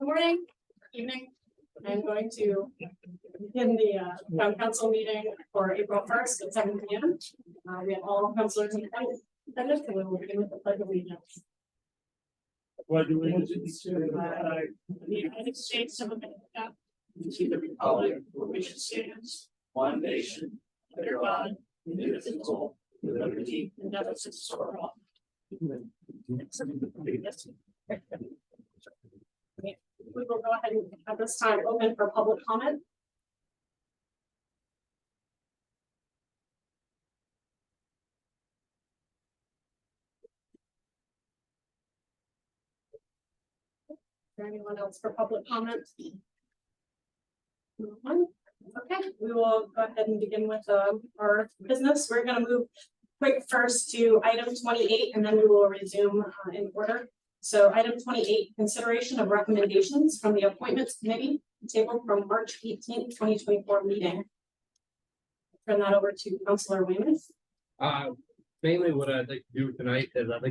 Good morning, evening. I'm going to begin the town council meeting for April 1st at 7 p.m. We have all councilors in attendance, and we will begin with the pledge of allegiance. Pledge allegiance to the United States of America, and to the republic for which it stands, one nation, under God, indivisible, with liberty and justice for all. We will go ahead and at this time open for public comment. Is there anyone else for public comment? No one? Okay, we will go ahead and begin with our business. We're going to move quick first to item 28, and then we will resume in order. So item 28, consideration of recommendations from the appointments committee table from March 18th, 2024 meeting. Turn that over to Councilor Weymouth. Mainly what I'd like to do tonight is I'd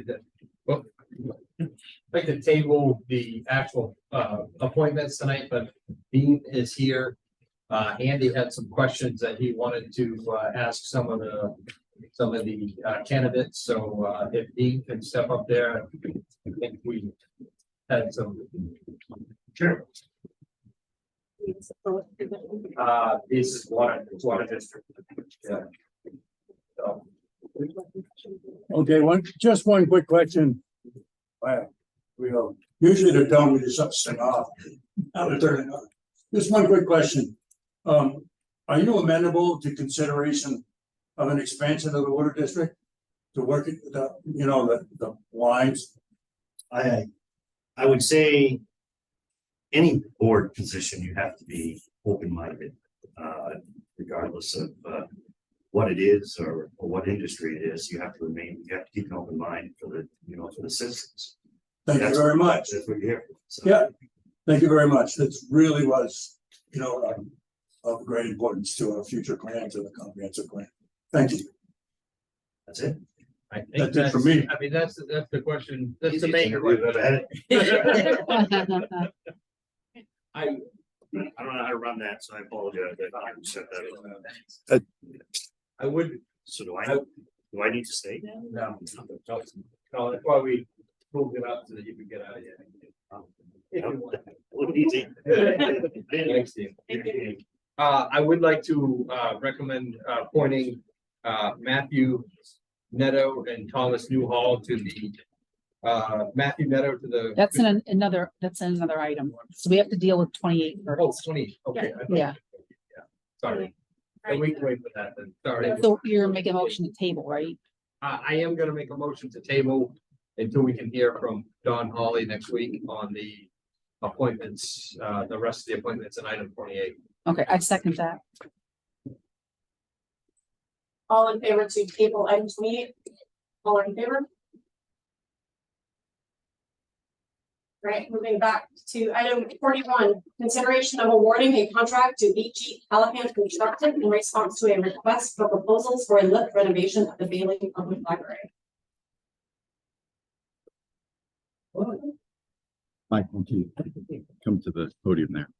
like to table the actual appointments tonight, but Dean is here. Andy had some questions that he wanted to ask some of the candidates. So if Dean can step up there, I think we had some. Sure. This is water district. Yeah. So. Okay, just one quick question. Wow, usually they're telling me to shut this thing off. Now they're turning on. Just one quick question. Are you amenable to consideration of an expansion of the water district to work at the lines? I would say any board position, you have to be open-minded, regardless of what it is or what industry it is. You have to keep an open mind for the citizens. Thank you very much. That's what you're here for. So. Yeah, thank you very much. That really was, of great importance to our future plan, to the comprehensive plan. Thank you. That's it. I think That's it for me. I mean, that's the question. That's the Easiest main interview question. I've ever had. I don't know how to run that, so I apologize. I set that. I would. So do I need to stay? No, that's why we moved it up so that you could get out of here. If you want. Look easy. Thanks, Steve. I would like to recommend appointing Matthew Neto and Thomas Newhall to the Matthew Neto to the. That's another item. So we have to deal with 28 Oh, first. 20. Okay. Yeah. Sorry. And we can wait for that then. Sorry. So you're making a motion to table, right? I am gonna make a motion to table until we can hear from Don Hawley next week on the appointments, the rest of the appointments in item 28. Okay, I second that. All in favor to table item 28? All in favor? Right, moving back to item 41, consideration of awarding a contract to BG Callahan Construction in response to a request for proposals for a lift renovation of the Bailey Public Library. Mike, won't you come to the podium there?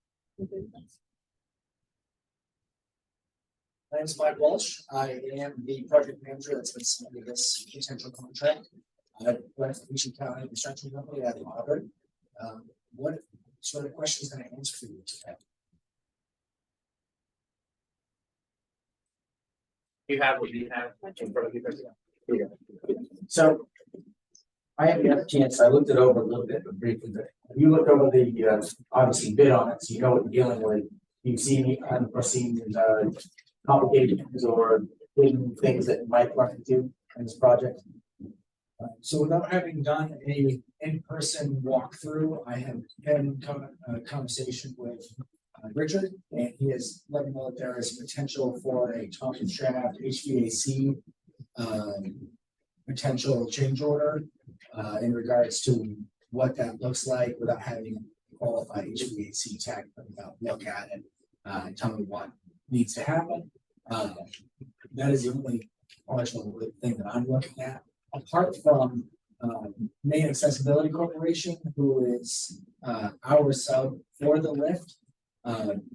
My name is Mike Walsh. I am the project manager that's been submitting this potential contract. I've run the Beachy County Construction Company at Auburn. What sort of questions can I answer for you today? You have what you have in front of you. So I had the chance, I looked it over a little bit briefly, but you looked over the obviously bid on it, so you know what you're dealing with. You see any unforeseen complications or hidden things that might run into in this project. So without having done a in-person walkthrough, I have been a conversation with Richard, and he has let me know that there is potential for a top and shaft HVAC potential change order in regards to what that looks like without having a qualified HVAC tech look at it and tell me what needs to happen. That is the only partial thing that I'm looking at. Apart from Maine Accessibility Corporation, who is our sub for the lift,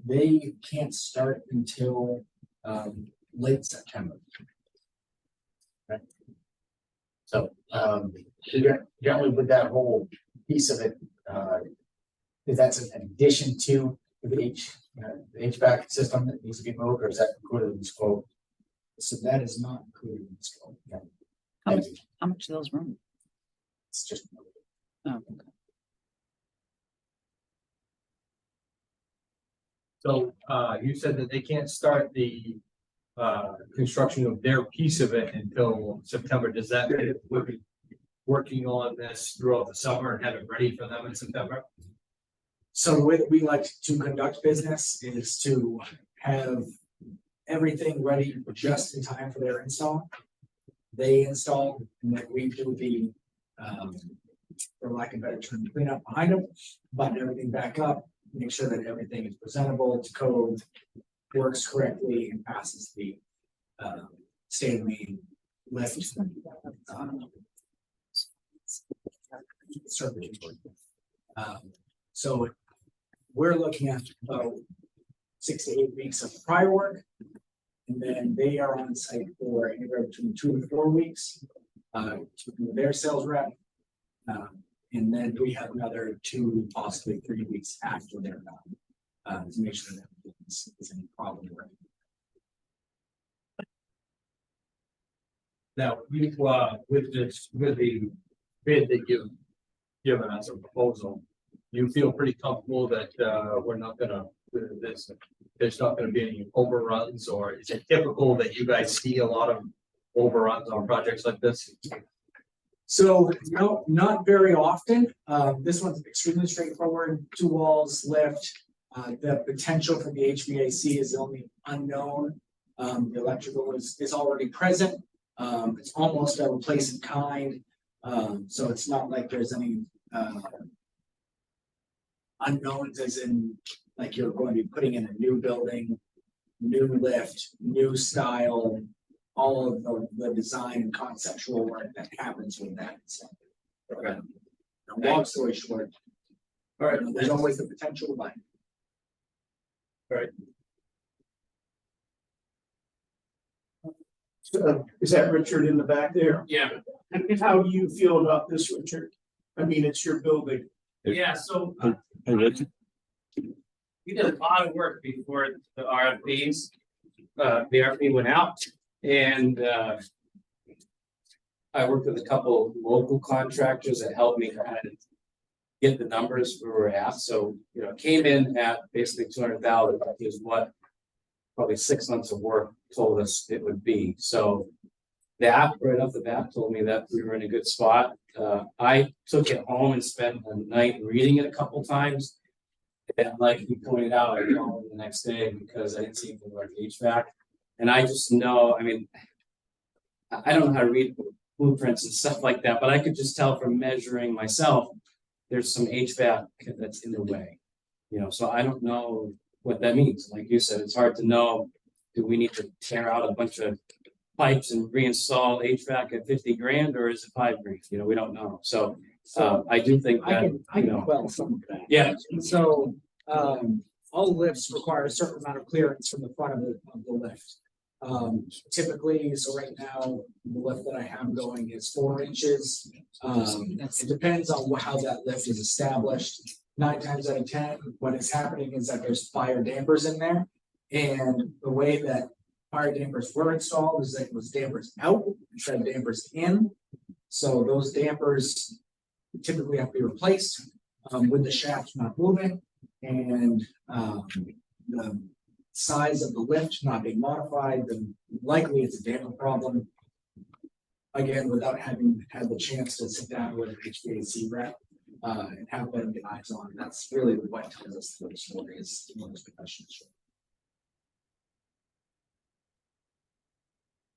they can't start until, late September. Right? So, generally with that whole piece of it, if that's an addition to the HVAC system that needs to be moved, or is that included in the scope? So that is not included in the scope. Yeah. How much are those rooms? It's just. Oh, okay. So, you said that they can't start the, construction of their piece of it until September. Does that mean we'll be working on this throughout the summer and have it ready for them in September? So the way that we like to conduct business is to have everything ready just in time for their install. They install, and then we do the, for lack of a better term, clean up behind them, button everything back up, make sure that everything is presentable to code, works correctly, and passes the state of Maine lift. Certification. So we're looking at about 6 to 8 weeks of prior work. And then they are on site for anywhere between 2 to 4 weeks, to do their sales rep. And then we have another 2, possibly 3 weeks after they're done, to make sure that there's any problem with it. Now, you, with the bid that you've given us a proposal, you feel pretty comfortable that, we're not gonna, there's not gonna be any overruns, or is it typical that you guys see a lot of overruns on projects like this? So, no, not very often. This one's extremely straightforward, 2 walls, lift. The potential for the HVAC is the only unknown. The electrical is already present. It's almost a replace in kind. So it's not like there's any unknowns, as in like you're going to be putting in a new building, new lift, new style, all of the design and conceptual work that happens with that. So, long story short, All right, there's always the potential, but Is that Richard in the back there? yeah, And how do you feel about this, Richard? I mean, it's your building. Yeah, so Hey, Richard. we did a lot of work before the RFPs. The RFP went out and I worked with a couple of local contractors that helped me kind of get the numbers where we're at. So, you know, it came in at basically 200,000 is what probably 6 months of work told us it would be. So that right off the bat told me that we were in a good spot. I took it home and spent the night reading it a couple times. And like you pointed out, I called the next day because I didn't see anything like HVAC. And I just know, I mean, I don't know how to read blueprints and stuff like that, but I could just tell from measuring myself, there's some HVAC that's in the way. You know, so I don't know what that means. Like you said, it's hard to know, do we need to tear out a bunch of pipes and reinstall HVAC at 50 grand, or is it 5 grand? You know, we don't know. So I do think I that, can you know, quell some of that. yeah, So, all lifts require a certain amount of clearance from the front of the lift. Typically, so right now, the lift that I have going is 4 inches. It depends on how that lift is established. 9 times out of 10, what is happening is that there's fire dampers in there. And the way that fire dampers were installed is that it was dampers out instead of dampers in. So those dampers typically have to be replaced with the shaft not moving, and the size of the lift not being modified, then likely it's a damper problem. Again, without having had the chance to sit down with an HVAC rep and have them get eyes on, that's really what tells us the story is the most professional.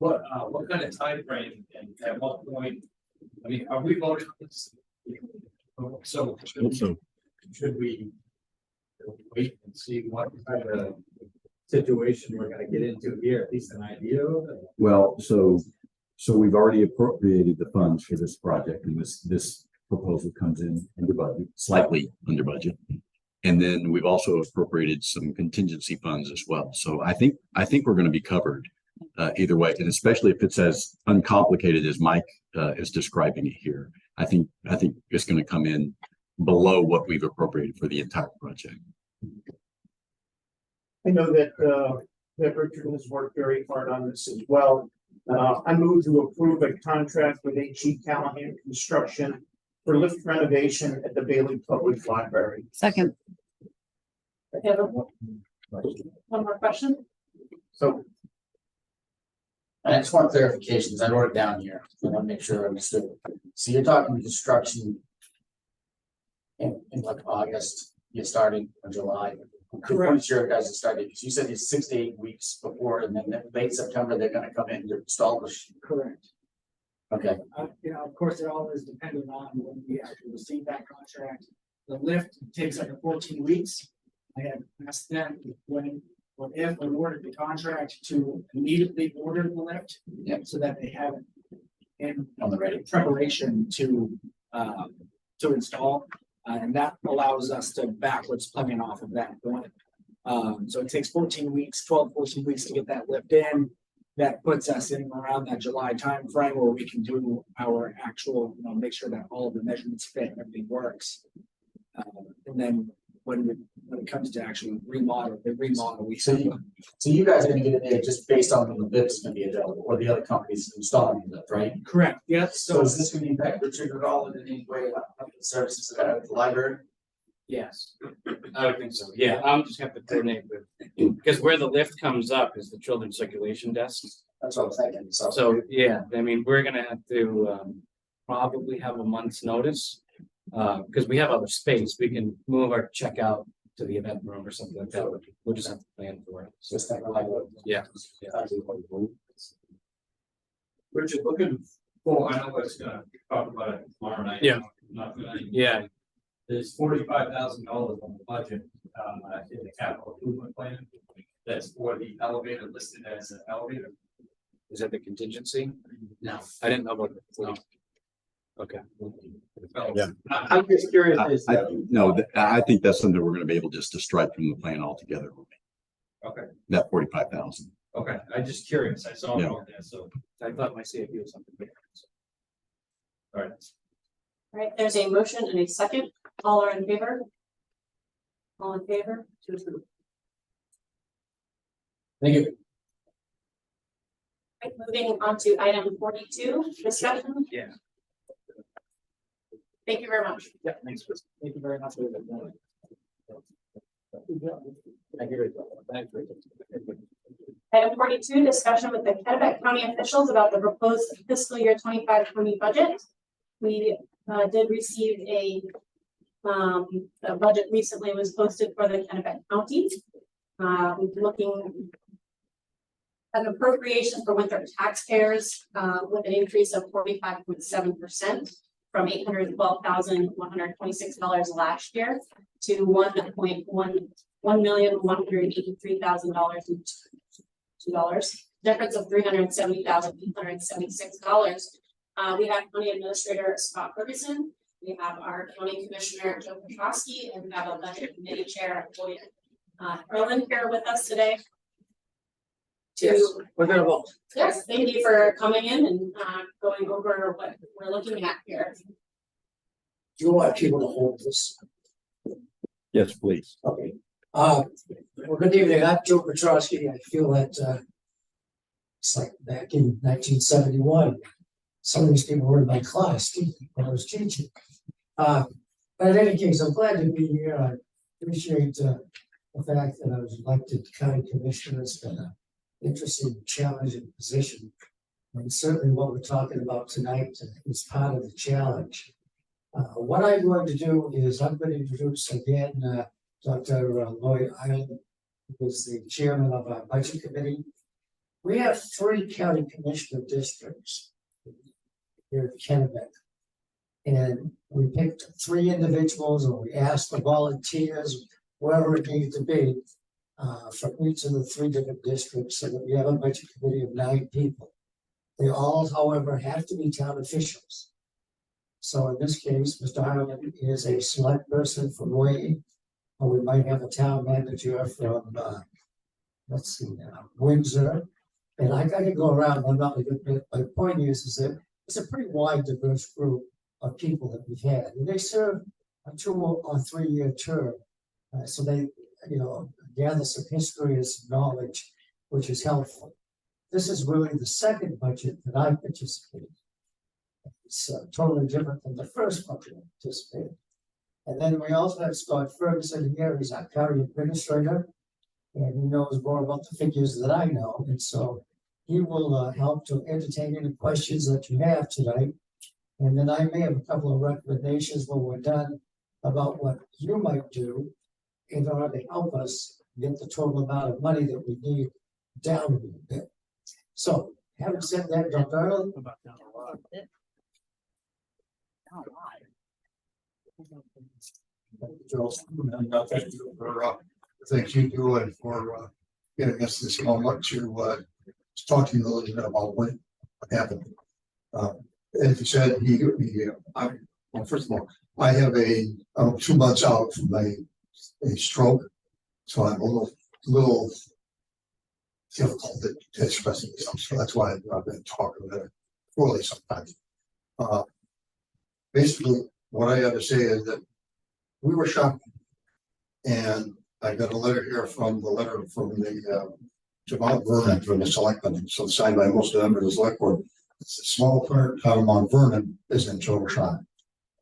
what kind of time frame and at what point? I mean, are we voting on this? So Also, should we wait and see what kind of situation we're gonna get into here, at least an idea of it? well, so we've already appropriated the funds for this project, and this proposal comes in under budget, slightly under budget. And then we've also appropriated some contingency funds as well. So I think we're going to be covered either way, and especially if it's as uncomplicated as Mike is describing it here. I think it's going to come in below what we've appropriated for the entire project. I know that, that Richard has worked very hard on this as well. I move to approve a contract with H.E. Callahan Construction for lift renovation at the Bailey Public Library. Second, We have one more question. So. I just want clarifications. I wrote it down here. I want to make sure I understood. So you're talking construction. In like August, you're starting in July. Correct. Sure, guys are starting, because you said it's 6 to 8 weeks before, and then late September, they're gonna come in to install the. Correct. Okay, You know, of course, it all is dependent on when we actually receive that contract. The lift takes like 14 weeks. I had asked them when, or if awarded the contract to immediately order the lift. Yep. So that they have it in on the ready. preparation to install. And that allows us to backwards plan off of that point. So it takes 14 weeks to get that lift in. That puts us in around that July timeframe where we can do our actual, you know, make sure that all of the measurements fit and everything works. And then when it comes to actually remodel, we. So you guys are gonna get it there just based on when the lift's gonna be available, or the other companies installing the lift, right? Correct, yes, So is this gonna impact Richard at all in any way, like the services that are at the library? Yes, I would think so. Yeah, I'm just have to coordinate with, because where the lift comes up is the children's circulation desk. That's what I'm thinking, so. So, yeah, I mean, we're gonna have to probably have a month's notice. Because we have other space, we can move our checkout to the event room or something like that. We'll just have to plan for it. So, Just think like. yeah. Richard, looking for, I know what's gonna talk about it tomorrow night. Yeah. Not tonight. Yeah, There's $45,000 on the budget, in the capital improvement plan. That's for the elevator listed as an elevator. is that the contingency? No. I didn't know about the. Okay. Yeah. I'm just curious. I think that's something we're going to be able just to strike from the plan altogether. Okay, That 45,000. okay, I'm just curious, I saw it Yeah. on there, so. I thought my CFP was something bigger. All right. All right, there's a motion and a second. All are in favor? All in favor to approve. Thank you. Right, moving on to item 42, discussion. Yeah. Thank you very much. Yeah, thanks, Chris. Thank you very much. Item 42, discussion with the Kennebec County officials about the proposed fiscal year 25-20 budget. We did receive a budget recently was posted for the Kennebec County. Looking at an appropriation for winter taxpayers with an increase of 45.7% from $812,126 last year to $1,183,002. Difference of $370,876. We have County Administrator Scott Ferguson. We have our County Commissioner Joe Petrosky, and we have a Budget Committee Chair Boyd Erlin here with us today. We're gonna vote. Yes, thank you for coming in and going over what we're looking at here. Do you want people to hold this? Yes, please. Okay. Well, good evening. I'm Joe Petrosky. I feel that it's like back in 1971. Some of these people were in my class when I was teaching. But in any case, I'm glad to be here. I appreciate the fact that I was elected county commissioner. It's been an interesting, challenging position. And certainly what we're talking about tonight is part of the challenge. What I'm going to do is I'm going to introduce again Dr. Lloyd Island, who is the chairman of our budget committee. We have 3 county commissioner districts here at Kennebec. And we picked 3 individuals, or we asked the volunteers, wherever it needed to be, for each of the 3 different districts, so that we have a budget committee of 9 people. They all, however, have to be town officials. So in this case, Mr. Ireland is a select person from Wayne. Or we might have a town manager from, let's see now, Windsor. And I gotta go around, I'm not a good bit, my point is that it's a pretty wide diverse group of people that we've had. And they serve a 2 or 3 year term. So they, gather some history and some knowledge, which is helpful. This is really the second budget that I participated. It's totally different than the first budget I participated. And then we also have Scott Ferguson here, he's our county administrator. And he knows more about the figures than I know, and so he will help to entertain any questions that you have tonight. And then I may have a couple of recommendations when we're done about what you might do in order to help us get the total amount of money that we need down a little bit. So, having said that, Dr. Ireland, Joe, and thank you for thank you doing for getting us this moment to talk to you a little bit about what happened. As you said, well, first of all, I have I'm 2 months out from a stroke, so I'm a little difficult at expressing myself. So that's why I've been talking a bit poorly sometimes. Basically, what I have to say is that we were shocked, and I got a letter here from the to Mount Vernon from the selectmen, so signed by most of the members of the select board. It's a small town of Mount Vernon is in total shock.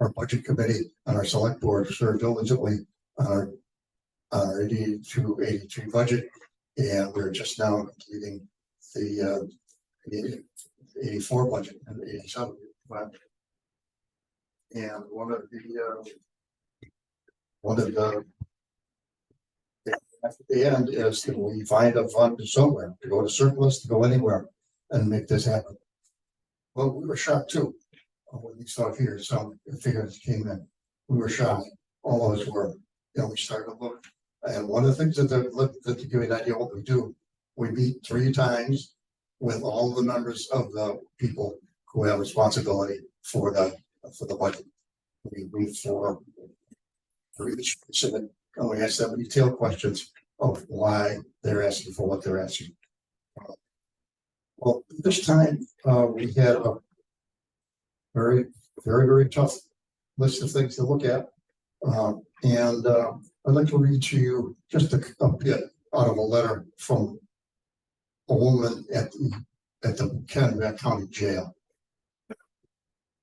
Our budget committee and our select board served diligently on our 82-83 budget, and we're just now completing the 84 budget and the 87 budget. And one of the at the end is that we find a fund somewhere to go to surplus, to go anywhere and make this happen. Well, we were shocked too when we saw here some figures came in. We were shocked. All of us were. We started to look, and one of the things that to give you an idea of what we do, we meet 3 times with all the members of the people who have responsibility for the budget. We meet for each specific. And we ask them detailed questions of why they're asking for what they're asking. Well, this time we had a very, very, very tough list of things to look at. And I'd like to read to you just a bit out of a letter from a woman at the Kennebec County Jail.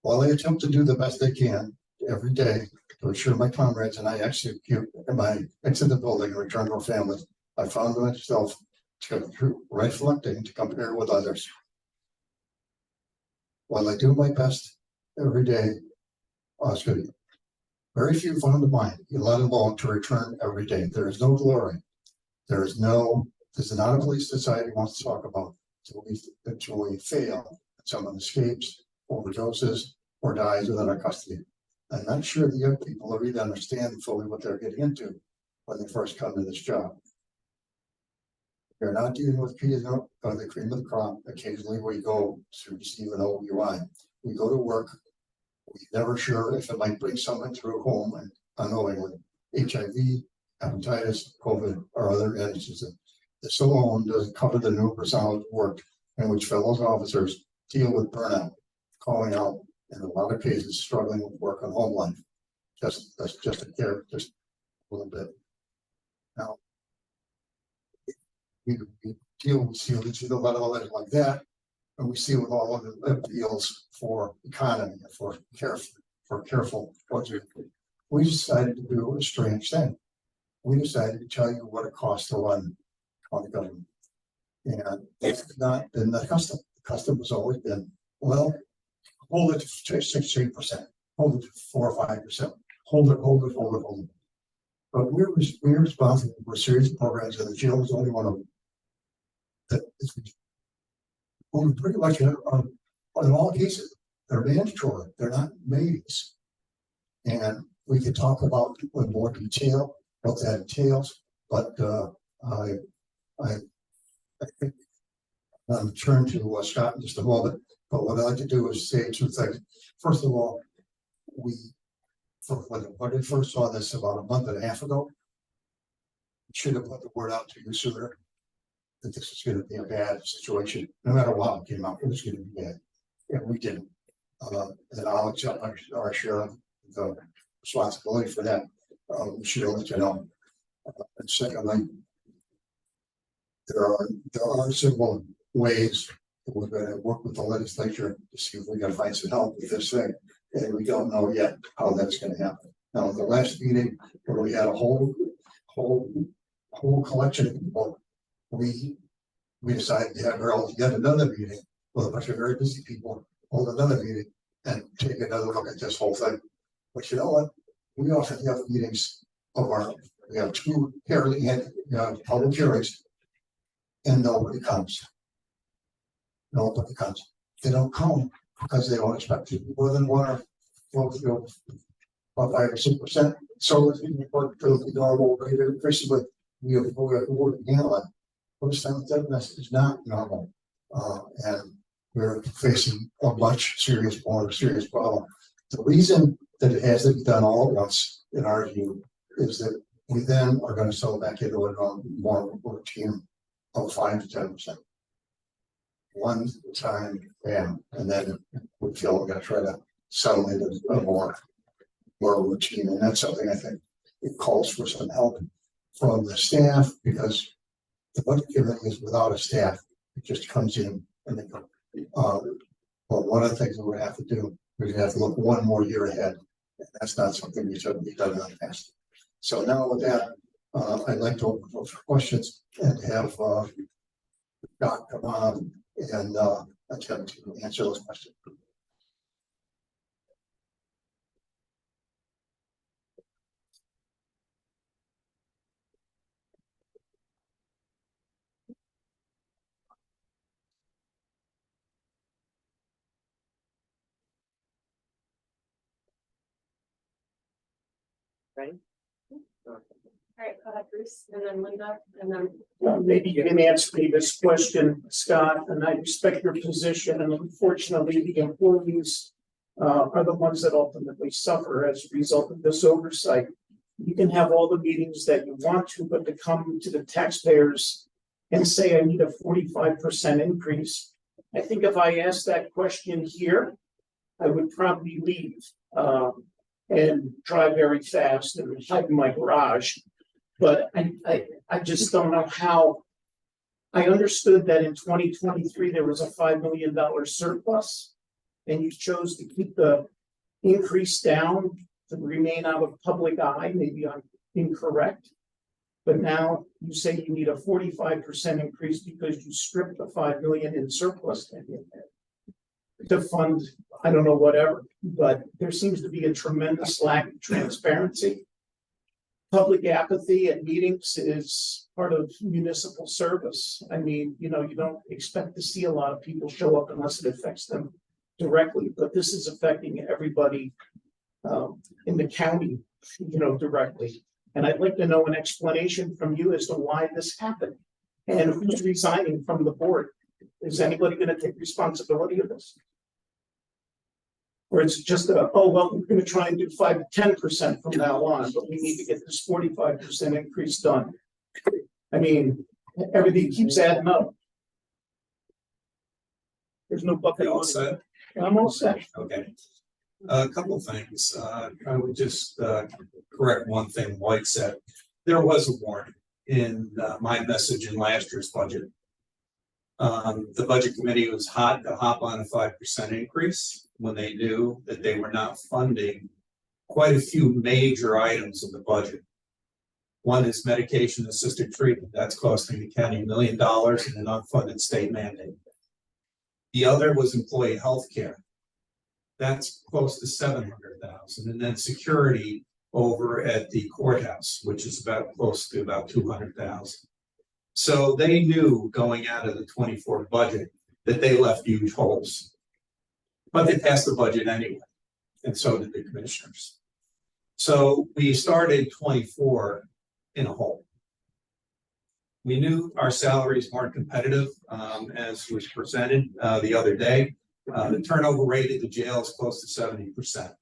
While I attempt to do the best they can every day to ensure my comrades and I exit the building and return to our families, I found myself reflecting to compare with others. While I do my best every day, very few found the mind, let alone to return every day. There is no glory. This is not a police society wants to talk about until we fail. Someone escapes, overdoses, or dies within our custody. I'm not sure the young people are really understand fully what they're getting into when they first come to this job. They're not dealing with the cream of the crop. Occasionally we go to receive an OUI. We go to work. We're never sure if it might bring someone through home and unknowingly HIV, hepatitis, COVID, or other illnesses. This alone doesn't cover the numerous hours of work in which fellow officers deal with burnout, calling out, in a lot of cases, struggling with work and home life. That's just a little bit. Now, we see a lot of letters like that, and we see with all of the appeals for economy and for careful budget. We decided to do a strange thing. We decided to tell you what it costs to run county government, and it's not been the custom. The custom has always been, well, hold it to 6-8%, hold it to 4 or 5%, hold it. But we're responsible for a series of programs, and the jail is only one of them. That is, well, pretty much in all cases, they're mandatory, they're not maybes. And we can talk about with more detail what that entails, but I think I'll turn to Scott in just a moment. But what I'd like to do is say 2 things. First of all, we, when we first saw this about a month and a half ago, should have put the word out to you sooner that this was gonna be a bad situation, no matter what came out, it was gonna be bad. And we didn't. And I'll accept our share of the responsibility for that. We should have let you know. And secondly, there are several ways that we're gonna work with the legislature to see if we can find some help with this thing. And we don't know yet how that's gonna happen. Now, the last meeting where we had a whole collection of people, we decided to have yet another meeting with a bunch of very busy people, hold another meeting and take another look at this whole thing. But you know what? We often have meetings we have two public hearings and nobody comes. Nobody comes. They don't come because they don't expect to be more than one or 5 or 6%. So it's the normal rate of increase, but we have to handle it. First time is not normal. And we're facing a more serious problem. The reason that it has to be done all at once, in our view, is that we then are going to settle back into a more routine of 5 to 10%. One time, bam, and then we feel we're going to try to settle into a more routine, and that's something I think it calls for some help from the staff, because the budget committee is without a staff. It just comes in and they go. But one of the things that we have to do, we have to look one more year ahead. And that's not something we should be done in the past. So now with that, I'd like to open for questions and have Scott come on and attempt to answer those questions. All right, go ahead, Bruce, and then Linda, and then. Maybe you can answer me this question, Scott, and I respect your position, and unfortunately, the employees are the ones that ultimately suffer as a result of this oversight. You can have all the meetings that you want to, but to come to the taxpayers and say, I need a 45% increase. I think if I asked that question here, I would probably leave and drive very fast and hide in my garage. But I just don't know how. I understood that in 2023, there was a $5 million surplus, and you chose to keep the increase down to remain out of public eye. Maybe I'm incorrect. But now you say you need a 45% increase because you stripped the $5 million in surplus to fund, I don't know, whatever. But there seems to be a tremendous lack of transparency. Public apathy at meetings is part of municipal service. I mean, you don't expect to see a lot of people show up unless it affects them directly, but this is affecting everybody in the county, directly. And I'd like to know an explanation from you as to why this happened and who's resigning from the board. Is anybody going to take responsibility of this? Or it's just we're going to try and do 5 to 10% from now on, but we need to get this 45% increase done. I mean, everything keeps adding up. There's no bucket. All set? I'm all set. Okay. A couple of things. I would just correct one thing White said. There was a warning in my message in last year's budget. The budget committee was hot to hop on a 5% increase when they knew that they were not funding quite a few major items in the budget. One is medication assisted treatment. That's costing the county $1 million in an unfunded state mandate. The other was employee health care. That's close to $700,000. And then security over at the courthouse, which is close to about $200,000. So they knew going out of the 24 budget that they left huge holes. But they passed the budget anyway, and so did the commissioners. So we started 24 in a hole. We knew our salaries weren't competitive, as was presented the other day. The turnover rate at the jail is close to 70%.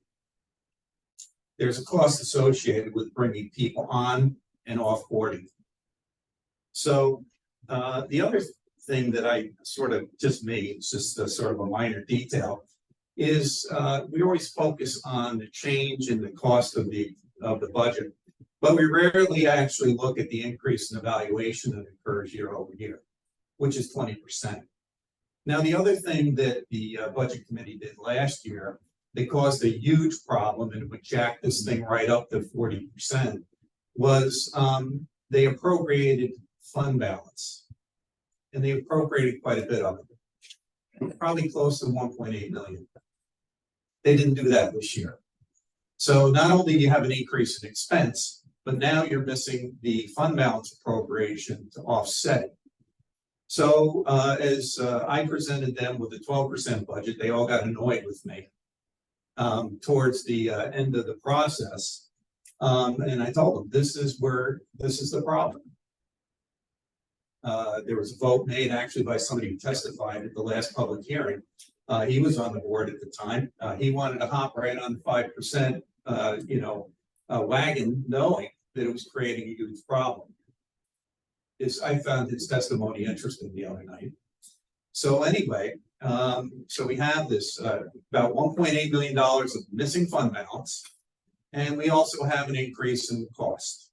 there's a cost associated with bringing people on and off boarding. So, the other thing that I sort of just made, it's just a sort of a minor detail, is, we always focus on the change in the cost of the budget. But we rarely actually look at the increase in evaluation that occurs year over year, which is 20%. Now, the other thing that the budget committee did last year, they caused a huge problem and would jack this thing right up to 40%, was they appropriated fund balance. And they appropriated quite a bit of it, probably close to 1.8 million. They didn't do that this year. So not only do you have an increase in expense, but now you're missing the fund balance appropriation to offset it. So as I presented them with a 12% budget, they all got annoyed with me towards the end of the process. And I told them, this is the problem. There was a vote made actually by somebody who testified at the last public hearing. He was on the board at the time. He wanted to hop right on the 5%, wagon, knowing that it was creating a huge problem. I found his testimony interesting the other night. So anyway, so we have this about $1.8 million of missing fund balance, and we also have an increase in cost.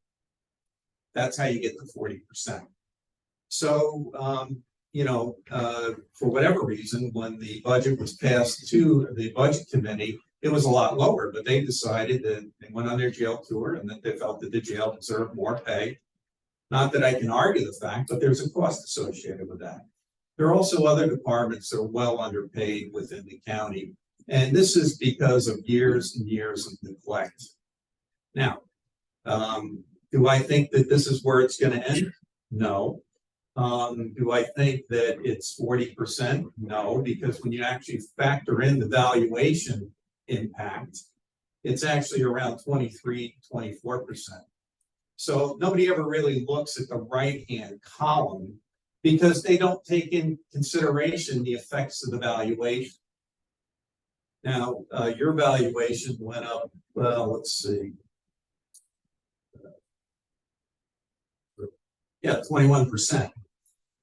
That's how you get to 40%. So, for whatever reason, when the budget was passed to the budget committee, it was a lot lower, but they decided that they went on their jail tour and that they felt that the jail deserved more pay. Not that I can argue the fact, but there's a cost associated with that. There are also other departments that are well underpaid within the county. And this is because of years and years of neglect. Now, do I think that this is where it's going to end? No. Do I think that it's 40%? No, because when you actually factor in the valuation impact, it's actually around 23, 24%. So nobody ever really looks at the right-hand column because they don't take in consideration the effects of the valuation. Now, your valuation went up, well, let's see. Yeah, 21%.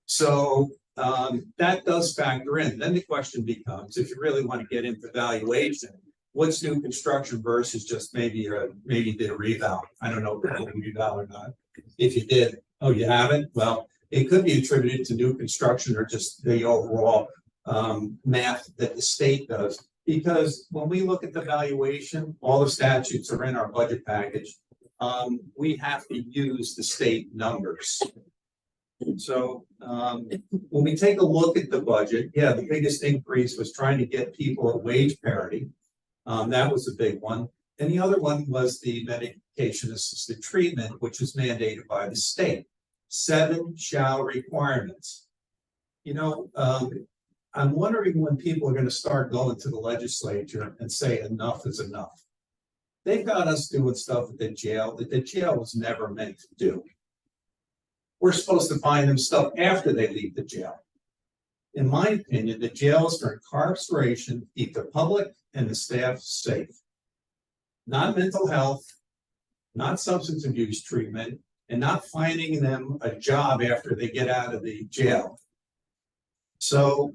So that does factor in. Then the question becomes, if you really want to get into valuation, what's new construction versus just maybe did a reval? I don't know if you did a reval or not. If you did, oh, you haven't? Well, it could be attributed to new construction or just the overall math that the state does. Because when we look at the valuation, all the statutes are in our budget package. We have to use the state numbers. So when we take a look at the budget, yeah, the biggest increase was trying to get people at wage parity. That was a big one. And the other one was the medication assisted treatment, which was mandated by the state. 7 shall requirements. I'm wondering when people are going to start going to the legislature and say enough is enough. They've got us doing stuff at the jail that the jail was never meant to do. We're supposed to find them stuff after they leave the jail. In my opinion, the jail is for incarceration, keep the public and the staff safe. Not mental health, not substance abuse treatment, and not finding them a job after they get out of the jail. So,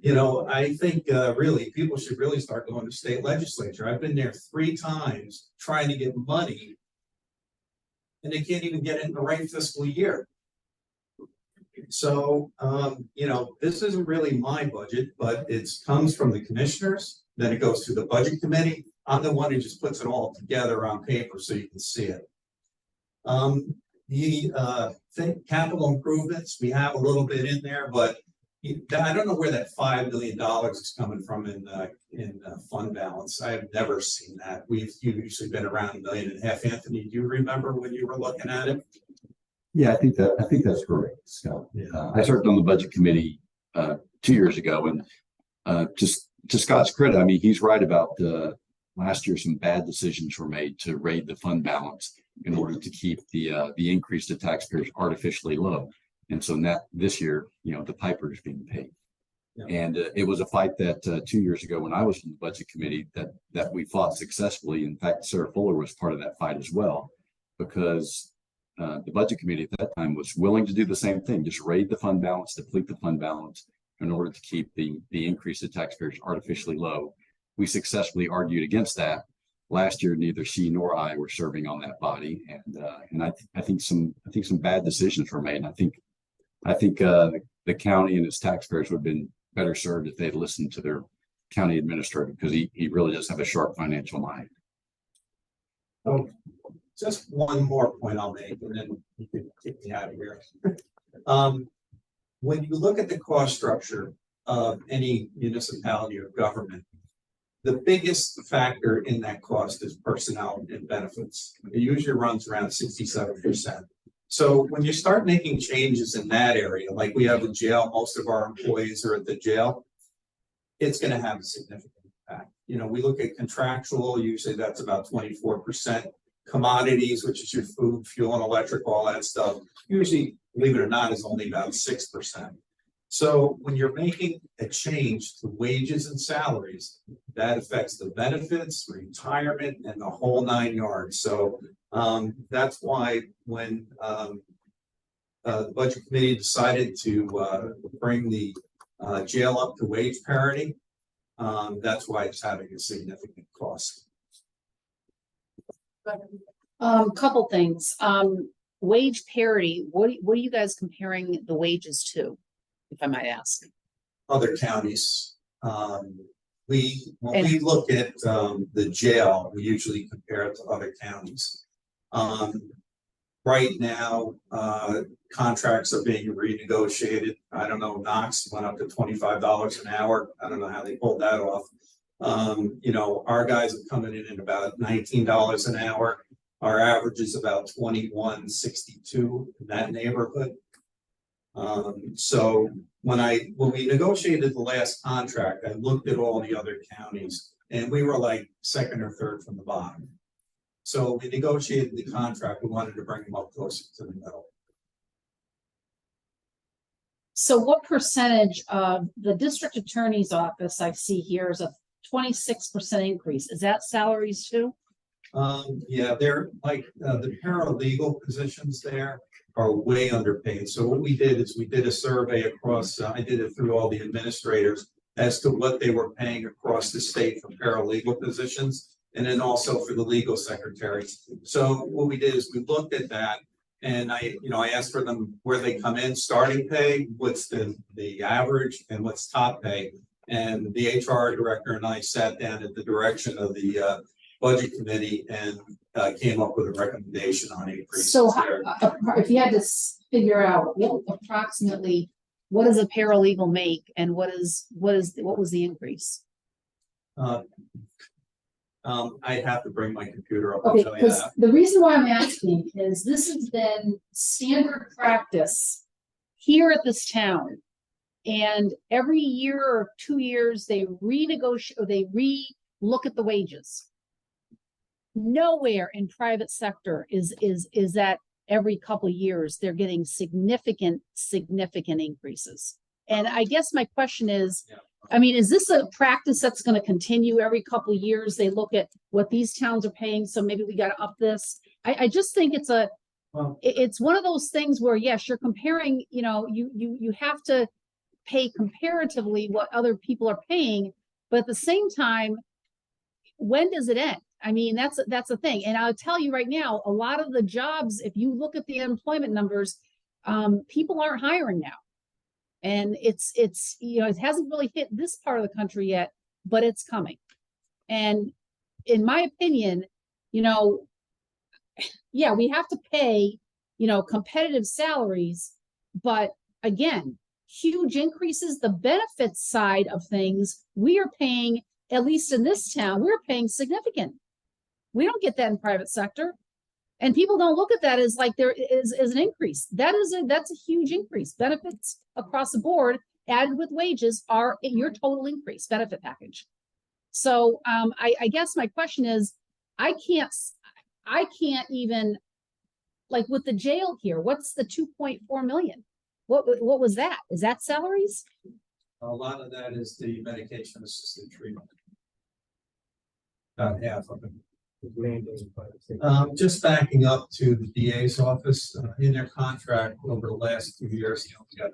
I think really people should really start going to state legislature. I've been there 3 times trying to get money, and they can't even get it in the right fiscal year. So, this isn't really my budget, but it comes from the commissioners. Then it goes through the budget committee. I'm the one who just puts it all together on paper so you can see it. Capital improvements, we have a little bit in there, but I don't know where that $5 million is coming from in fund balance. I have never seen that. We've usually been around $1.5 million. Anthony, do you remember when you were looking at it? Yeah, I think that's correct, Scott. I served on the budget committee 2 years ago, and just to Scott's credit, I mean, he's right about last year. Some bad decisions were made to raid the fund balance in order to keep the increase to taxpayers artificially low. And so this year, the piper is being paid. Yeah. And it was a fight that 2 years ago when I was in the budget committee that we fought successfully. In fact, Sarah Fuller was part of that fight as well, because the budget committee at that time was willing to do the same thing, just raid the fund balance, deplete the fund balance in order to keep the increase of taxpayers artificially low. We successfully argued against that. Last year, neither she nor I were serving on that body, and I think some bad decisions were made. And I think the county and its taxpayers would have been better served if they'd listened to their county administrator, because he really does have a sharp financial mind. Oh, just one more point I'll make, and then you can kick me out of here. When you look at the cost structure of any municipality or government, the biggest factor in that cost is personnel and benefits. It usually runs around 67%. So when you start making changes in that area, like we have a jail, most of our employees are at the jail, it's going to have a significant impact. You know, we look at contractual, usually that's about 24%. Commodities, which is your food, fuel, and electric, all that stuff, usually, believe it or not, is only about 6%. So when you're making a change to wages and salaries, that affects the benefits, retirement, and the whole 9 yards. So that's why when the budget committee decided to bring the jail up to wage parity, that's why it's having a significant cost. Couple things. Wage parity, what are you guys comparing the wages to, if I might ask? Other counties. When we look at the jail, we usually compare it to other counties. Right now, contracts are being renegotiated. I don't know, Knox went up to $25 an hour. I don't know how they pulled that off. You know, our guys are coming in at about $19 an hour. Our average is about $21.62 in that neighborhood. So when we negotiated the last contract, I looked at all the other counties, and we were like second or third from the bottom. So we negotiated the contract. We wanted to bring them up closer to the middle. So what percentage of the district attorney's office I see here is a 26% increase? Is that salaries too? Yeah, they're like the paralegal positions there are way underpaid. So what we did is we did a survey across, I did it through all the administrators as to what they were paying across the state for paralegal positions, and then also for the legal secretary. So what we did is we looked at that, and I asked for them where they come in, starting pay, what's the average, and what's top pay. And the HR director and I sat down at the direction of the budget committee and came up with a recommendation on increase. So if you had to figure out approximately what does a paralegal make, and what was the increase? I'd have to bring my computer up. Okay, and tell you because that. the reason why I'm asking is this has been standard practice here at this town. And every year or 2 years, they renegotiate, or they re-look at the wages. Nowhere in private sector is that every couple of years they're getting significant increases. And I guess my question is, I mean, is this a practice that's going to continue every couple of years? They look at what these towns are paying, so maybe we got to up this. I just think it's one of those things where, yes, you're comparing, you have to pay comparatively what other people are paying, but at the same time, when does it end? I mean, that's the thing. And I'll tell you right now, a lot of the jobs, if you look at the unemployment numbers, people aren't hiring now. And it's it hasn't really hit this part of the country yet, but it's coming. And in my opinion, yeah, we have to pay, competitive salaries, but again, huge increases, the benefits side of things, we are paying, at least in this town, we're paying significant. We don't get that in private sector. And people don't look at that as like there is an increase. That's a huge increase. Benefits across the board added with wages are your total increase benefit package. So I guess my question is, I can't even, like with the jail here, what's the 2.4 million? What was that? Is that salaries? A lot of that is the medication assisted treatment. About half of it. Just backing up to the DA's office, in their contract over the last 2 years, you only got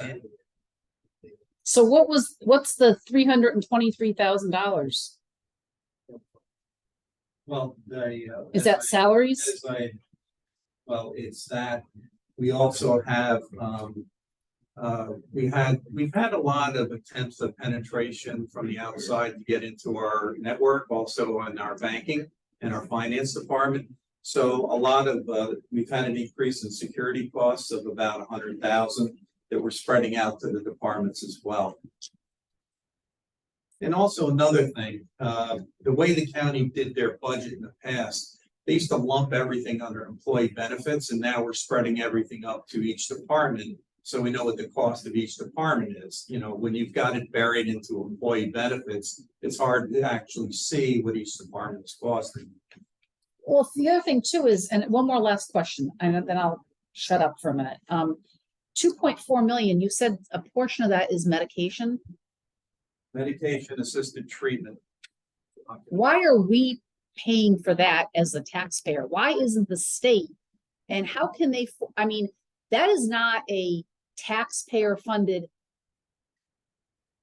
2%. So what's the $323,000? Well, they. Is that salaries? Well, it's that, we also have, we've had a lot of attempts of penetration from the outside to get into our network, also in our banking and our finance department. So a lot of, we've had an increase in security costs of about 100,000 that we're spreading out to the departments as well. And also another thing, the way the county did their budget in the past, they used to lump everything under employee benefits, and now we're spreading everything up to each department. So we know what the cost of each department is. You know, when you've got it buried into employee benefits, it's hard to actually see what each department is costing. Well, the other thing too is, and one more last question, and then I'll shut up for a minute. 2.4 million, you said a portion of that is medication. Medication assisted treatment. Why are we paying for that as the taxpayer? Why isn't the state? And how can they, I mean, that is not a taxpayer funded.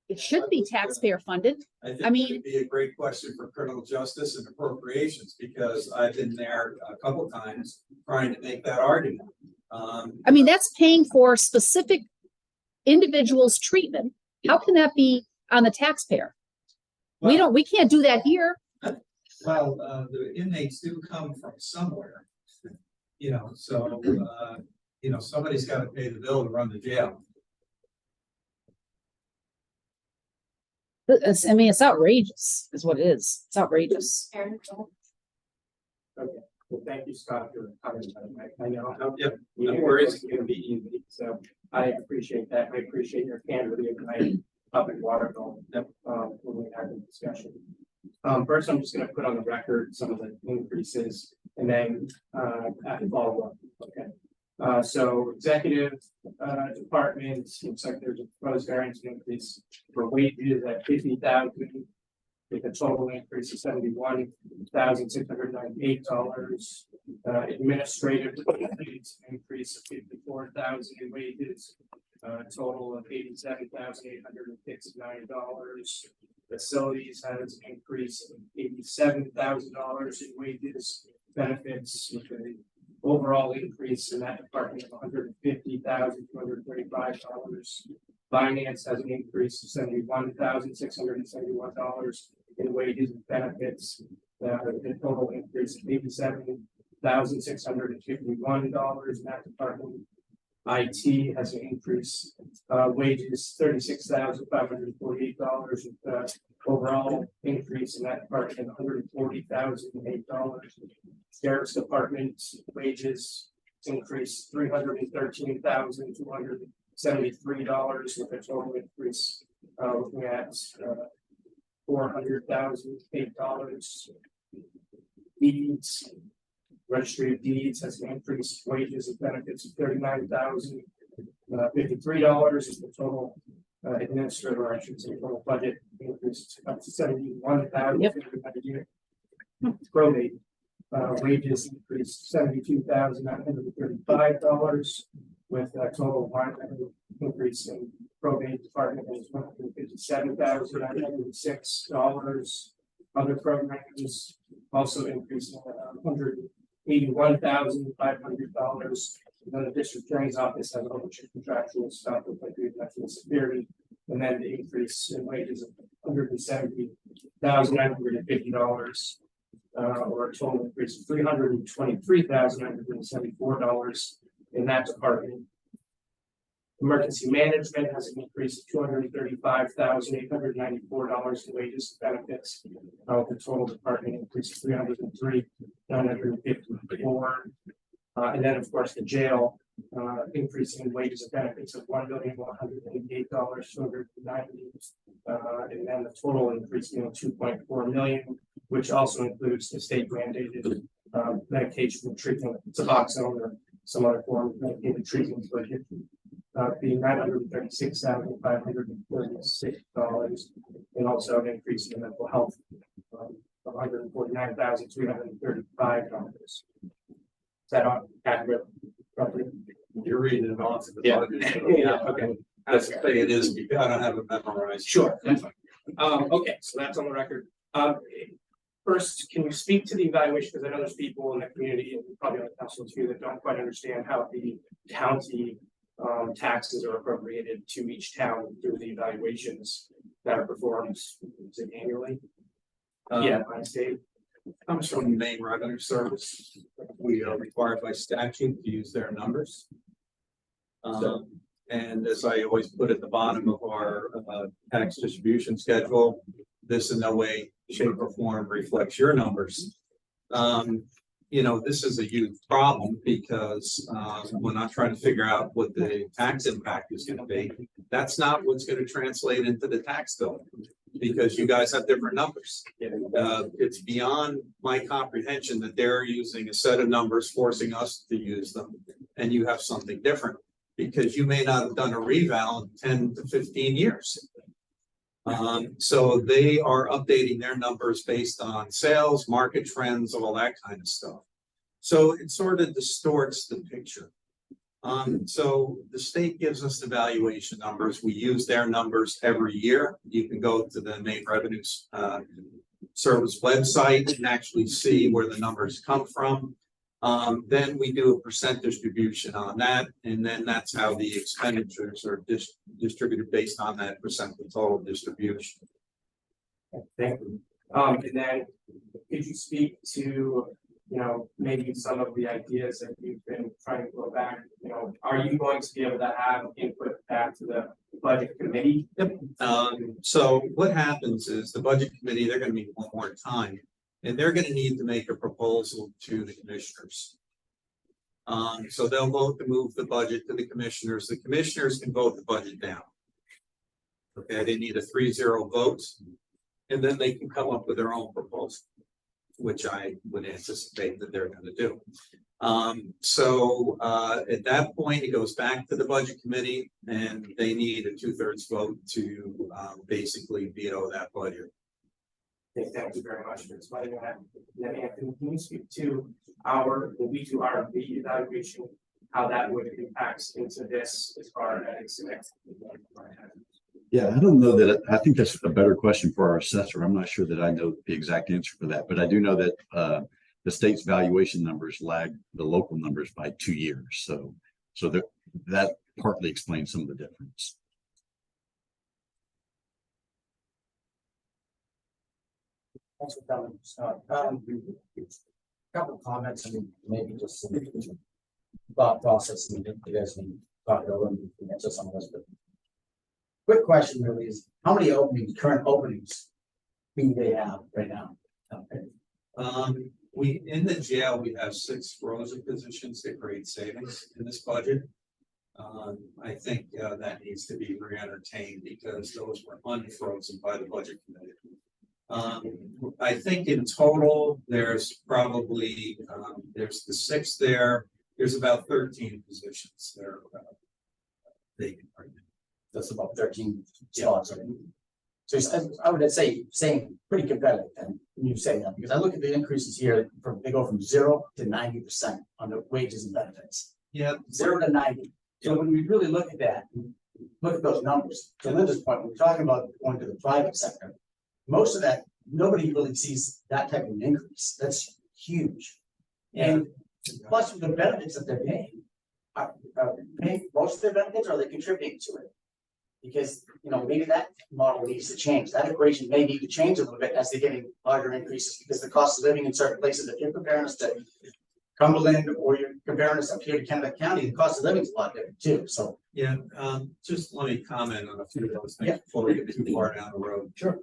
It shouldn't be taxpayer funded. I mean, it'd be a great question for criminal justice and appropriations, because I've been there a couple times trying to make that argument. I mean, that's paying for specific individuals' treatment. How can that be on the taxpayer? We can't do that here. Well, the inmates do come from somewhere, you know, so, you know, somebody's got to pay the bill to run the jail. I mean, it's outrageous, is what it is. It's outrageous. Okay, well, thank you, Scott, for coming. I know how Yep, you no know worries. it's gonna be easy, so I appreciate that. I appreciate your candor tonight up in water bill, when we had the discussion. First, I'm just gonna put on the record some of the increases and then, I can follow up, okay? So executive, department, looks like there's a proposed variance increase for wages at 50,000. With a total increase of $71,698. Administrative fees increase of 54,000 in wages. Total of $87,869. Facilities has an increase of $87,000 in wages, benefits with an overall increase in that department of $150,235. Finance has an increase of $71,671 in wages and benefits. The total increase of $87,651 in that department. IT has an increase, wages $36,548 with overall increase in that department $140,008. Sheriff's Department wages increased $313,273 with a total increase looking at $400,008. Deeds, Registry of Deeds has an increased wages and benefits of $39,053 is the total administrator, I should say, total budget increase up to $71,000. Probate wages increased $72,935 with a total increase in probate department is $157,906. Other programs also increasing $181,500. Then the district attorney's office has a whole bunch of contractual stuff with like the national security, and then the increase in wages of $170,950. Or a total increase of $323,974 in that department. Emergency management has an increase of $235,894 in wages and benefits. The total department increase of $303,954. And then, of course, the jail increase in wages and benefits of $1,188,290. And then the total increase being $2.4 million, which also includes the state mandated medication treatment, Suboxone or some other form of medicated treatment budget. being $936,536, and also an increase in mental health of $149,335. Is that accurate, roughly? You're reading it off. the Yeah. budget, so Yeah, okay. That's the way it is. I don't have it memorized. Sure, that's fine. Okay, so that's on the record. First, can you speak to the evaluation? Because I know there's people in the community and probably on the council too that don't quite understand how the county taxes are appropriated to each town through the evaluations that are performed, is it annually? Yeah, by state. Comes from the Maine Revenue Service. We are required by statute to use their numbers. And as I always put at the bottom of our tax distribution schedule, this in no way, shape or form reflects your numbers. You know, this is a huge problem because we're not trying to figure out what the tax impact is gonna be. That's not what's gonna translate into the tax bill, because you guys have different numbers. It's beyond my comprehension that they're using a set of numbers, forcing us to use them, and you have something different, because you may not have done a reval in 10 to 15 years. So they are updating their numbers based on sales, market trends, all that kind of stuff. So it sort of distorts the picture. So the state gives us the valuation numbers. We use their numbers every year. You can go to the Maine Revenue Service website and actually see where the numbers come from. Then we do a percent distribution on that, and then that's how the expenditures are distributed based on that percent of total distribution. Thank you. And then could you speak to, maybe some of the ideas that you've been trying to go back, are you going to be able to have input back to the budget committee? Yep. So what happens is the budget committee, they're gonna meet one more time, and they're gonna need to make a proposal to the commissioners. So they'll vote to move the budget to the commissioners. The commissioners can vote the budget down. Okay, they need a 3-0 vote, and then they can come up with their own proposal, which I would anticipate that they're gonna do. At that point, it goes back to the budget committee, and they need a 2/3 vote to basically veto that budget. Okay, thank you very much for explaining that. Then Anthony, can you speak to when we do our evaluation, how that would impact into this as far as Yeah, I don't know that, I think that's a better question for our assessor. I'm not sure that I know the exact answer for that, but I do know that the state's valuation numbers lag the local numbers by 2 years. So that partly explains some of the difference. Thanks for coming, Scott. Couple of comments and maybe just some thought process, and you guys can talk it over and answer some of this, but quick question really is, how many current openings do they have right now? In the jail, we have 6 frozen positions that create savings in this budget. I think that needs to be re-entertained because those were unfrozen by the budget committee. I think in total, there's probably, there's the 6 there, there's about 13 positions there. Vacant right now. That's about 13 spots. So I would say saying pretty competitive, and you say that, because I look at the increases here, they go from 0 to 90% on the wages and benefits. Yeah. 0 to 90. So when we really look at that, look at those numbers, to Linda's point, when we're talking about going to the private sector, most of that, nobody really sees that type of an increase. That's huge. And plus the benefits that they're paying, most of their benefits, are they contributing to it? Because, maybe that model needs to change. That equation may need to change a little bit as they're getting larger increases, because the cost of living in certain places, if you're comparing us to Cumberland, or you're comparing us up here to Kennebec County, the cost of living is a lot different too, so. Yeah, just let me comment on a few of those things before we get too far down the road. Sure.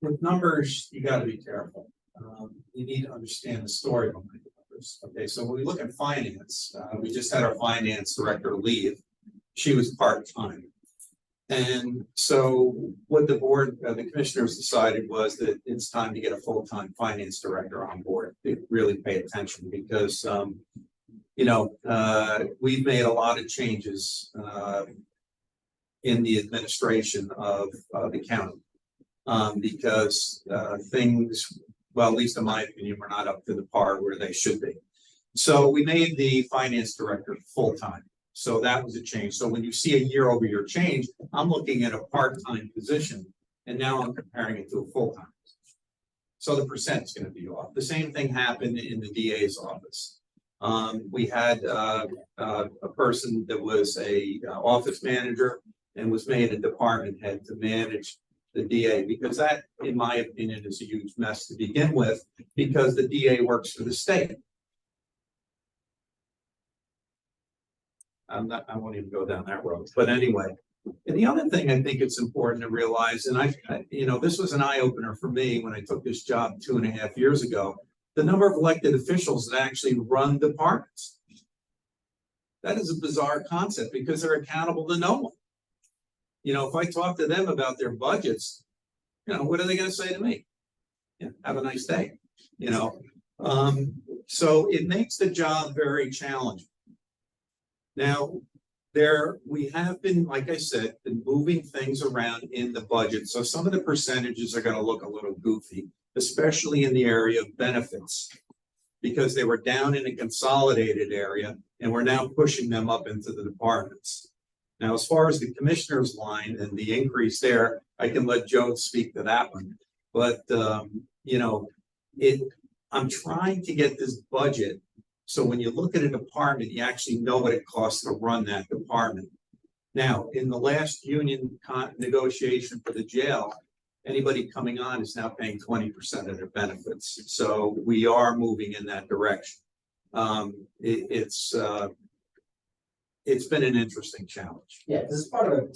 With numbers, you gotta be careful. You need to understand the story behind the numbers. Okay, so when we look at finance, we just had our finance director leave. She was part-time. And so what the board, the commissioners decided was that it's time to get a full-time finance director on board to really pay attention, because we've made a lot of changes, in the administration of, the county. Because, things, well, at least in my opinion, were not up to the par where they should be. So we made the finance director full-time. So that was a change. So when you see a year-over-year change, I'm looking at a part-time position and now I'm comparing it to a full-time. So the percent's gonna be off. The same thing happened in the DA's office. We had a person that was a office manager and was made a department head to manage the DA, because that, in my opinion, is a huge mess to begin with, because the DA works for the state. I won't even go down that road, but anyway. And the other thing I think it's important to realize, and this was an eye opener for me when I took this job 2.5 years ago, the number of elected officials that actually run departments. That is a bizarre concept because they're accountable to no one. If I talk to them about their budgets, what are they gonna say to me? Yeah, have a nice day, so it makes the job very challenging. Now, we have been, like I said, been moving things around in the budget. So some of the percentages are gonna look a little goofy, especially in the area of benefits. Because they were down in a consolidated area and we're now pushing them up into the departments. Now, as far as the commissioner's line and the increase there, I can let Joe speak to that one. But, I'm trying to get this budget. So when you look at a department, you actually know what it costs to run that department. Now, in the last union negotiation for the jail, anybody coming on is now paying 20% of their benefits. So we are moving in that direction. It's been an interesting challenge. Yeah, this is part of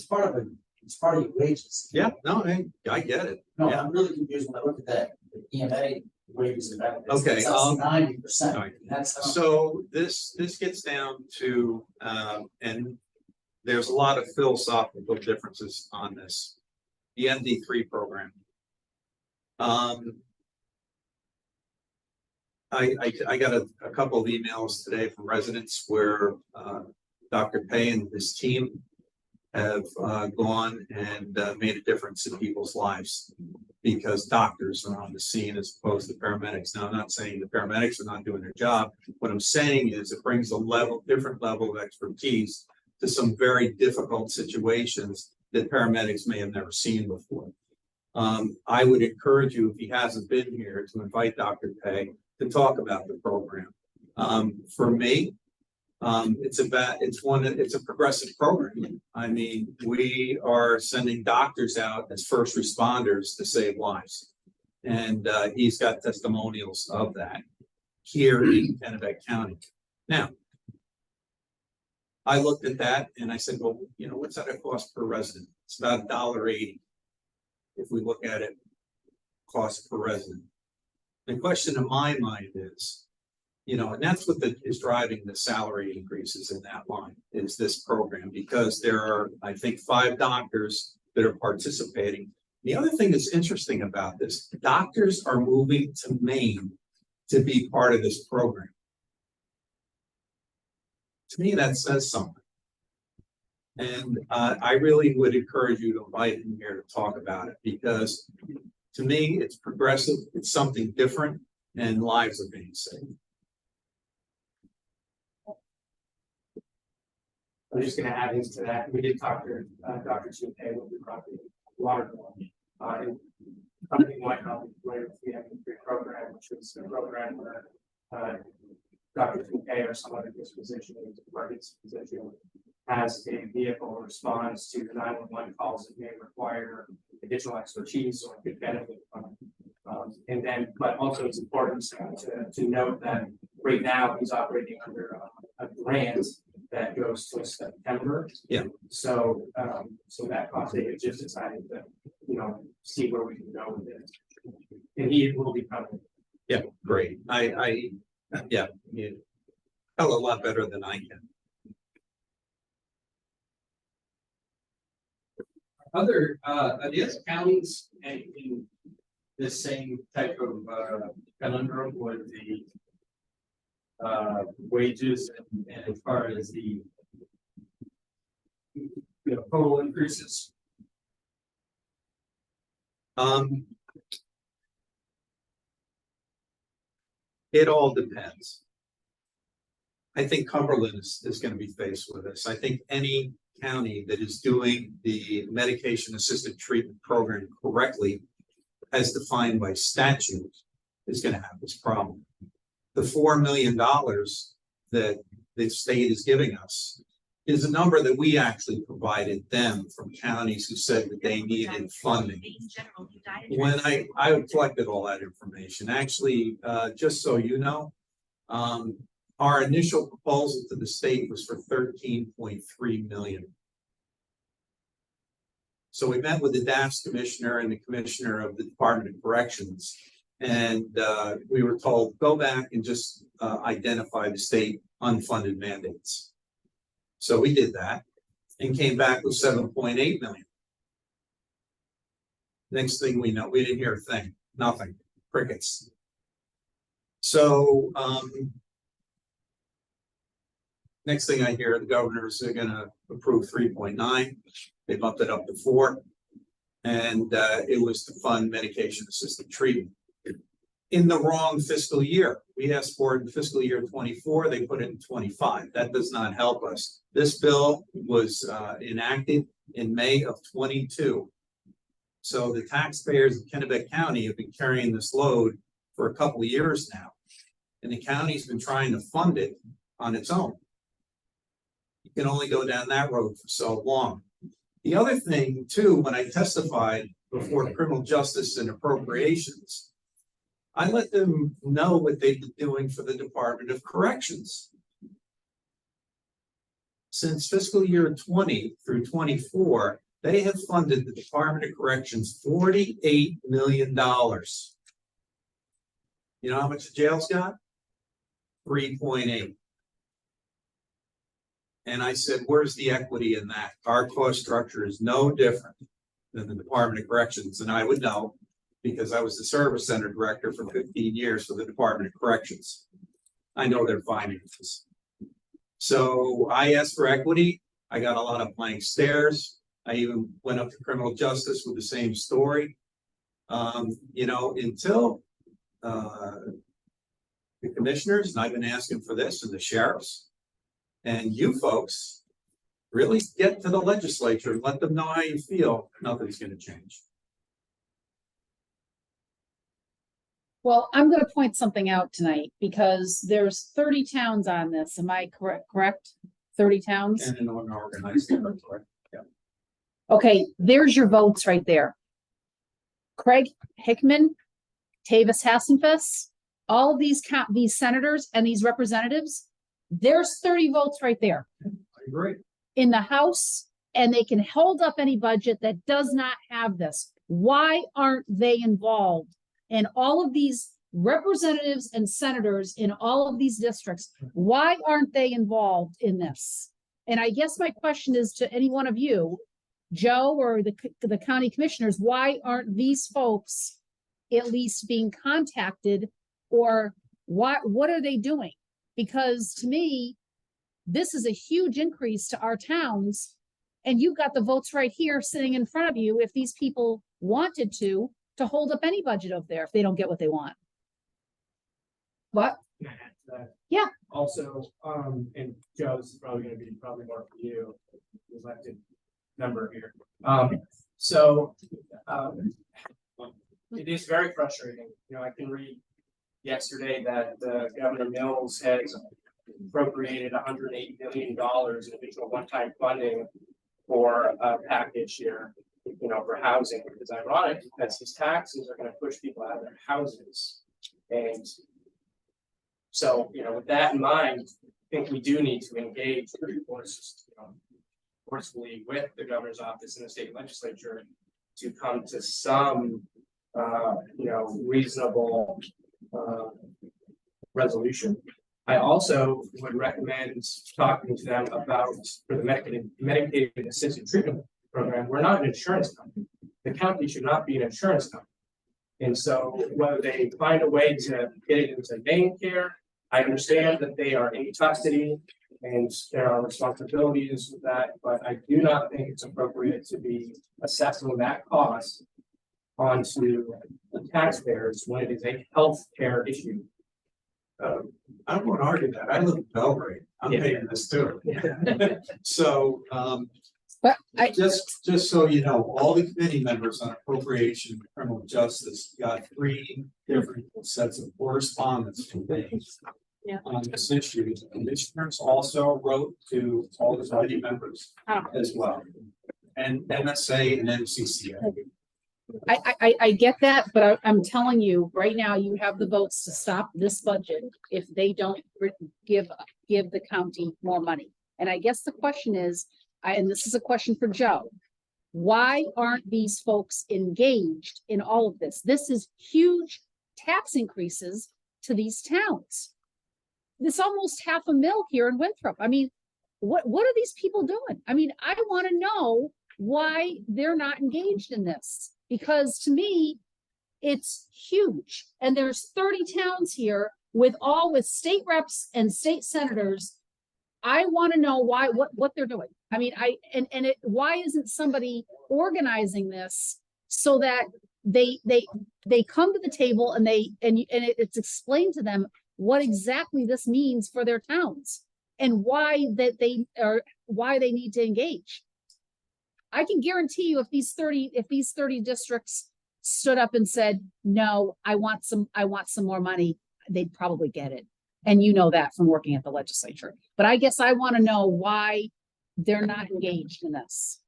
your wages. Yeah, no, I get it. No, Yeah. I'm really confused when I look at that, the EMA wages and benefits. Okay, It's 90%. all right. That's. So this gets down to, and there's a lot of philosophical differences on this. The MD3 program. I got a couple of emails today from residents where Dr. Pay and his team have gone and made a difference in people's lives because doctors are on the scene as opposed to paramedics. Now, I'm not saying the paramedics are not doing their job. What I'm saying is it brings a different level of expertise to some very difficult situations that paramedics may have never seen before. I would encourage you, if he hasn't been here, to invite Dr. Pay to talk about the program. For me, it's a progressive program. I mean, we are sending doctors out as first responders to save lives. And he's got testimonials of that here in Kennebec County. Now, I looked at that and I said, well, what's that cost per resident? It's about $1.80. If we look at it, cost per resident. The question in my mind is, and that's what is driving the salary increases in that line, is this program, because there are, I think, 5 doctors that are participating. The other thing that's interesting about this, doctors are moving to Maine to be part of this program. To me, that says something. And I really would encourage you to invite him here to talk about it, because to me, it's progressive, it's something different, and lives are being saved. I'm just gonna add into that. We did talk to Dr. Chupe when we brought the water bill. And something like how we have the free program, which is a program where Dr. Chupe or someone in his position, in his position, has a vehicle responds to the 911 calls that may require additional expertise or could benefit from. And then, but also it's important to note that right now he's operating under a grant that goes to September. Yeah. So, so that cost, they just decided to, see where we can go with it. And he will be coming. Yeah, great. Yeah, you tell a lot better than I can. Are the other counties in the same type of conundrum with the wages and as far as the total increases? It all depends. I think Cumberland is gonna be faced with this. I think any county that is doing the medication assisted treatment program correctly, as defined by statute, is gonna have this problem. The $4 million that the state is giving us is a number that we actually provided them from counties who said that they needed funding. When I collected all that information, actually, just so you know, our initial proposal to the state was for 13.3 million. So we met with the DAFS commissioner and the commissioner of the Department of Corrections. And we were told, go back and just identify the state unfunded mandates. So we did that and came back with 7.8 million. Next thing we know, we didn't hear a thing, nothing, crickets. So next thing I hear, the governors are gonna approve 3.9. They bumped it up to 4. And it was to fund medication assisted treatment. In the wrong fiscal year. We asked for it in fiscal year 24, they put it in 25. That does not help us. This bill was enacted in May of 22. So the taxpayers of Kennebec County have been carrying this load for a couple of years now. And the county's been trying to fund it on its own. You can only go down that road for so long. The other thing too, when I testified before Criminal Justice and Appropriations, I let them know what they've been doing for the Department of Corrections. Since fiscal year 20 through 24, they have funded the Department of Corrections $48 million. You know how much the jail's got? 3.8. And I said, where's the equity in that? Our cost structure is no different than the Department of Corrections, and I would know, because I was the service center director for 15 years for the Department of Corrections. I know their finances. So I asked for equity. I got a lot of blank stares. I even went up to criminal justice with the same story. Until the commissioners, and I've been asking for this, and the sheriffs, and you folks really get to the legislature and let them know how you feel, nothing's gonna change. Well, I'm gonna point something out tonight because there's 30 towns on this. Am I correct? 30 towns? And an unorganized territory. Yeah. Okay, there's your votes right there. Craig Hickman, Tavis Hassenfuss, all of these senators and these representatives, there's 30 votes right there. I agree. In the House, and they can hold up any budget that does not have this. Why aren't they involved? And all of these representatives and senators in all of these districts, why aren't they involved in this? And I guess my question is to any one of you, Joe or the county commissioners, why aren't these folks at least being contacted, or what are they doing? Because to me, this is a huge increase to our towns, and you've got the votes right here sitting in front of you if these people wanted to hold up any budget up there if they don't get what they want. What? Yeah. Also, and Joe, this is probably gonna be more for you, elected member here. It is very frustrating. I can read yesterday that Governor Mills has appropriated $108 million in additional one-time funding for a package here, for housing. It's ironic because his taxes are going to push people out of their houses. And so, with that in mind, I think we do need to engage forcefully with the governor's office and the state legislature to come to some, reasonable resolution. I also would recommend talking to them about for the Medicaid assisted treatment program. We're not an insurance company. The county should not be an insurance company. And so whether they find a way to get it into main care I understand that they are in custody and there are responsibilities with that, but I do not think it's appropriate to be assessing that cost onto the taxpayers when it is a health care issue. I don't want to argue that. I live in Belgrade. I'm Yeah. paying this too. So, But I, just so you know, all the committee members on appropriation and criminal justice got 3 different sets of correspondence from me. Yeah. On this issue. The commissioners also wrote to all the committee members Oh. as well. And MSA and MCCA. I get that, but I'm telling you, right now, you have the votes to stop this budget if they don't give the county more money. And I guess the question is, and this is a question for Joe. Why aren't these folks engaged in all of this? This is huge tax increases to these towns. It's almost $500,000 here in Winthrop. I mean, what are these people doing? I mean, I want to know why they're not engaged in this. Because to me, it's huge. And there's 30 towns here with state reps and state senators. I want to know why, what they're doing. I mean, why isn't somebody organizing this so that they come to the table and it's explained to them what exactly this means for their towns and why they need to engage. I can guarantee you if these 30 districts stood up and said, no, I want some more money, they'd probably get it. And you know that from working at the legislature. But I guess I want to know why they're not engaged in this.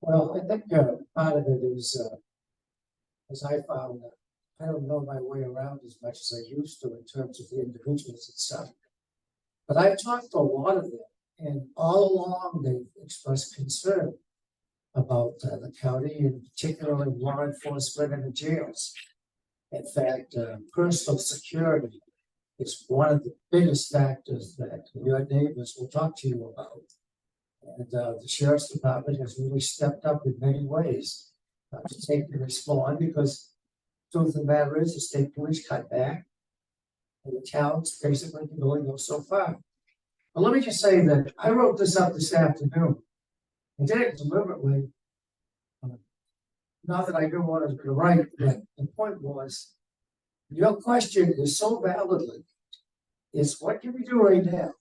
Well, I think part of it is, as I found, I don't know my way around as much as I used to in terms of the individuals and stuff. But I've talked to a lot of them, and all along they've expressed concern about the county, and particularly law enforcement and the jails. In fact, personal security is one of the biggest factors that your neighbors will talk to you about. And the sheriff's department has really stepped up in many ways to take and respond, because truth of the matter is the state police cut back and the towns basically can only go so far. But let me just say that I wrote this up this afternoon. I did it deliberately. Not that I knew what I was going to write, but the point was, your question is so validly, is what can we do right now?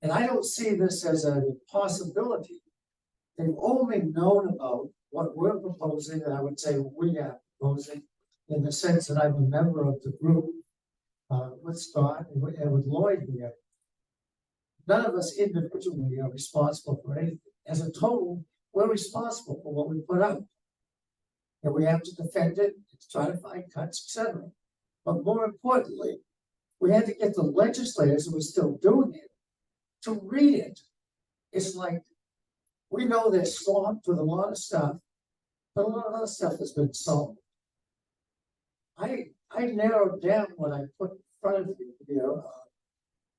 And I don't see this as a possibility. They've only known about what we're proposing, and I would say we are proposing, in the sense that I'm a member of the group with Scott and with Lloyd here. None of us individually are responsible for anything. As a total, we're responsible for what we put out. And we have to defend it, try to find cuts, etc. But more importantly, we had to get the legislators who are still doing it to read it. It's like, we know they're swamped with a lot of stuff, but a lot of other stuff has been solved. I narrowed down what I put in front of you here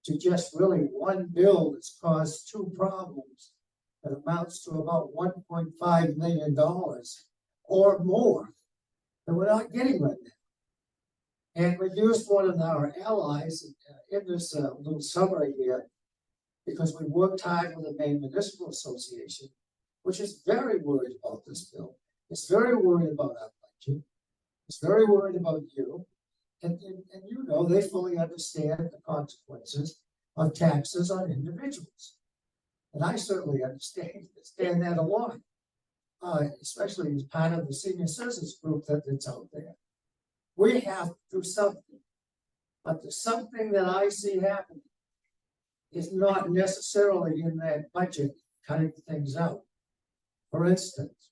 to just really one bill that's caused 2 problems that amounts to about $1.5 million or more that we're not getting right now. And we used one of our allies in this little summary here, because we worked hard with the Maine Municipal Association, which is very worried about this bill. It's very worried about our budget. It's very worried about you. And you know, they fully understand the consequences of taxes on individuals. And I certainly understand that a lot, especially as part of the senior citizens group that's out there. We have to do something, but the something that I see happening is not necessarily in that budget cutting things out. For instance,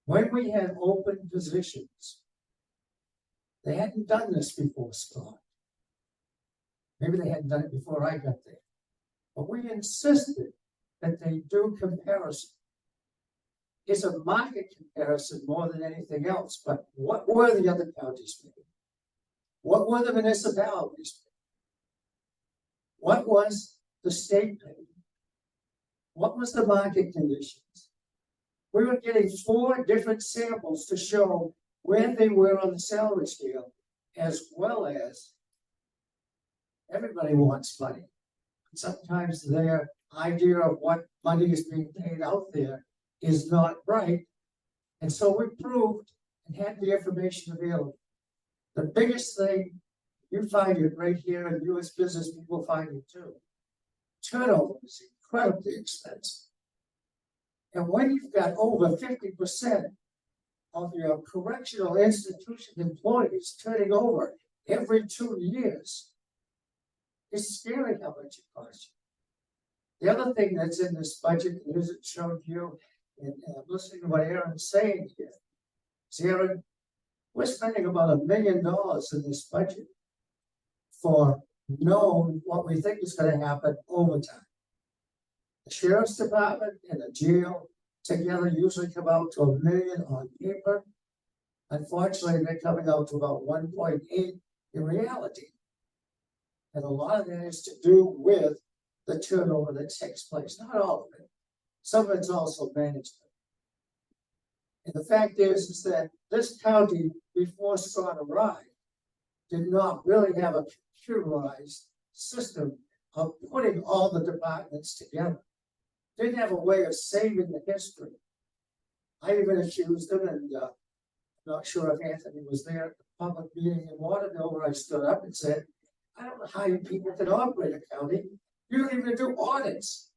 when we had open positions, they hadn't done this before, Scott. Maybe they hadn't done it before I got there, but we insisted that they do comparison. It's a market comparison more than anything else, but what were the other counties paying? What were the municipalities paying? What was the state paying? What was the market conditions? We were getting 4 different samples to show where they were on the salary scale, as well as Everybody wants money. Sometimes their idea of what money is being paid out there is not right. And so we proved and had the information available. The biggest thing, you find it right here, and you as business people find it too. Turnover is incredibly expensive. And when you've got over 50% of your correctional institution employees turning over every 2 years, it's scary how much it costs you. The other thing that's in this budget that isn't shown to you, and listening to what Aaron's saying here, is Aaron, we're spending about $1 million in this budget for knowing what we think is gonna happen over time. The sheriff's department and the jail together usually come out to $1 million on paper. Unfortunately, they're coming out to about 1.8 in reality. And a lot of that is to do with the turnover that takes place, not all of it. Some of it's also management. And the fact is that this county, before Scott arrived, did not really have a computerized system of putting all the departments together. Didn't have a way of saving the history. I even accused them, and I'm not sure if Anthony was there at the public meeting in Waterville where I stood up and said, I don't know how you people can operate a county. You don't even do audits.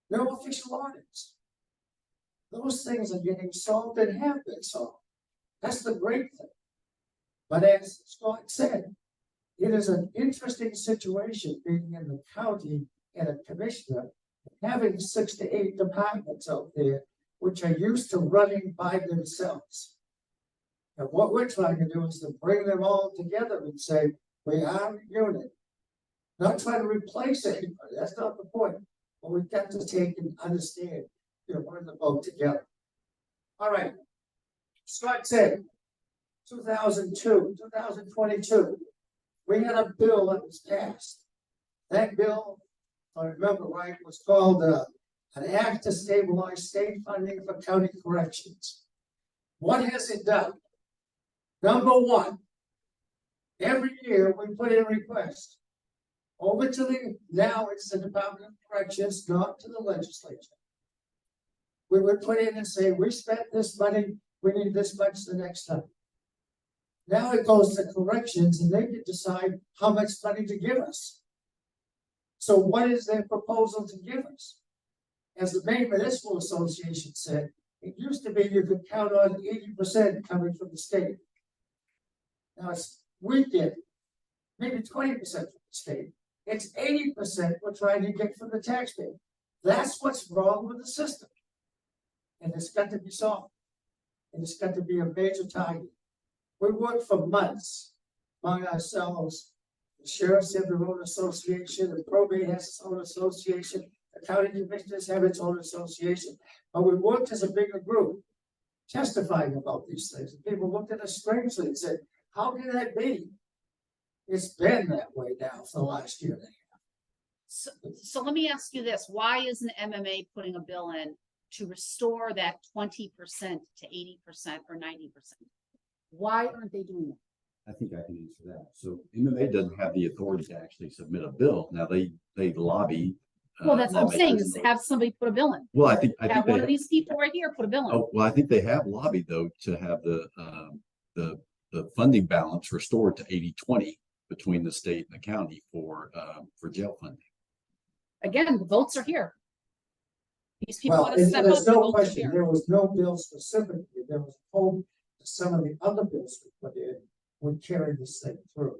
No official audits. Those things are getting solved and have been solved. That's the great thing. But as Scott said, it is an interesting situation being in the county and a commissioner, having 6 to 8 departments out there, which are used to running by themselves. And what we're trying to do is to bring them all together and say, we are a unit. Not trying to replace anybody, that's not the point. But we've got to take and understand, we're in the boat together. All right. Scott said, 2002, 2022, we had a bill that was passed. That bill, if I remember right, was called an act to stabilize state funding for county corrections. What has it done? Number one, every year we put in requests over to now it's the Department of Corrections, not to the legislature. We would put in and say, we spent this money, we need this much the next time. Now it goes to corrections and they can decide how much money to give us. So what is their proposal to give us? As the Maine Municipal Association said, it used to be you could count on 80% coming from the state. Now we get maybe 20% from the state. It's 80% we're trying to get from the taxpayer. That's what's wrong with the system. And it's got to be solved. And it's got to be a major target. We worked for months among ourselves. The sheriffs have their own association, the probate has its own association, the county commissioners have its own association. But we worked as a bigger group, testifying about these things. And people looked at us strangely and said, how can that be? It's been that way now for the last year and a half. So let me ask you this, why isn't MMA putting a bill in to restore that 20% to 80% or 90%? Why aren't they doing that? I think I can answer that. So MMA doesn't have the authority to actually submit a bill. Now they lobby. Well, that's what I'm saying, lawmakers is have somebody put a bill in. Well, I think Have one of they, these people right here put a bill in. oh, well, I think they have lobbied though to have the funding balance restored to 80-20 between the state and the county for jail funding. Again, the votes are here. These people Well, want to step up. there's the no votes are question, here. there was no bill specifically, there was hope that some of the other bills we put in would carry this thing through.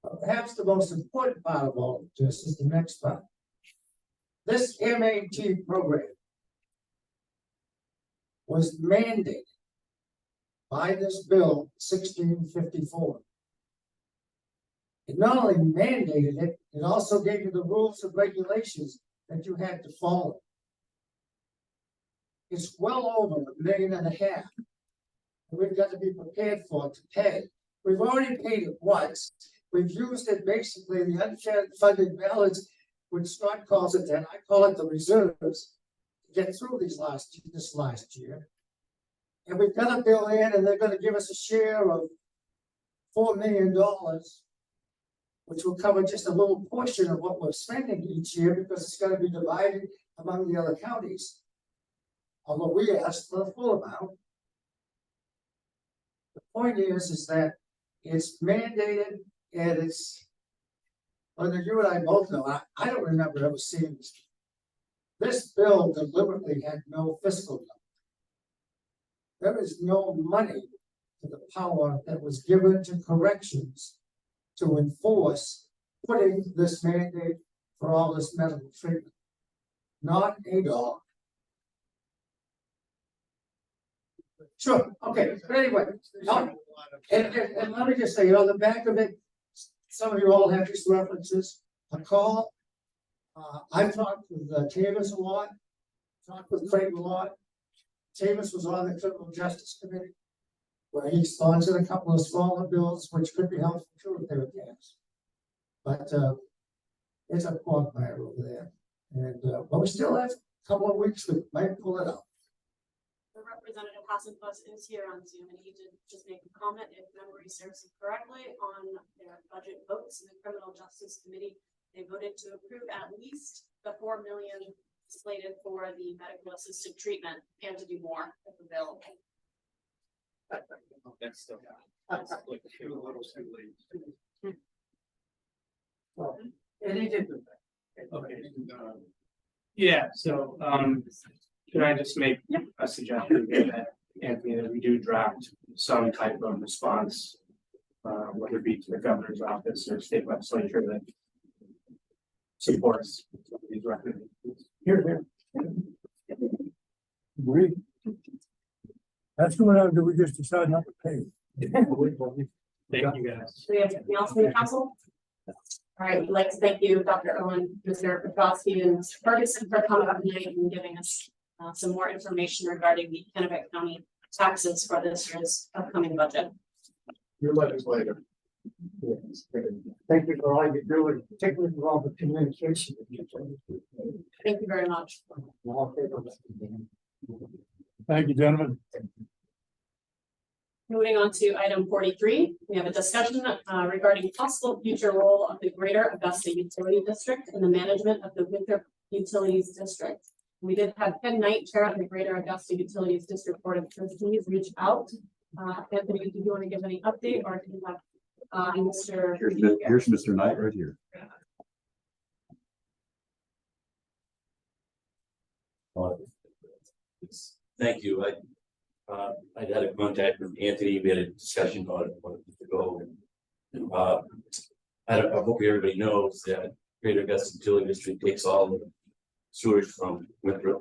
But perhaps the most important part of all of this is the next part. This MAT program was mandated by this bill 1654. It not only mandated it, it also gave you the rules and regulations that you had to follow. It's well over $1.5 million. And we've got to be prepared for it to pay. We've already paid it once. We've used it basically the unfunded balance, which Scott calls it, and I call it the reserves, to get through this last year. And we've got a bill in, and they're going to give us a share of $4 million. which will cover just a little portion of what we're spending each year because it's gonna be divided among the other counties. Although we asked for the full amount. The point is that it's mandated and it's. Whether you and I both know, I don't remember ever seeing this. This bill deliberately had no fiscal number. There is no money to the power that was given to corrections to enforce putting this mandate for all this medical treatment. Not a dollar. Sure, okay, but anyway, and let me just say, on the back of it, some of you all have these references, a call. I've talked with Tavis a lot, talked with Craig a lot. Tavis was on the Criminal Justice Committee, where he sponsored a couple of smaller bills, which could be helpful too if they were passed. But it's a quagmire over there, and but we still have a couple of weeks we might pull it out. The Representative Hassenfuss is here on Zoom, and he did just make a comment, if memory serves him correctly, on their budget votes in the Criminal Justice Committee. They voted to approve at least the $4 million slated for the medical assisted treatment and to do more if available. That's still. Well, and he did. Okay. Yeah, so, can I just make a suggestion here that, Anthony, that we do draft some type of response, whether it be to the governor's office or state legislature that supports these recommendations. Here. Agree. That's what I do, we just decide not to pay. Thank you, guys. Do we have anything else from the council? All right, we'd like to thank you, Dr. Owen, Mr. Petrosky, and Mr. Ferguson for coming up tonight and giving us some more information regarding the Kennebec County taxes for this year's upcoming budget. Your legislator. Thank you for all you do, and particularly for all the communication. Thank you very much. Thank you, gentlemen. Moving on to item 43, we have a discussion regarding possible future role of the Greater Augusta Utility District in the management of the Winthrop Utilities District. We did have Ken Knight, Chair of the Greater Augusta Utilities District Board of Trustees, reach out. Anthony, did you want to give any update, or do you have Mr. Here's Mr. Knight right here. Thank you. I had a contact with Anthony. We had a discussion about it a month ago. And I hope everybody knows that Greater Augusta Utility District takes all the sewage from Winthrop,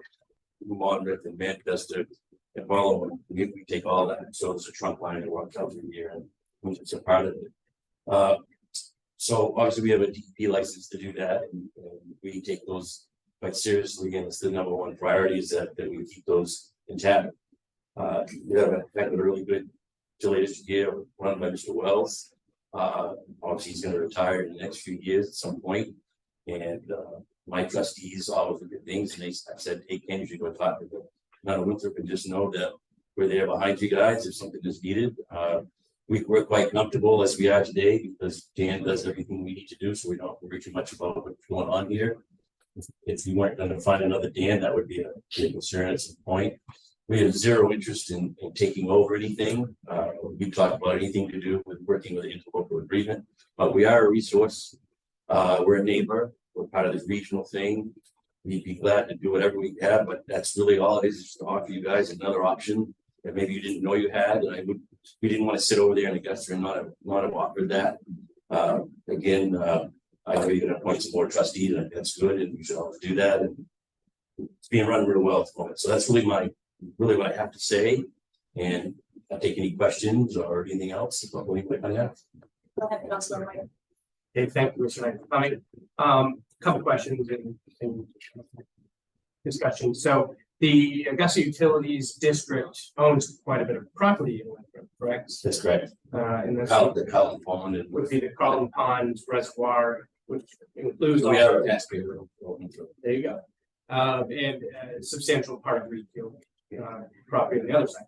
Monmouth, and Manchester and Marlow. We take all that. So it's a trunk line that runs out through here, and it's a part of it. So obviously we have a DEP license to do that, and we take those quite seriously, and it's the number one priority is that we keep those intact. We have a really good utility district here run by Mr. Wells. Obviously he's going to retire in the next few years at some point, and my trustees always look at things, and I said, hey, Ken, you should go talk to them. None of Winthrop, and just know that we're there behind you guys if something is needed. We're quite comfortable as we are today because Dan does everything we need to do, so we don't worry too much about what's going on here. If you weren't going to find another Dan, that would be a concern at some point. We have zero interest in taking over anything. We talk about anything to do with working with the interlocal agreement, but we are a resource. We're a neighbor. We're part of this regional thing. We'd be glad to do whatever we have, but that's really all it is to offer you guys another option that maybe you didn't know you had. And we didn't want to sit over there in Augusta and not have offered that. Again, I know you're going to appoint some more trustees, and that's good, and you should always do that. And it's being run real well at the moment. So that's really what I have to say. And I'll take any questions or anything else about what you might have. Go ahead, Councilor White. Okay, thank you, Mr. Knight, for coming. Couple questions and discussion. So the Augusta Utilities District owns quite a bit of property in Winthrop, correct? That's correct. And that's The Carlton Pond and would be the Carlton Pond Reservoir, which includes. we have a taxpayer. There you go. And a substantial part of retail property on the other side.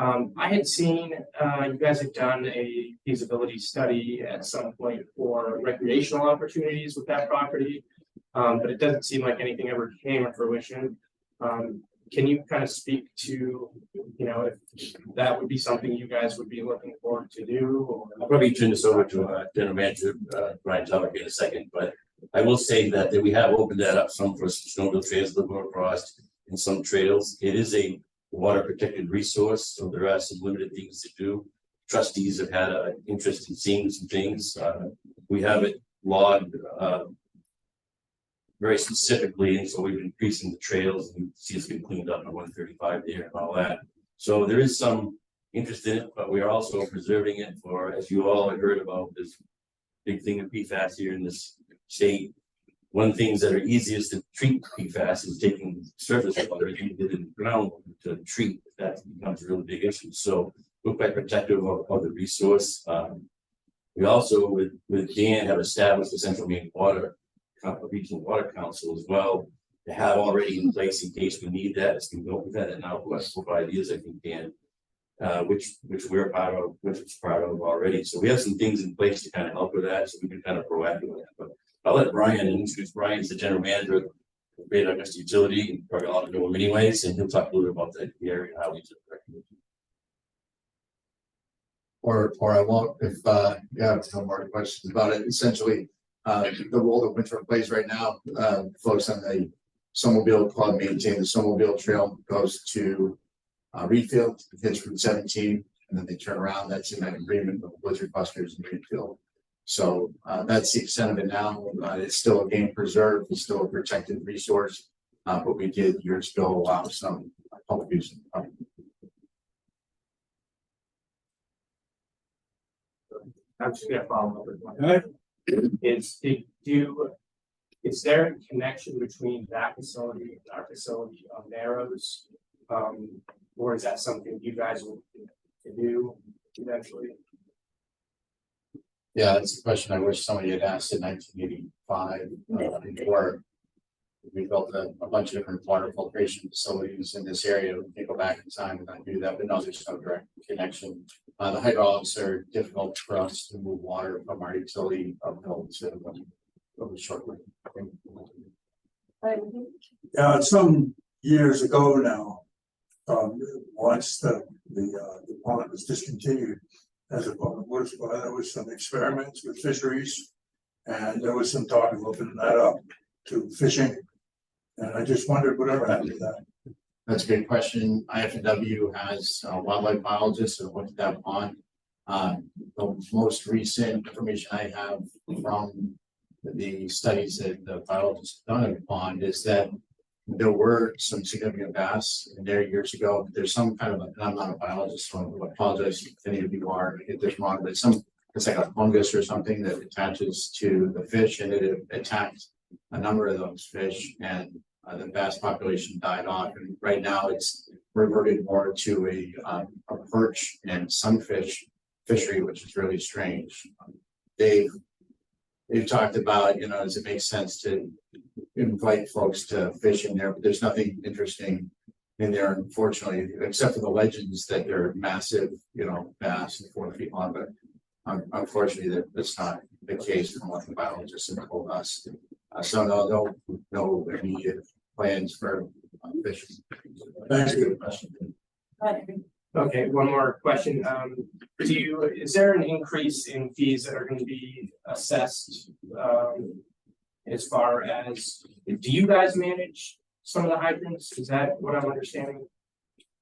I had seen, you guys had done a feasibility study at some point for recreational opportunities with that property. But it doesn't seem like anything ever came to fruition. Can you kind of speak to, you know, if that would be something you guys would be looking forward to do? I'll Or probably turn this over to General Manager Brian Talbot in a second, but I will say that we have opened that up some for snowmobile trails, Livermore Cross, and some trails. It is a water protected resource, so there are some limited things to do. Trustees have had an interest in seeing some things. We have it logged very specifically, and so we've been increasing the trails, and you see it's been cleaned up on 135 there and all that. So there is some interest in it, but we are also preserving it for, as you all have heard about, this big thing of PFAS here in this state. One of the things that are easiest to treat PFAS is taking surface water and putting it in the ground to treat. That becomes a really big issue. So we're quite protective of the resource. We also, with Dan, have established the Central Maine Water Regional Water Council as well, to have already in place in case we need that. It's been built. We've had it now for 5 years, I think, Dan, which we're part of, which is part of already. So we have some things in place to kind of help with that, so we can kind of proactive with that. But I'll let Brian introduce. Brian's the general manager of Great Augusta Utility, and probably a lot of know him anyways, and he'll talk a little bit about the area and how we do it. Or I won't if you have no more questions about it. Essentially, the role that Winthrop plays right now, folks on the snowmobile club maintain the snowmobile trail, goes to Reedfield, hits Route 17, and then they turn around. That's in that agreement with Blizzard Busters and Reedfield. So that's the extent of it now. It's still a game preserve, it's still a protected resource, but we did years ago allow some public use. I'm just gonna follow up with one. Alright. Is there a connection between that facility and our facility on Narrows? Or is that something you guys will do eventually? Yeah, that's a question I wish somebody had asked in 1985, before we built a bunch of different water filtration facilities in this area. We can go back in time and I do that, but no, there's no direct connection. The hydraulics are difficult for us to move water from our utility uphill to really shortly. Yeah, some years ago now, once the pond was discontinued as a public water supply, there was some experiments with fisheries. And there was some talk of opening that up to fishing. And I just wondered whatever happened to that. That's a good question. IFW has wildlife biologists that looked at that pond. The most recent information I have from the studies that the biologists done of the pond is that there were some significant bass in there years ago. There's some kind of, and I'm not a biologist, so I apologize if any of you are, I get this wrong, but it's like a fungus or something that attaches to the fish, and it attacked a number of those fish, and the bass population died off. And right now it's reverted more to a perch and sunfish fishery, which is really strange. They've talked about, you know, does it make sense to invite folks to fish in there, but there's nothing interesting in there, unfortunately, except for the legends that they're massive, you know, bass and 4 feet long, but unfortunately that's not the case from what the biologists have told us. So no immediate plans for fishing. Thank you. Okay, one more question. Is there an increase in fees that are going to be assessed? As far as, do you guys manage some of the hydrants? Is that what I'm understanding?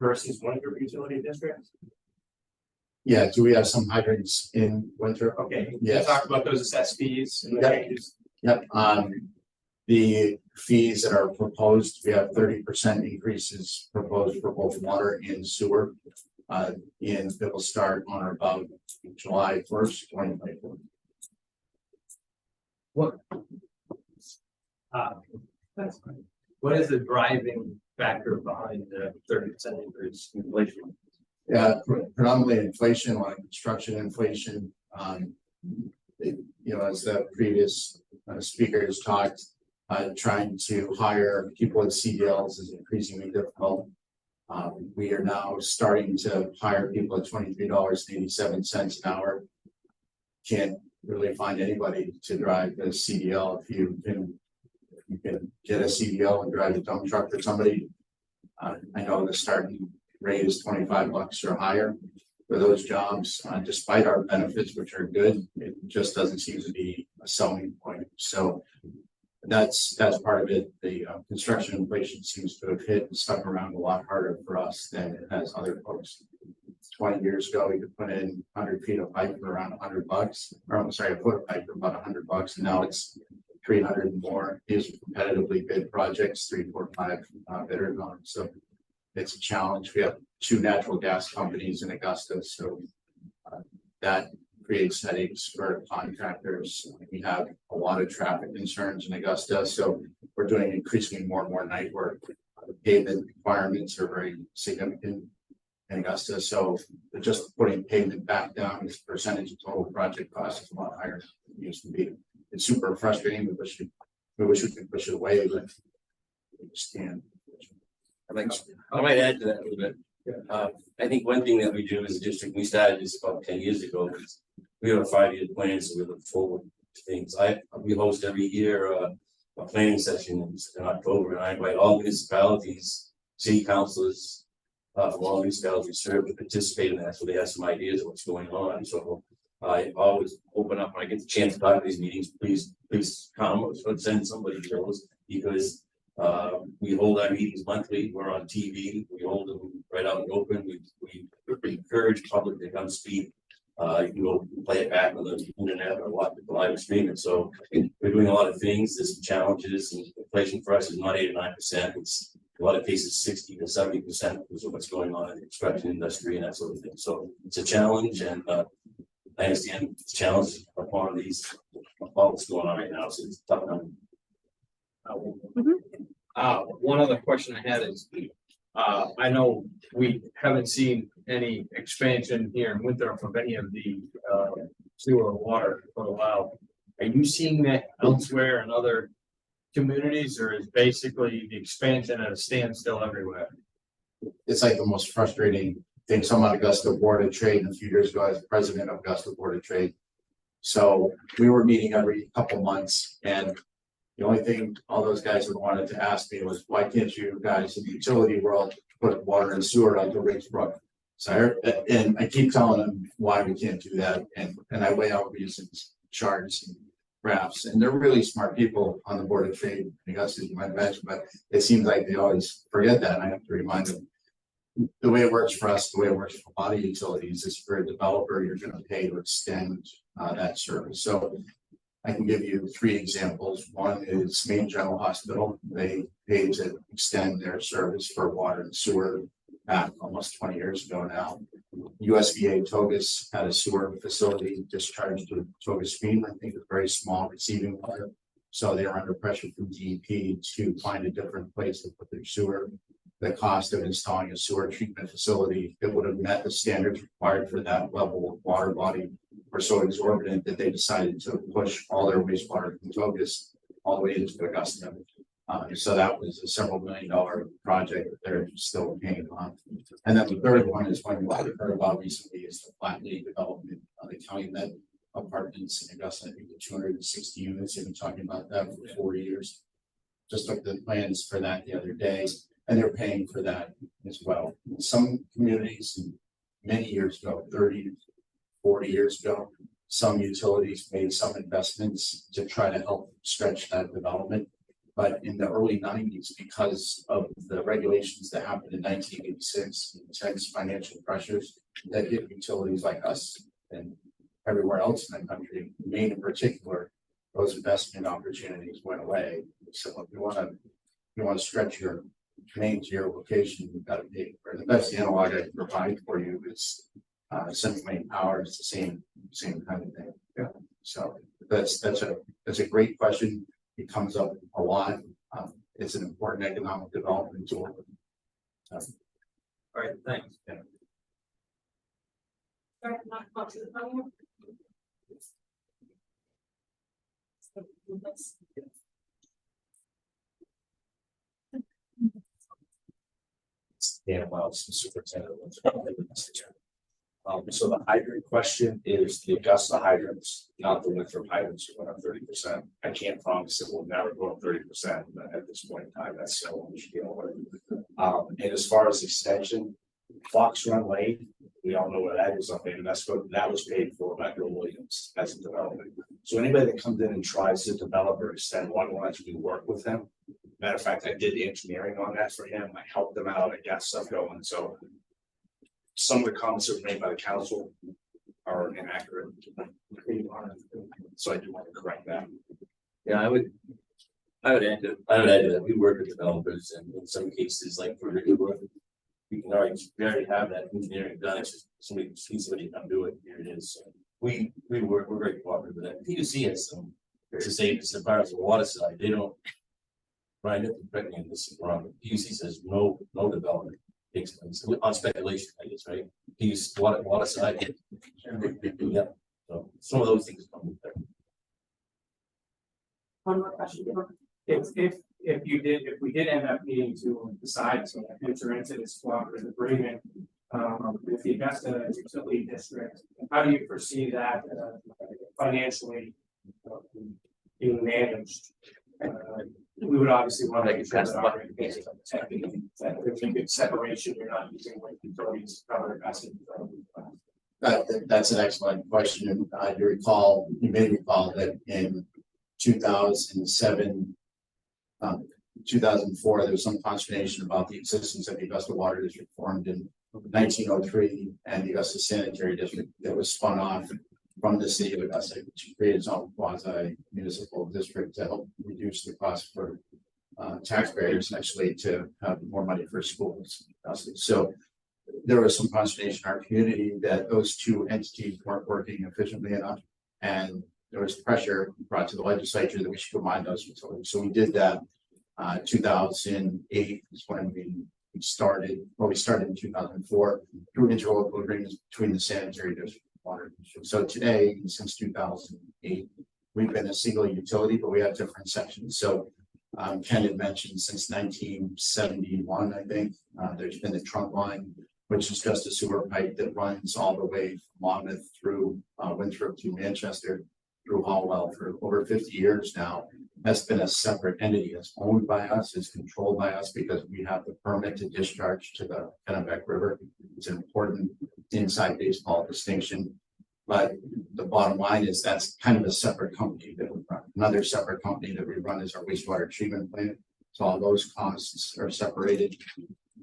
Versus one of your utility districts? Yeah, do we have some hydrants in winter? Okay, Yes. talk about those assessed fees and the Yep. changes. Yep, the fees that are proposed, we have 30% increases proposed for both water and sewer. And it will start on or about July 1st, 2024. What is the driving factor behind the 30% increase in inflation? Yeah, predominantly inflation, like construction inflation. You know, as the previous speakers talked, trying to hire people at CDLs is increasingly difficult. We are now starting to hire people at $23.87 an hour. Can't really find anybody to drive the CDL. If you can get a CDL and drive a dump truck for somebody. I know the starting rate is $25 or higher for those jobs, despite our benefits, which are good. It just doesn't seem to be a selling point. So that's part of it. The construction inflation seems to have hit and stuck around a lot harder for us than it has other folks. 20 years ago, you could put in 100 feet of pipe for around $100, or I'm sorry, a foot of pipe for about $100, and now it's 300 and more. These are competitively bid projects, 3, 4, 5 bidders on. So it's a challenge. We have 2 natural gas companies in Augusta, so that creates headaches for contractors. We have a lot of traffic concerns in Augusta, so we're doing increasingly more and more night work. The pavement requirements are very significant in Augusta, so just putting pavement back down as a percentage of total project cost is a lot higher than it used to be. It's super frustrating. We wish we could push it away, but we just can't. I might add to that a little bit. I think one thing that we do as a district, we started this about 10 years ago, is we have a 5-year plan, so we look forward to things. We host every year a planning session in October, and I invite all municipalities, city councilors, from all municipalities serve to participate in that, so they have some ideas of what's going on. So I always open up when I get the chance to talk to these meetings. Please come or send somebody to those, because we hold our meetings monthly. We're on TV. We hold them right out in the open. We encourage the public to come speak. You can go play it back on the internet or watch the live stream. And so we're doing a lot of things. There's some challenges, and inflation for us is not 8 or 9%. It's a lot of cases 60 to 70% because of what's going on in the construction industry and that sort of thing. So it's a challenge, and I understand the challenge of part of these, all that's going on right now. So it's tough. One other question I had is, I know we haven't seen any expansion here in Winthrop of any of the sewer or water for a while. Are you seeing that elsewhere in other communities, or is basically the expansion at a standstill everywhere? It's like the most frustrating thing. So I'm on Augusta Board of Trade, and a few years ago, I was president of Augusta Board of Trade. So we were meeting every couple months, and the only thing all those guys would wanted to ask me was, why can't you guys in the utility world put water and sewer onto Riggs Brook? So I keep telling them why we can't do that, and I lay out reasons, charts, and graphs, and they're really smart people on the Board of Trade, I guess, as you might imagine, but it seems like they always forget that, and I have to remind them. The way it works for us, the way it works for a lot of utilities, is for a developer, you're going to pay to extend that service. So I can give you 3 examples. One is Maine General Hospital. They paid to extend their service for water and sewer back almost 20 years ago now. USVA Togus had a sewer facility discharged to Togus Stream. I think a very small receiving water. So they were under pressure from DEP to find a different place to put their sewer. The cost of installing a sewer treatment facility that would have met the standards required for that level of water body were so exorbitant that they decided to push all their wastewater from Togus all the way into Augusta. So that was a several $million project that they're still paying on. And then the third one is one I heard about recently, is the Flat Lake development. The county met apartments in Augusta, I think the 260 units. They've been talking about that for 4 years. Just looked at the plans for that the other day, and they're paying for that as well. In some communities, many years ago, 30, 40 years ago, some utilities made some investments to try to help stretch that development. But in the early 90s, because of the regulations that happened in 1986, intense financial pressures that hit utilities like us and everywhere else in the country, Maine in particular, those investment opportunities went away. So if you want to stretch your Maine to your location, you've got to pay for it. The best analog I can provide for you is Central Maine Power. It's the same kind of thing. Yeah. So that's a great question. It comes up a lot. It's an important economic development tool. All right, thanks. All right, not up to the podium. Dan Wells, the superintendent. So the hydrant question is the Augusta hydrants, not the Winthrop hydrants, who went up 30%. I can't promise it will never go up 30%, but at this point in time, that's still what we should deal with. And as far as extension, Fox Run Lane, we all know where that is up there, and that was paid for by Bill Williams as a development. So anybody that comes in and tries to develop or extend one, we'll actually work with them. Matter of fact, I did the engineering on that for him. I helped them out. I got stuff going. So some of the comments that were made by the council are inaccurate. So I do want to correct that. Yeah, I would add to that. We work with developers and in some cases, like for Riverwood, we already have that engineering done. It's just somebody to come do it. Here it is. So we're very cooperative with that. PUC has some, to say, as far as the water side, they don't. Right, and this is wrong. PUC says no development takes place on speculation, I guess, right? PUC water side. Yeah, so some of those things come with that. One more question. If we did end up needing to decide to enter into this cooperative agreement with the Augusta Utility District, how do you foresee that financially being managed? We would obviously want to make sure that our there's a good separation. You're not using like utilities to cover asset. That's an excellent question. You may recall that in 2007, 2004, there was some consternation about the existence of the Augusta Water District formed in 1903 and the Augusta Sanitary District that was spun off from the city of Augusta, which created its own quasi municipal district to help reduce the cost for taxpayers, actually to have more money for schools. So there was some consternation in our community that those two entities weren't working efficiently enough, and there was pressure brought to the legislature that we should combine those utilities. So we did that. 2008 is when we started. Well, we started in 2004 through interlocal agreements between the sanitary district. Water. So today, since 2008, we've been a single utility, but we have different sections. So Ken had mentioned since 1971, I think, there's been the trunk line, which is just a sewer pipe that runs all the way from Monmouth through Winthrop to Manchester, through Hallwell for over 50 years now. That's been a separate entity. It's owned by us, it's controlled by us because we have the permit to discharge to the Kennebec River. It's an important inside baseball distinction. But the bottom line is that's kind of a separate company that we run. Another separate company that we run is our wastewater treatment plant. So all those costs are separated.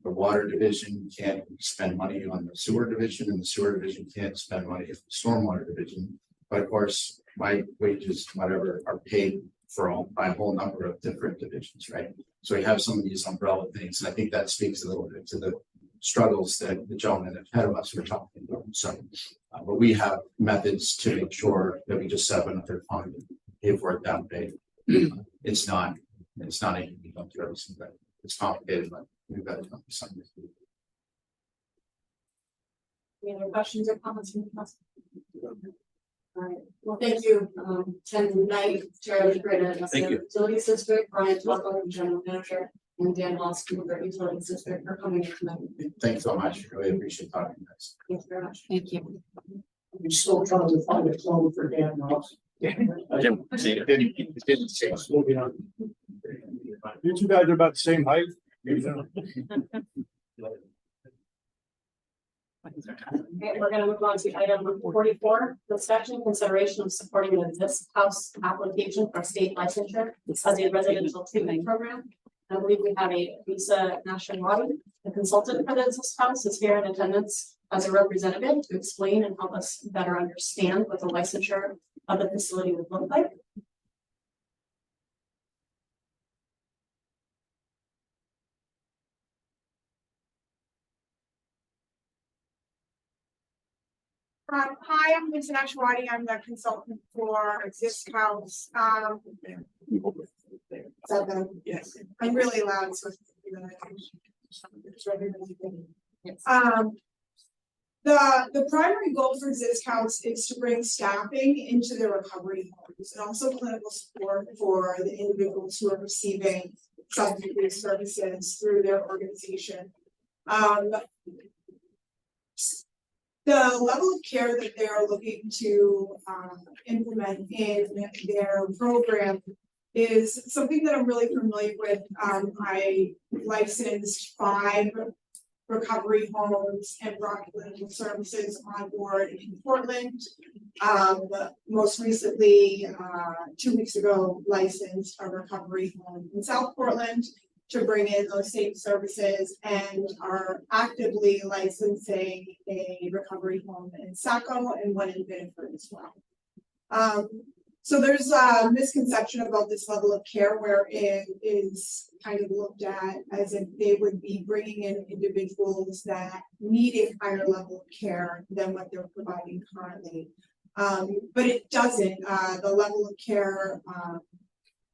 The water division can't spend money on the sewer division, and the sewer division can't spend money on the stormwater division. But of course, my wages, whatever, are paid by a whole number of different divisions, right? So we have some of these umbrella things, and I think that speaks a little bit to the struggles that the gentleman ahead of us were talking about. So, but we have methods to make sure that we just set up another fund, pay for it that way. It's not anything we don't do every single day. It's complicated, but we've got to come to something. Any other questions or comments from the council? All right, well, thank you, Ken Knight, Chair of the Greater Augusta Utilities District, Brian Twaddle, General Manager, and Dan Hoskin, the Utilities District, for coming tonight. Thanks so much. Really appreciate talking to us. Thanks very much. Thank you. We're still trying to find a clone for Dan Ross. Moving on. You two guys are about the same height. Okay, we're gonna move on to item 44, discussion consideration of supporting the This House application for state licensure as a residential treatment program. I believe we have a Lisa Nashawati, the consultant for This House, is here in attendance as a representative to explain and help us better understand what the licensure of the facility would look like. Hi, I'm Lisa Nashawati. I'm the consultant for This House. Yes. I'm really loud, so. The primary goal for This House is to bring staffing into the recovery homes and also clinical support for the individuals who are receiving substance abuse services through their organization. The level of care that they are looking to implement in their program is something that I'm really familiar with. I licensed 5 recovery homes and brought clinical services on board in Portland. Most recently, 2 weeks ago, licensed a recovery home in South Portland to bring in those same services, and are actively licensing a recovery home in Saco and one in Biddeford as well. So there's a misconception about this level of care where it is kind of looked at as if they would be bringing in individuals that need a higher level of care than what they're providing currently. But it doesn't. The level of care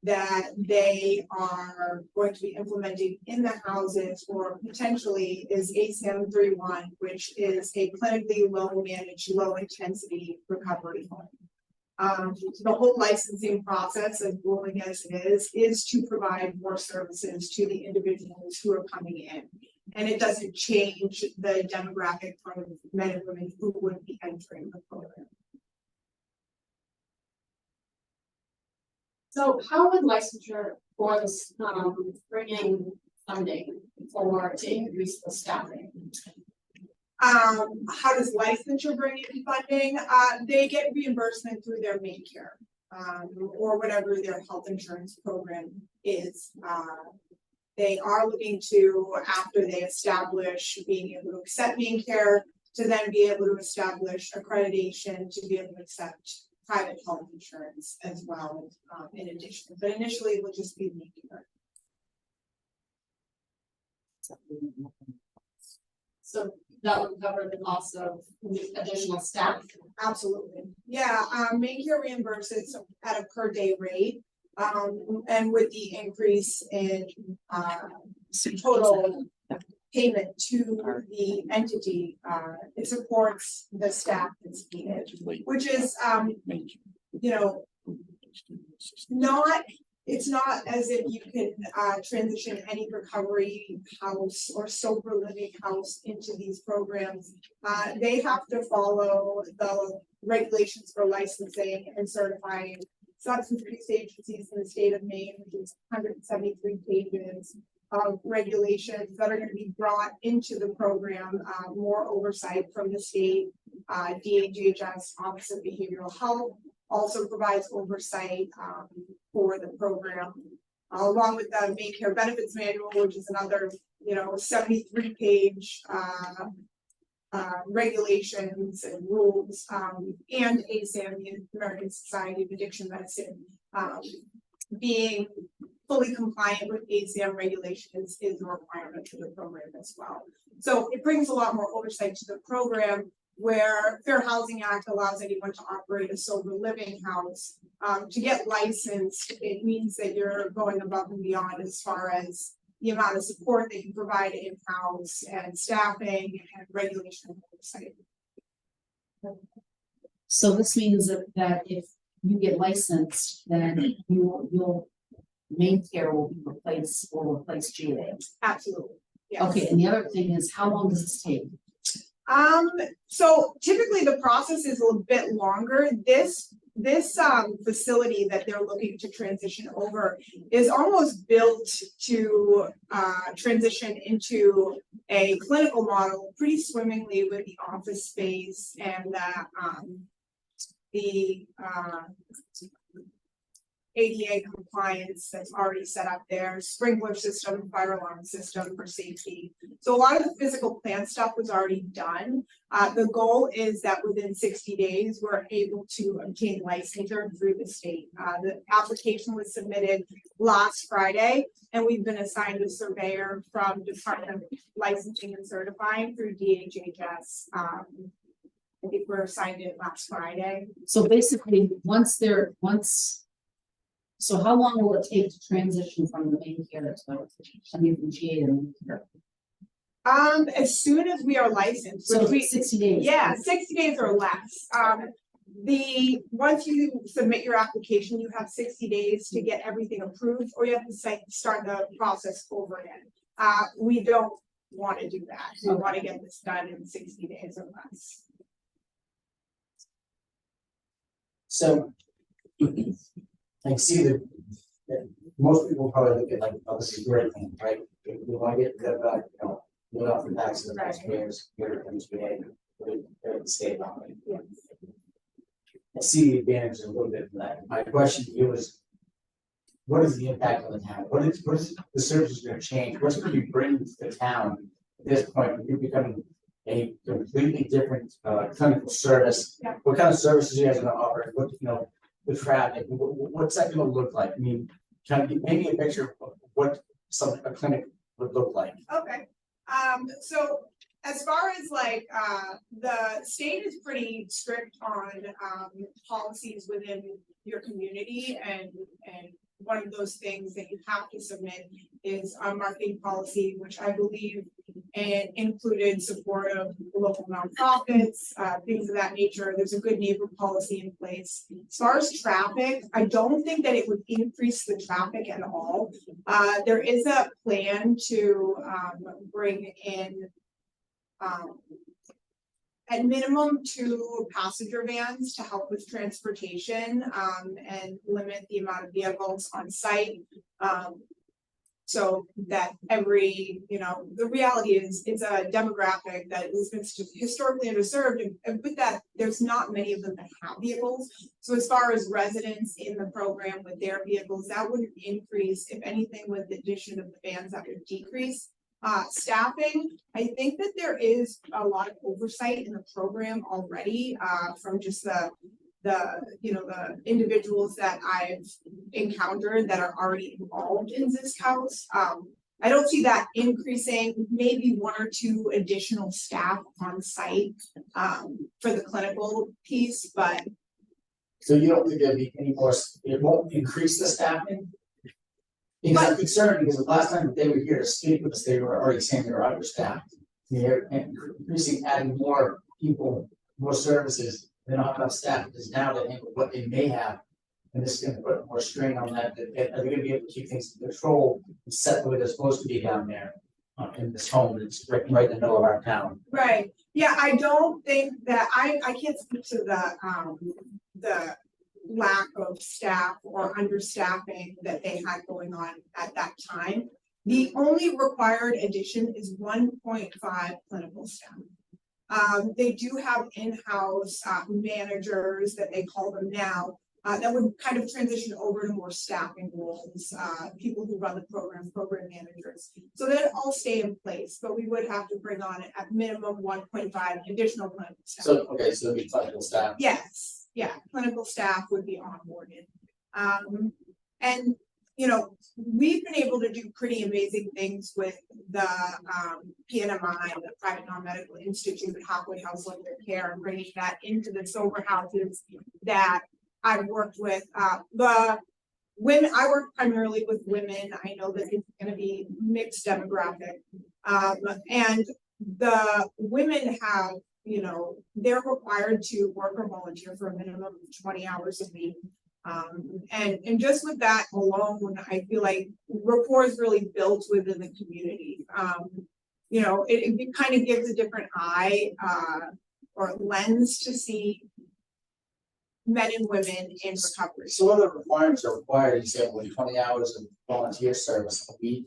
that they are going to be implementing in the houses or potentially is ASAM 3-1, which is a clinically low managed, low intensity recovery home. The whole licensing process, as grueling as it is to provide more services to the individuals who are coming in. And it doesn't change the demographic of men and women who would be entering the program. So how would licensure for this, bringing funding to increase the staffing? How does licensure bring in funding? They get reimbursement through their main care, or whatever their health insurance program is. They are looking to, after they establish being able to accept main care, to then be able to establish accreditation to be able to accept private health insurance as well, in addition. But initially, it will just be main care. So that would cover the cost of additional staff? Absolutely. Yeah, main care reimburses at a per day rate. And with the increase in total payment to the entity, it supports the staff that's needed, which is, you know, it's not as if you can transition any recovery house or sober living house into these programs. They have to follow the regulations for licensing and certifying substance abuse agencies in the state of Maine, which is 173 pages of regulations that are going to be brought into the program. More oversight from the state. DHHS, Office of Behavioral Health, also provides oversight for the program, along with the main care benefits manual, which is another, 73 page regulations and rules, and ASAM, the American Society of Addiction Medicine, being fully compliant with ASAM regulations is a requirement for the program as well. So it brings a lot more oversight to the program, where Fair Housing Act allows anyone to operate a sober living house. To get licensed, it means that you're going above and beyond as far as the amount of support that you provide in-house and staffing and regulation oversight. So this means that if you get licensed, then you'll main care will replace GA. Absolutely. Yes. Okay, and the other thing is, how long does this take? So typically the process is a little bit longer. This facility that they're looking to transition over is almost built to transition into a clinical model pretty swimmingly with the office space and the ADA compliance that's already set up there, sprinkler system, fire alarm system for safety. So a lot of the physical plant stuff was already done. The goal is that within 60 days, we're able to obtain licensure through the state. The application was submitted last Friday, and we've been assigned a surveyor from Department of Licensing and Certifying through DHHS. I think we're assigned it last Friday. So basically, so how long will it take to transition from the main care to, from GA to main care? As soon as we are licensed. So 60 days. Yeah, 60 days or less. Once you submit your application, you have 60 days to get everything approved, or you have to start the process over again. We don't want to do that. We want to get this done in 60 days or less. So. I see that most people probably look at like, oh, this is a great thing, right? We want to get rid of, get off the taxes of taxpayers, get rid of MSBA, the state on it. I see the advantage a little bit of that. My question to you is, what is the impact on the town? What is the services going to change? What's going to be bringing to the town at this point? You're becoming a completely different clinical service. Yeah. What kind of services you guys are going to offer? What, the traffic, what's that going to look like? I mean, kind of give me a picture of what a clinic would look like. Okay, so as far as like, the state is pretty strict on, policies within your community, and one of those things that you have to submit is a marketing policy, which I believe included support of local nonprofits, things of that nature. There's a good neighbor policy in place. As far as traffic, I don't think that it would increase the traffic at all. There is a plan to bring in at minimum 2 passenger vans to help with transportation and limit the amount of vehicles on site. So that every, the reality is it's a demographic that has been historically underserved, and with that, there's not many of them that have vehicles. So as far as residents in the program with their vehicles, that wouldn't increase. If anything, with the addition of the vans, that would decrease. Staffing, I think that there is a lot of oversight in the program already, from just the individuals that I've encountered that are already involved in this house. I don't see that increasing, maybe 1 or 2 additional staff on site for the clinical piece, but. So you don't think there'll be any more, it won't increase the staffing? Because I'm concerned, because the last time they were here to speak with us, they were already saying they were understaffed. They're increasing, adding more people, more services, they're not enough staff, because now they handle what they may have. And this is gonna put more strain on that, are they gonna be able to keep things in control and set the way they're supposed to be down there? In this home, that's right in the middle of our town. Right, yeah, I don't think that, I can't speak to the lack of staff or understaffing that they had going on at that time. The only required addition is 1.5 clinical staff. They do have in-house managers that they call them now, that would kind of transition over to more staffing roles, people who run the program managers. So that all stay in place, but we would have to bring on at minimum 1.5 additional clinical staff. So, okay, so it'd be clinical staff. Yes, yeah, clinical staff would be onboarded. And we've been able to do pretty amazing things with the PNMI, the Private Non-Medical Institute, Halfway House Linear Care, and bringing that into the sober houses that I've worked with. The women, I work primarily with women. I know that it's going to be mixed demographic. And the women have, they're required to work or volunteer for a minimum of 20 hours a week. And just with that alone, I feel like rapport is really built within the community. It kind of gives a different eye or lens to see men and women in recovery. So what other requirements are required? You said 20 hours of volunteer service a week.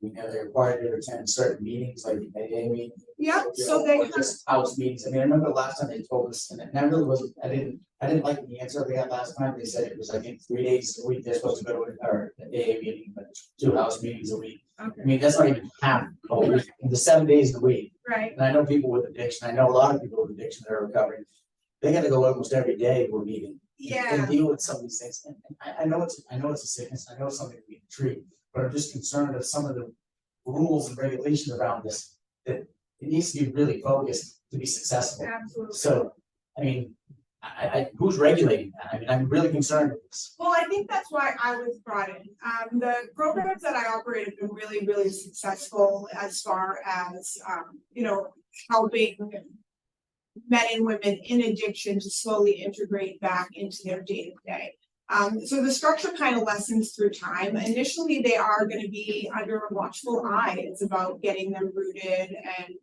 They're required to attend certain meetings like the AA meeting. Yeah, so they or just house meetings. I mean, I remember last time they told us, and that really wasn't. I didn't like the answer they got last time. They said it was, I think, 3 days a week they're supposed to go to an AA meeting, but 2 house meetings a week. Okay. I mean, that's not even half a week. The 7 days a week. Right. And I know people with addiction. I know a lot of people with addiction that are recovering. They got to go almost every day to a meeting. Yeah. And deal with some of these things. And I know it's a sickness. I know it's something we can treat, but I'm just concerned of some of the rules and regulations around this, that it needs to be really focused to be successful. Absolutely. So, I mean, I who's regulating that? I mean, I'm really concerned with this. Well, I think that's why I was brought in. The programs that I operate have been really, really successful as far as, helping men and women in addiction to slowly integrate back into their day-to-day. So the structure kind of lessens through time. Initially, they are going to be under a watchful eye. It's about getting them rooted, and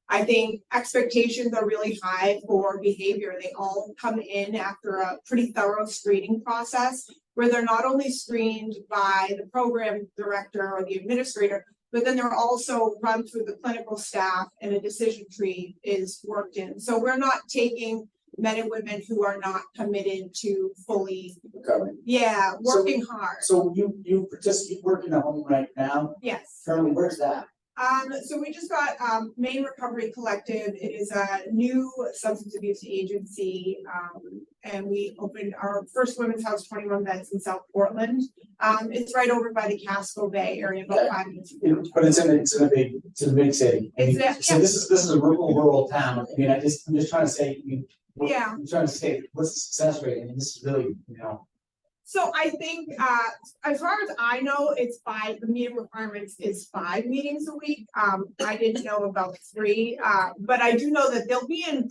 I think expectations are really high for behavior. They all come in after a pretty thorough screening process where they're not only screened by the program director or the administrator, but then they're also run through the clinical staff and a decision tree is worked in. So we're not taking men and women who are not committed to fully, working hard. So you participate, work in a home right now? Yes. Currently, where's that? So we just got Maine Recovery Collective. It is a new substance abuse agency. And we opened our first women's house, 21 beds in South Portland. It's right over by the Casco Bay area, about 5 minutes. But it's in a big city. I mean, It's so this is a rural town. I mean, I'm just trying to say, Yeah. I'm trying to say, what's the success rate? I mean, this is really, So I think, as far as I know, it's 5, the meeting requirements is 5 meetings a week. I didn't know about 3, but I do know that they'll be in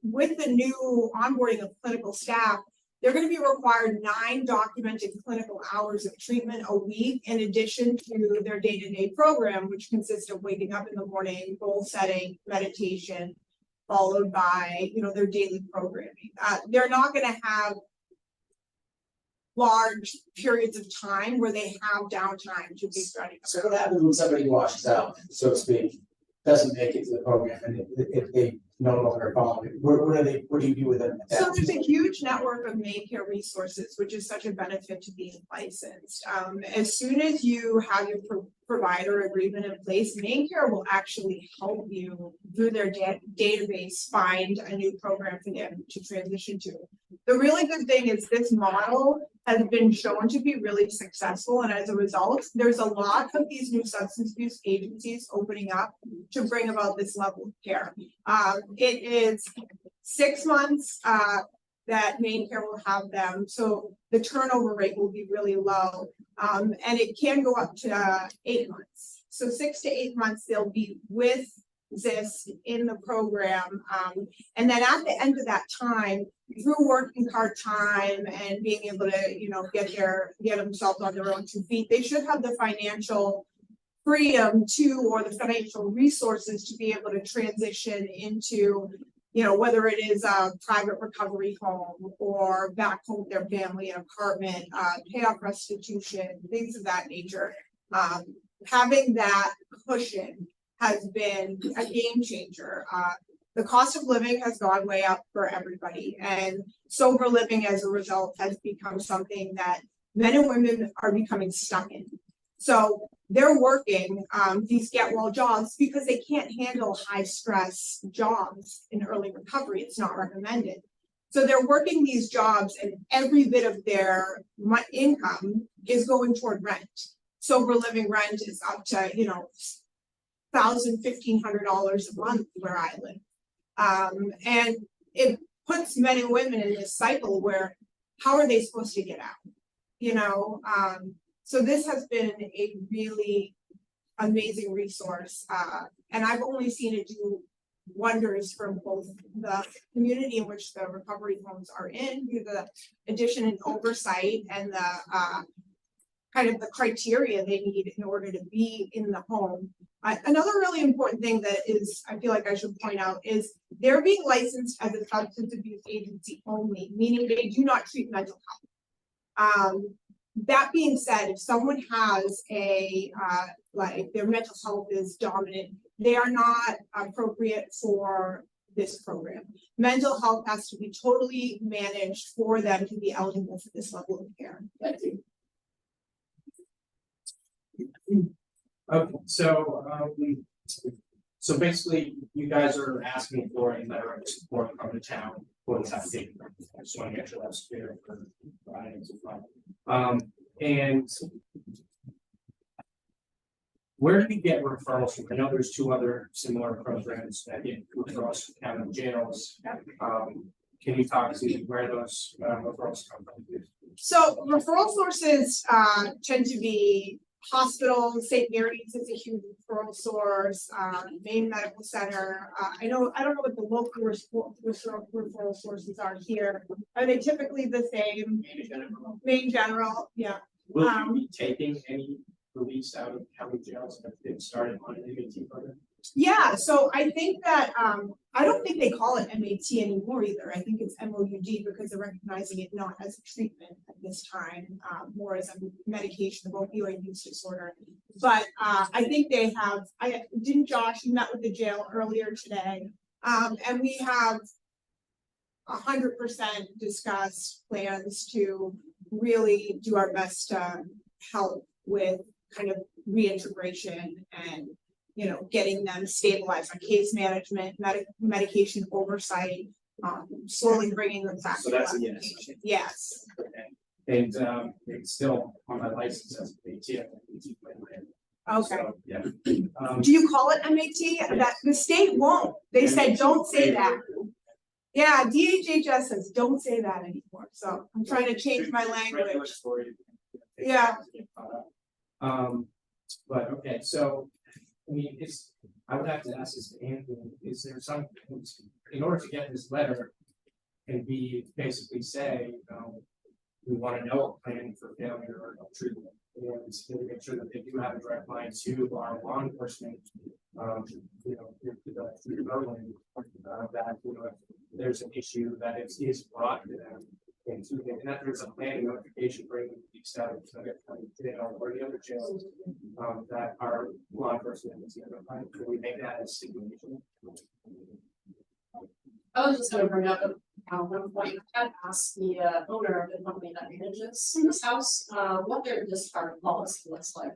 with the new onboarding of clinical staff, they're gonna be required 9 documented clinical hours of treatment a week in addition to their day-to-day program, which consists of waking up in the morning, goal setting, meditation, followed by, their daily programming. They're not gonna have large periods of time where they have downtime to be studying. so what happens when somebody washes out, so to speak, doesn't make it to the program, and if they no longer follow it, what do you do with them? So there's a huge network of Maine Care resources, which is such a benefit to being licensed. As soon as you have your provider agreement in place, Maine Care will actually help you through their database find a new program for them to transition to. The really good thing is this model has been shown to be really successful, and as a result, there's a lot of these new substance abuse agencies opening up to bring about this level of care. It is 6 months that Maine Care will have them, so the turnover rate will be really low, and it can go up to 8 months. So 6 to 8 months they'll be with this in the program, and then at the end of that time, through working part-time and being able to, get themselves on their own 2 feet, they should have the financial freedom or the financial resources to be able to transition into, whether it is a private recovery home or back home with their family, an apartment, pay off restitution, things of that nature. Having that cushion has been a game changer. The cost of living has gone way up for everybody, and sober living as a result has become something that men and women are becoming stuck in. So they're working these get well jobs because they can't handle high stress jobs in early recovery. It's not recommended. So they're working these jobs, and every bit of their income is going toward rent. Sober living rent is up to $1,000, $1,500 a month where I live. And it puts men and women in this cycle where how are they supposed to get out? So this has been a really amazing resource. And I've only seen it do wonders for both the community in which the recovery homes are in, due to the addition and oversight and the kind of the criteria they need in order to be in the home. Another really important thing that I feel like I should point out is they're being licensed as a substance abuse agency only, meaning they do not treat mental health. That being said, if someone has their mental health is dominant, they are not appropriate for this program. Mental health has to be totally managed for them to be eligible for this level of care. Thank you. Okay, so basically, you guys are asking for a letter of support from the town for this activity. I just want to make sure that's clear for Brian as well. And where do we get referrals from? I know there's 2 other similar programs that get referrals from county jails. Can you talk to where those referrals come from? So referral sources tend to be hospital, St. Mary's is a huge referral source, Maine Medical Center. I don't know what the local referral sources are here. Are they typically the same? Maine General, yeah. Will you be taking any release out of county jails if they've started on an MAT program? Yeah, so I think that, I don't think they call it MAT anymore either. I think it's MOUD because they're recognizing it not as a treatment at this time, more as a medication of opioid use disorder. But, I think they have, Josh met with the jail earlier today, and we have 100% discussed plans to really do our best to help with kind of reintegration and, you know, getting them stabilized on case management, medication oversight, slowly bringing them back. So that's a yes. Yes. And it's still on my license as an ATF. Okay. So, yeah. Do you call it MAT? That the state won't. They said, don't say that. Yeah, DHHS says, don't say that anymore. So I'm trying to change my language. Yeah. But okay, so, I mean, I would have to ask this to Anthony, is there some, in order to get this letter, can we basically say, we want to know a plan for failure or no treatment? And to make sure that they do have a direct line to our law enforcement, you know, that, you know, if there's an issue that is brought to them. And that there's a planning notification for the status of or the other jails that are law enforcement is notified. Can we make that a stipulation? I was just gonna bring up one point. I had asked the owner of the company that manages this house, what their discharge policy looks like.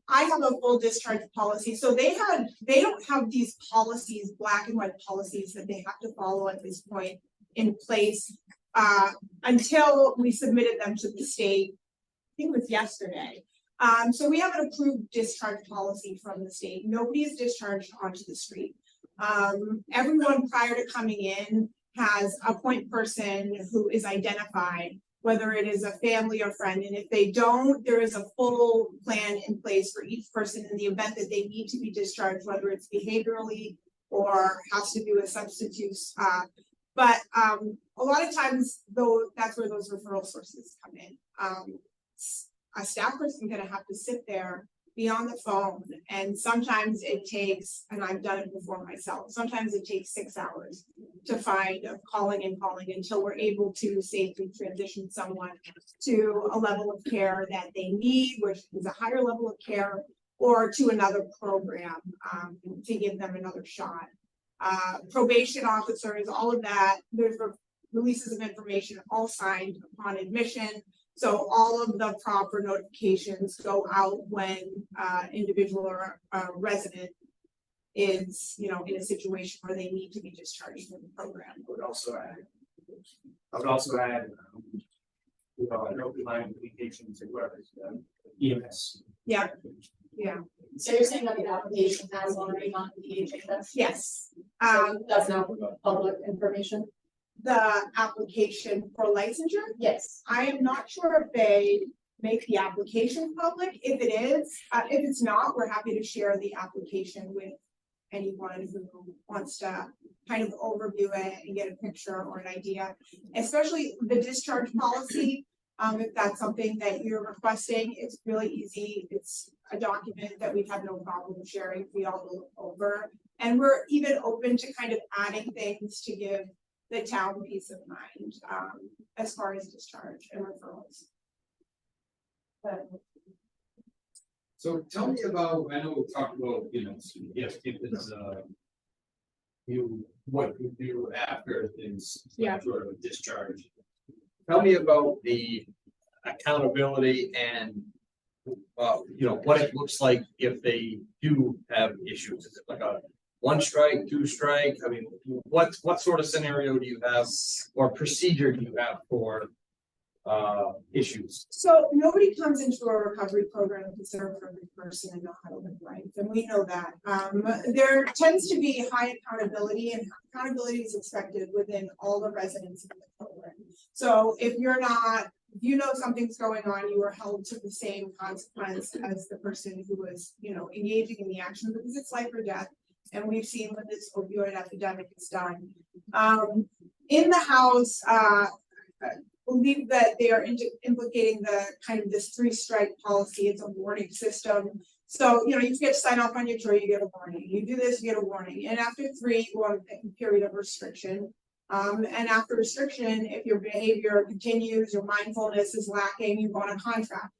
I have a full discharge policy. So they don't have these policies, black and white policies that they have to follow at this point in place. Until we submitted them to the state, I think it was yesterday. So we have an approved discharge policy from the state. Nobody is discharged onto the street. Everyone prior to coming in has a point person who is identified, whether it is a family or friend. And if they don't, there is a full plan in place for each person in the event that they need to be discharged, whether it's behaviorally or has to do with substance use. But a lot of times, though, that's where those referral sources come in. A staff person gonna have to sit there, be on the phone, and sometimes it takes, and I've done it before myself, sometimes it takes 6 hours to find of calling until we're able to safely transition someone to a level of care that they need, which is a higher level of care, or to another program to give them another shot. Probation officers, all of that, there's releases of information all signed upon admission. So all of the proper notifications go out when individual or resident is, you know, in a situation where they need to be discharged from the program. I would also add, you know, an open line communication to whoever's EMS. Yeah, yeah. So you're saying that the application has already gone to the DHHS? Yes. That's now public information? The application for licensure? Yes. I am not sure if they make the application public. If it is, if it's not, we're happy to share the application with anyone who wants to kind of overview it and get a picture or an idea, especially the discharge policy. If that's something that you're requesting, it's really easy. It's a document that we'd have no problem sharing. We all look over, and we're even open to kind of adding things to give the town peace of mind as far as discharge and referrals. But So tell me about, I know we talked about, you know, if it's what you do after things. Yeah. Sort of discharge. Tell me about the accountability and you know, what it looks like if they do have issues. Is it like a 1 strike, 2 strike? I mean, what sort of scenario do you have or procedure do you have for issues? so nobody comes into a recovery program to serve a perfect person and know how to live life, and we know that. There tends to be high accountability, and accountability is expected within all the residents of the program. So if you're not if you know something's going on, you are held to the same consequence as the person who was, engaging in the action, because it's life or death. And we've seen what this opioid epidemic has done. In the House, I believe that they are implicating the kind of this 3-strike policy. It's a warning system. So, you get to sign off on your jury, you get a warning. You do this, you get a warning. And after 3, you go on a period of restriction. And after restriction, if your behavior continues, your mindfulness is lacking, you go on a contract.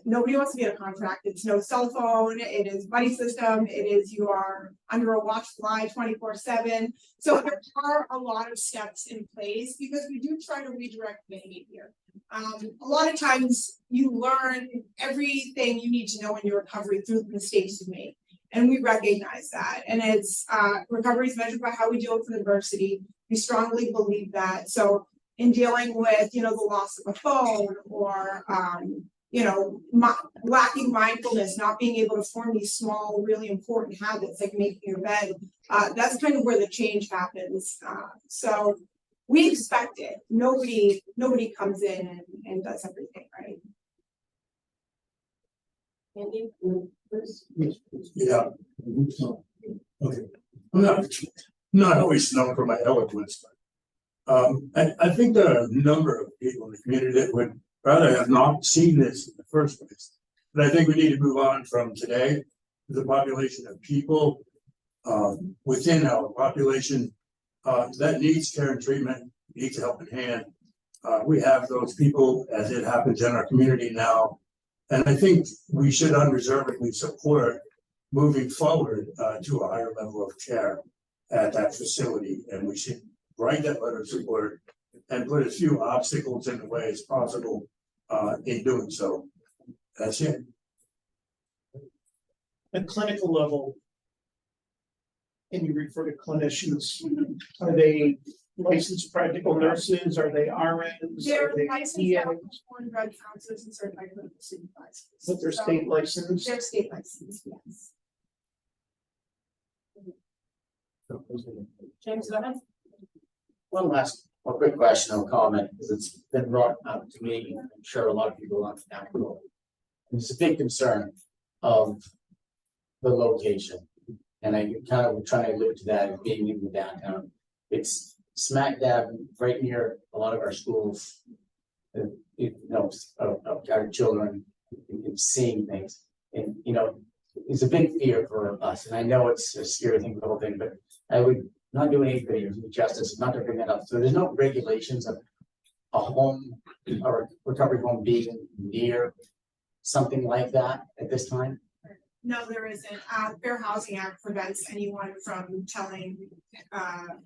Nobody wants to be in a contract. It's no cell phone, it is buddy system, it is you are under a watchful eye 24/7. So there are a lot of steps in place because we do try to redirect behavior. A lot of times you learn everything you need to know in your recovery through the mistakes you made. And we recognize that. And it's recovery is measured by how we deal with adversity. We strongly believe that. So in dealing with, the loss of a phone or, lacking mindfulness, not being able to form these small, really important habits like making your bed, that's kind of where the change happens. So we expect it. Nobody comes in and does everything, right? Andy? Yeah. Okay. I'm not always known for my eloquence, but I think there are a number of people in the community that would rather have not seen this in the first place. But I think we need to move on from today to the population of people within our population that needs care and treatment, needs help in hand. We have those people as it happens in our community now. And I think we should unreservedly support moving forward to a higher level of care at that facility. And we should write that letter of support and put as few obstacles in the way as possible in doing so. That's it. At clinical level, can you refer to clinicians? Are they licensed practical nurses? Are they RNs? They're Are they licensed EA? foreign drug counselors and certified clinical supervisors. But they're So state licensed? They're state licensed, yes. James, go ahead. One quick question or comment, because it's been brought up to me, I'm sure a lot of people on the town. It's a big concern of the location. And I kind of trying to allude to that being in the downtown. It's smack dab right near a lot of our schools. Of our children and seeing things. And it's a big fear for us. And I know it's a scary thing, the whole thing, but I would not do anything justice, not to bring that up. So there's no regulations of a home or a recovery home being near something like that at this time. No, there isn't. Fair Housing Act prevents anyone from telling,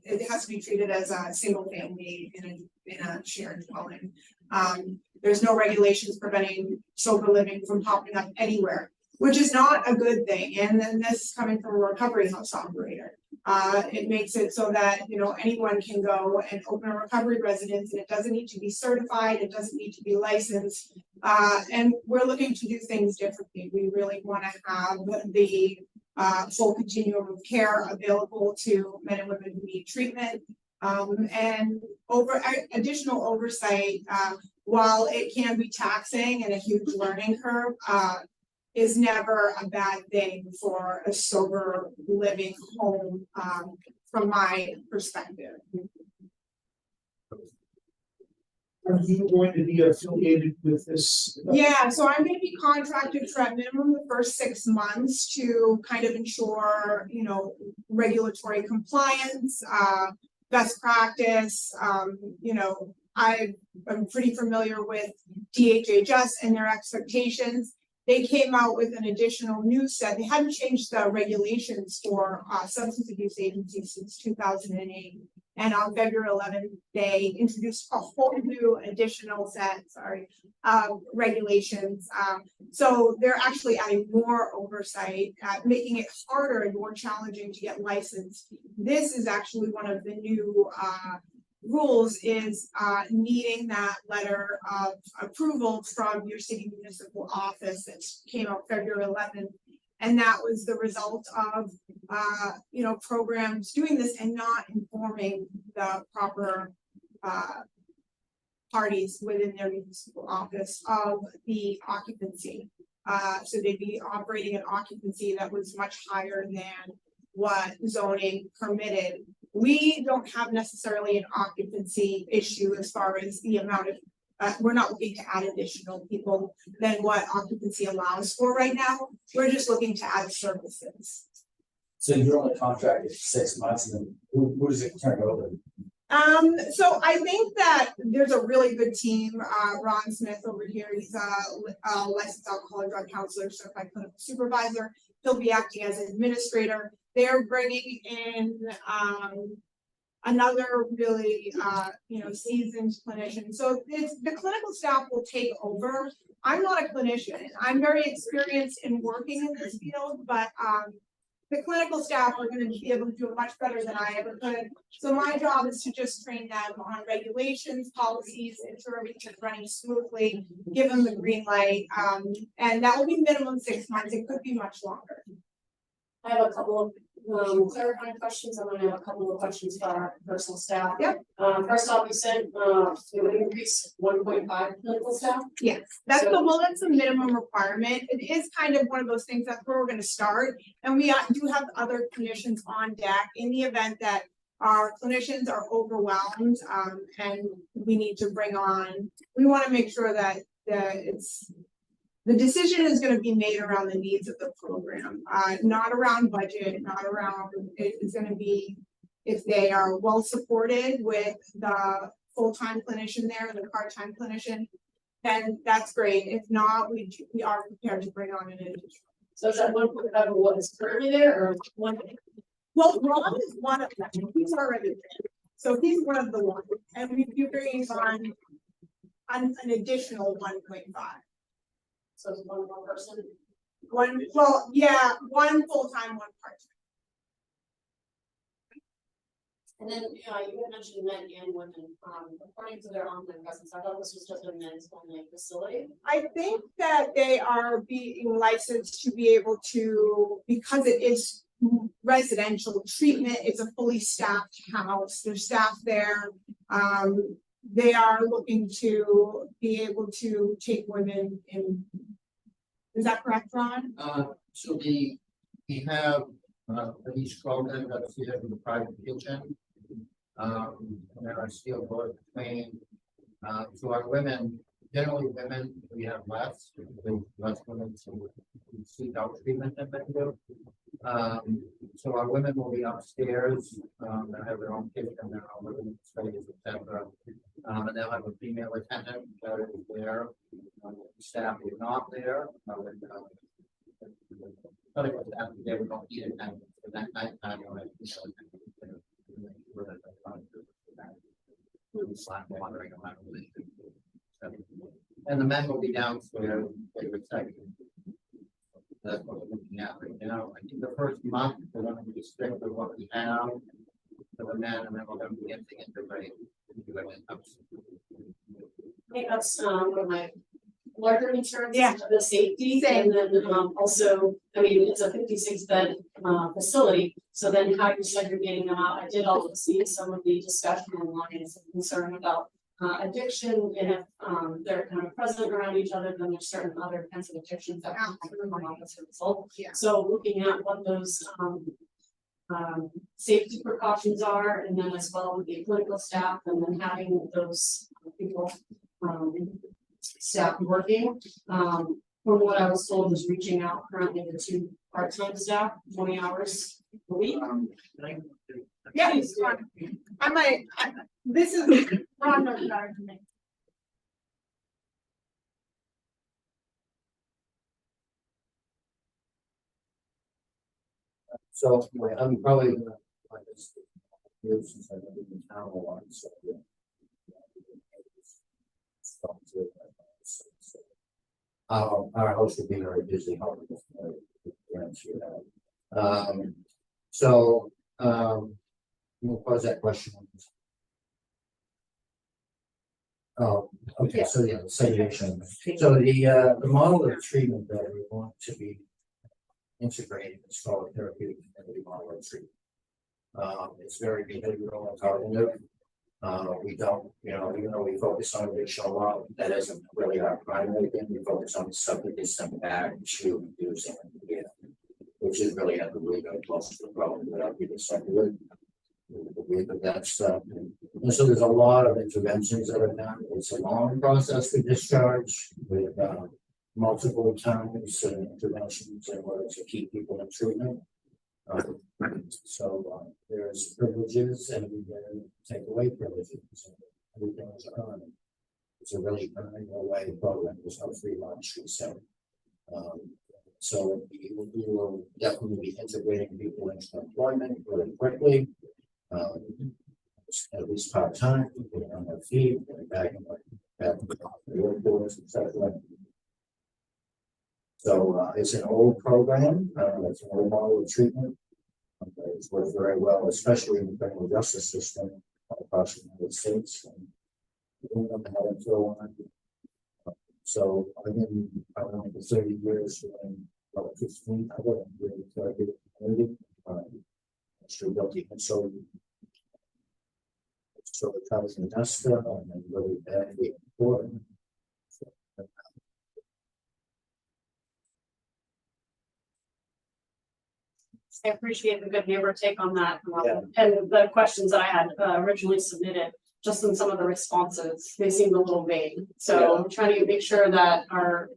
it has to be treated as a single family in a shared dwelling. There's no regulations preventing sober living from popping up anywhere, which is not a good thing. And then this is coming from a recovery house operator. It makes it so that, anyone can go and open a recovery residence and it doesn't need to be certified. It doesn't need to be licensed. And we're looking to do things differently. We really want to have the full continuum of care available to men and women who need treatment. And additional oversight, while it can be taxing and a huge learning curve, is never a bad thing for a sober living home, from my perspective. Are you going to be affiliated with this? Yeah, so I'm gonna be contracted for at minimum the first 6 months to kind of ensure, regulatory compliance, best practice. I'm pretty familiar with DHHS and their expectations. They came out with an additional new set. They hadn't changed the regulations for substance abuse agencies since 2008. And on February 11th, they introduced a whole new additional set, regulations. So they're actually adding more oversight, making it harder and more challenging to get licensed. This is actually one of the new rules is needing that letter of approval from your city municipal office that came out February 11th. And that was the result of, programs doing this and not informing the proper parties within their municipal office of the occupancy. So they'd be operating an occupancy that was much higher than what zoning permitted. We don't have necessarily an occupancy issue as far as the amount of, we're not looking to add additional people than what occupancy allows for right now. We're just looking to add services. So you're on the contract for 6 months, and then who does it turn over? So I think that there's a really good team. Ron Smith over here, he's a licensed alcohol and drug counselor, certified clinical supervisor. He'll be acting as administrator. They're bringing in another really seasoned clinician. So the clinical staff will take over. I'm not a clinician. I'm very experienced in working in this field, but the clinical staff are going to be able to do it much better than I ever could. So my job is to just train them on regulations, policies, ensure everything is running smoothly, give them the green light. And that will be minimum 6 months. It could be much longer. I have a couple of clarifying questions. I'm gonna have a couple of questions for our personal staff. Yep. First off, you said it would increase 1.5 clinical staff. Yes, that's So- that's the minimum requirement. It is kind of one of those things that's where we're gonna start. And we do have other clinicians on deck in the event that our clinicians are overwhelmed, and we need to bring on, we wanna make sure that the decision is gonna be made around the needs of the program, not around budget, not around, it's gonna be if they are well supported with the full-time clinician there, the part-time clinician, then that's great. If not, we are prepared to bring on an additional. So is that 1.5 of what is currently there or one? Well, Ron is one of them. He's already there. So he's one of the ones, and we'd be bringing on an additional 1.5. So it's one more person. One full-time, one part-time. And then, you had mentioned men and women, according to their online presence, I thought this was just a men's only facility. I think that they are being licensed to be able to, because it is residential treatment, it's a fully staffed house, there's staff there. They are looking to be able to take women in. Is that correct, Ron? So we have, each program that's here in the private kitchen. And there are still board trained. So our women, generally women, we have less, because less women to seek out treatment than men do. So our women will be upstairs, they have their own kitchen, their own living space, etc. And they'll have a female attendant that is there. Staff is not there. Clinical staff, they would not need attendance for that night time. Wandering around. And the men will be downstairs. That's what we're looking at right now. I think the first month, we're going to be strict with what we have for the men, and then we're going to begin to integrate. I think that's one of my larger concerns. Yeah. The safety, Same. and then also, I mean, it's a 56-bed facility, so then how you're segregating them out. I did also see some of the discussion online and some concern about addiction, and if they're kind of present around each other, then there's certain other kinds of addictions that come off as a result. Yeah. So looking at what those safety precautions are, and then as well with the clinical staff, and then having those people staff working. From what I was told, is reaching out currently to 2 part-time staff, 20 hours a week. Yeah, it's fun. This is Ron knows better than me. So anyway, I'm probably gonna like this here since I've been in town a lot, so. Yeah. Our host would be very busy. We'll pose that question. Oh, okay, so yeah, segregation. So the model of treatment that we want to be integrated is called therapeutic community model of treatment. It's very behavioral and cognitive. We don't, even though we focus on additional law, that isn't really our primary thing. We focus on subdivision back to using, which is really at the root of most of the problem that we decided with. That's, and so there's a lot of interventions that are done. It's a long process for discharge with, multiple times and interventions in order to keep people in treatment. There's privileges and take away privileges. Everything is earned. It's a really earning away program. There's no free lunch, we said. So we will definitely be integrating people into employment really quickly. At least part-time, people on their feet, back in the workforce, etc. So it's an old program, it's an old model of treatment. It's worked very well, especially in the criminal justice system across the United States. So I've been around for 30 years doing about 15 other community. Still guilty and so the covers and dust and then really badly important. I appreciate the good neighbor take on that. And the questions that I had originally submitted, just in some of the responses, they seemed a little vague. So I'm trying to make sure that our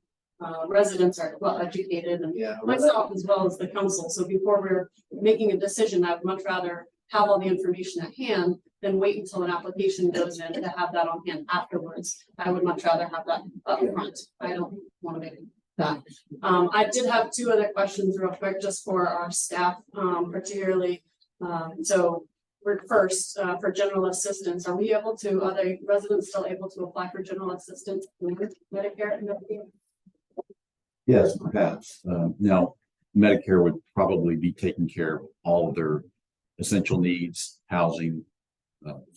residents are well educated and myself as well as the council. So before we're making a decision, I would much rather have all the information at hand than wait until an application goes in to have that on hand afterwards. I would much rather have that up front. I don't want to make that. I did have two other questions real quick just for our staff, particularly. So we're first for general assistance. Are we able to, are the residents still able to apply for general assistance with Medicare and Medicaid? Yes, perhaps. Now, Medicare would probably be taking care of all of their essential needs, housing,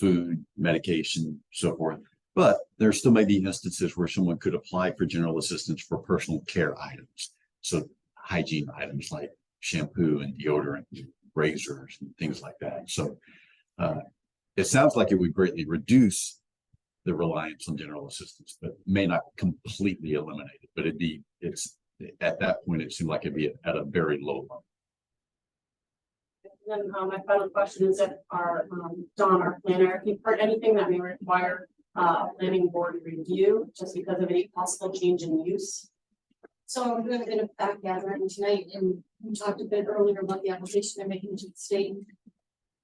food, medication, so forth. But there still may be instances where someone could apply for general assistance for personal care items. So hygiene items like shampoo and deodorant, razors and things like that. So it sounds like it would greatly reduce the reliance on general assistance, but may not completely eliminate it. But it's at that point, it seemed like it'd be at a very low level. And then my final question is if our Don, our planner, if you've heard anything that may require planning board review just because of any possible change in use. So I'm going to back gathering tonight, and we talked a bit earlier about the application they're making to the state.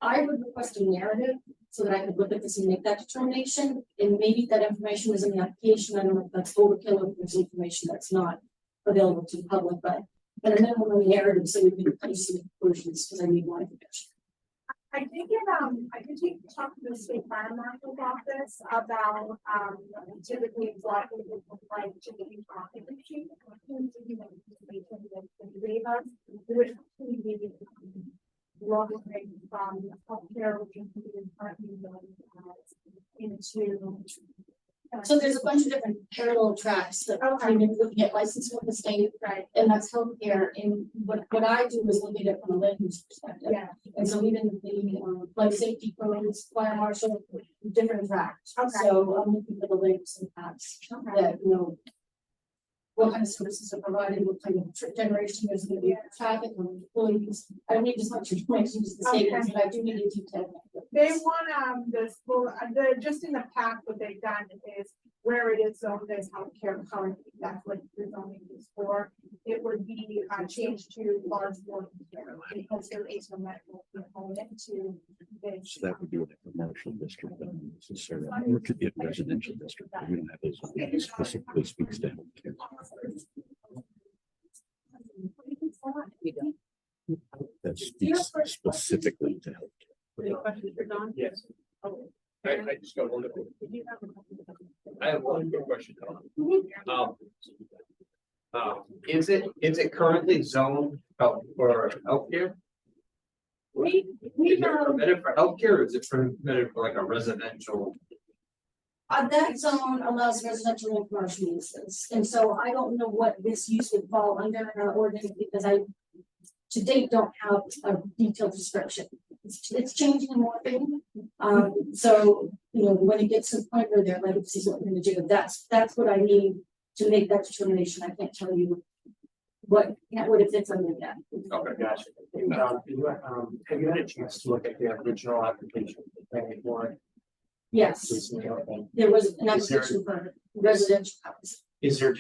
I would request a narrative so that I could look at this and make that determination. And maybe that information was in the application. I don't know if that's overkill, if there's information that's not available to the public, but at a minimum, a narrative so we can kind of see the conclusions because I need more information. I did talk to the state fire marshal's office about typically what it would look like to be occupancy. Which would be long from healthcare, which included parking into. So there's a bunch of different parallel tracks that I'm looking at licensing with the state, right? And that's healthcare. And what I do is look at it from a land use perspective. Yeah. And so even the life safety programs, fire marshal, different tracks. Okay. So I'm looking for the links and paths that what kind of services are provided, what kind of generation there's going to be for traffic and employees. I don't need as much information as the statements, but I do need a detailed. They want just in the past what they've done is where it is zoned as healthcare currently, that's what the zoning is for. It would be changed to large board care because there is no medical component to this. So that would be like a commercial district, necessarily, or it could be a residential district. We don't have those that specifically speaks to healthcare. That speaks specifically to healthcare. Any questions for Don? Yes. I just got one. I have one quick question. Is it currently zoned for healthcare? We Is it permitted for healthcare, or is it permitted for like a residential? That zone allows residential and commercial uses, and so I don't know what this use would fall under in our ordinance because I, to date, don't have a detailed description. It's changing and morphing. So you know, when it gets to the point where they're like, this is what we're gonna do, that's what I need to make that determination. I can't tell you what if it's under that. Okay, gotcha. And, have you had a chance to look at the original application for the planning board? Yes, Okay. there was an Is there- application for residential house. Is there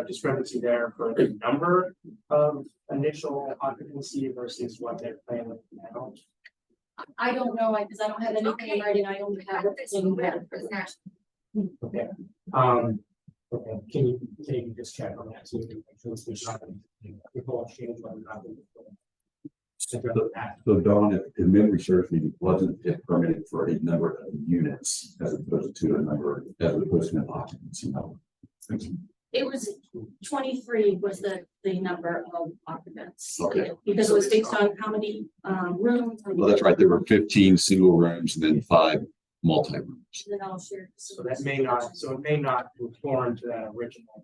discrepancy there for the number of initial occupancy versus what they're planning now? I don't know, because I don't have anything in writing, I only have it in red. Okay, okay, can you just check on that, too? There's not, people have changed whether or not. So Dawn, if memory serves me, wasn't it permitted for a number of units as opposed to a number, as opposed to an occupancy number? It was 23 was the number of occupants. Okay. Because it was based on how many rooms. Well, that's right. There were 15 single rooms and then 5 multi-rooms. Then all shared. So that may not, so it may not conform to that original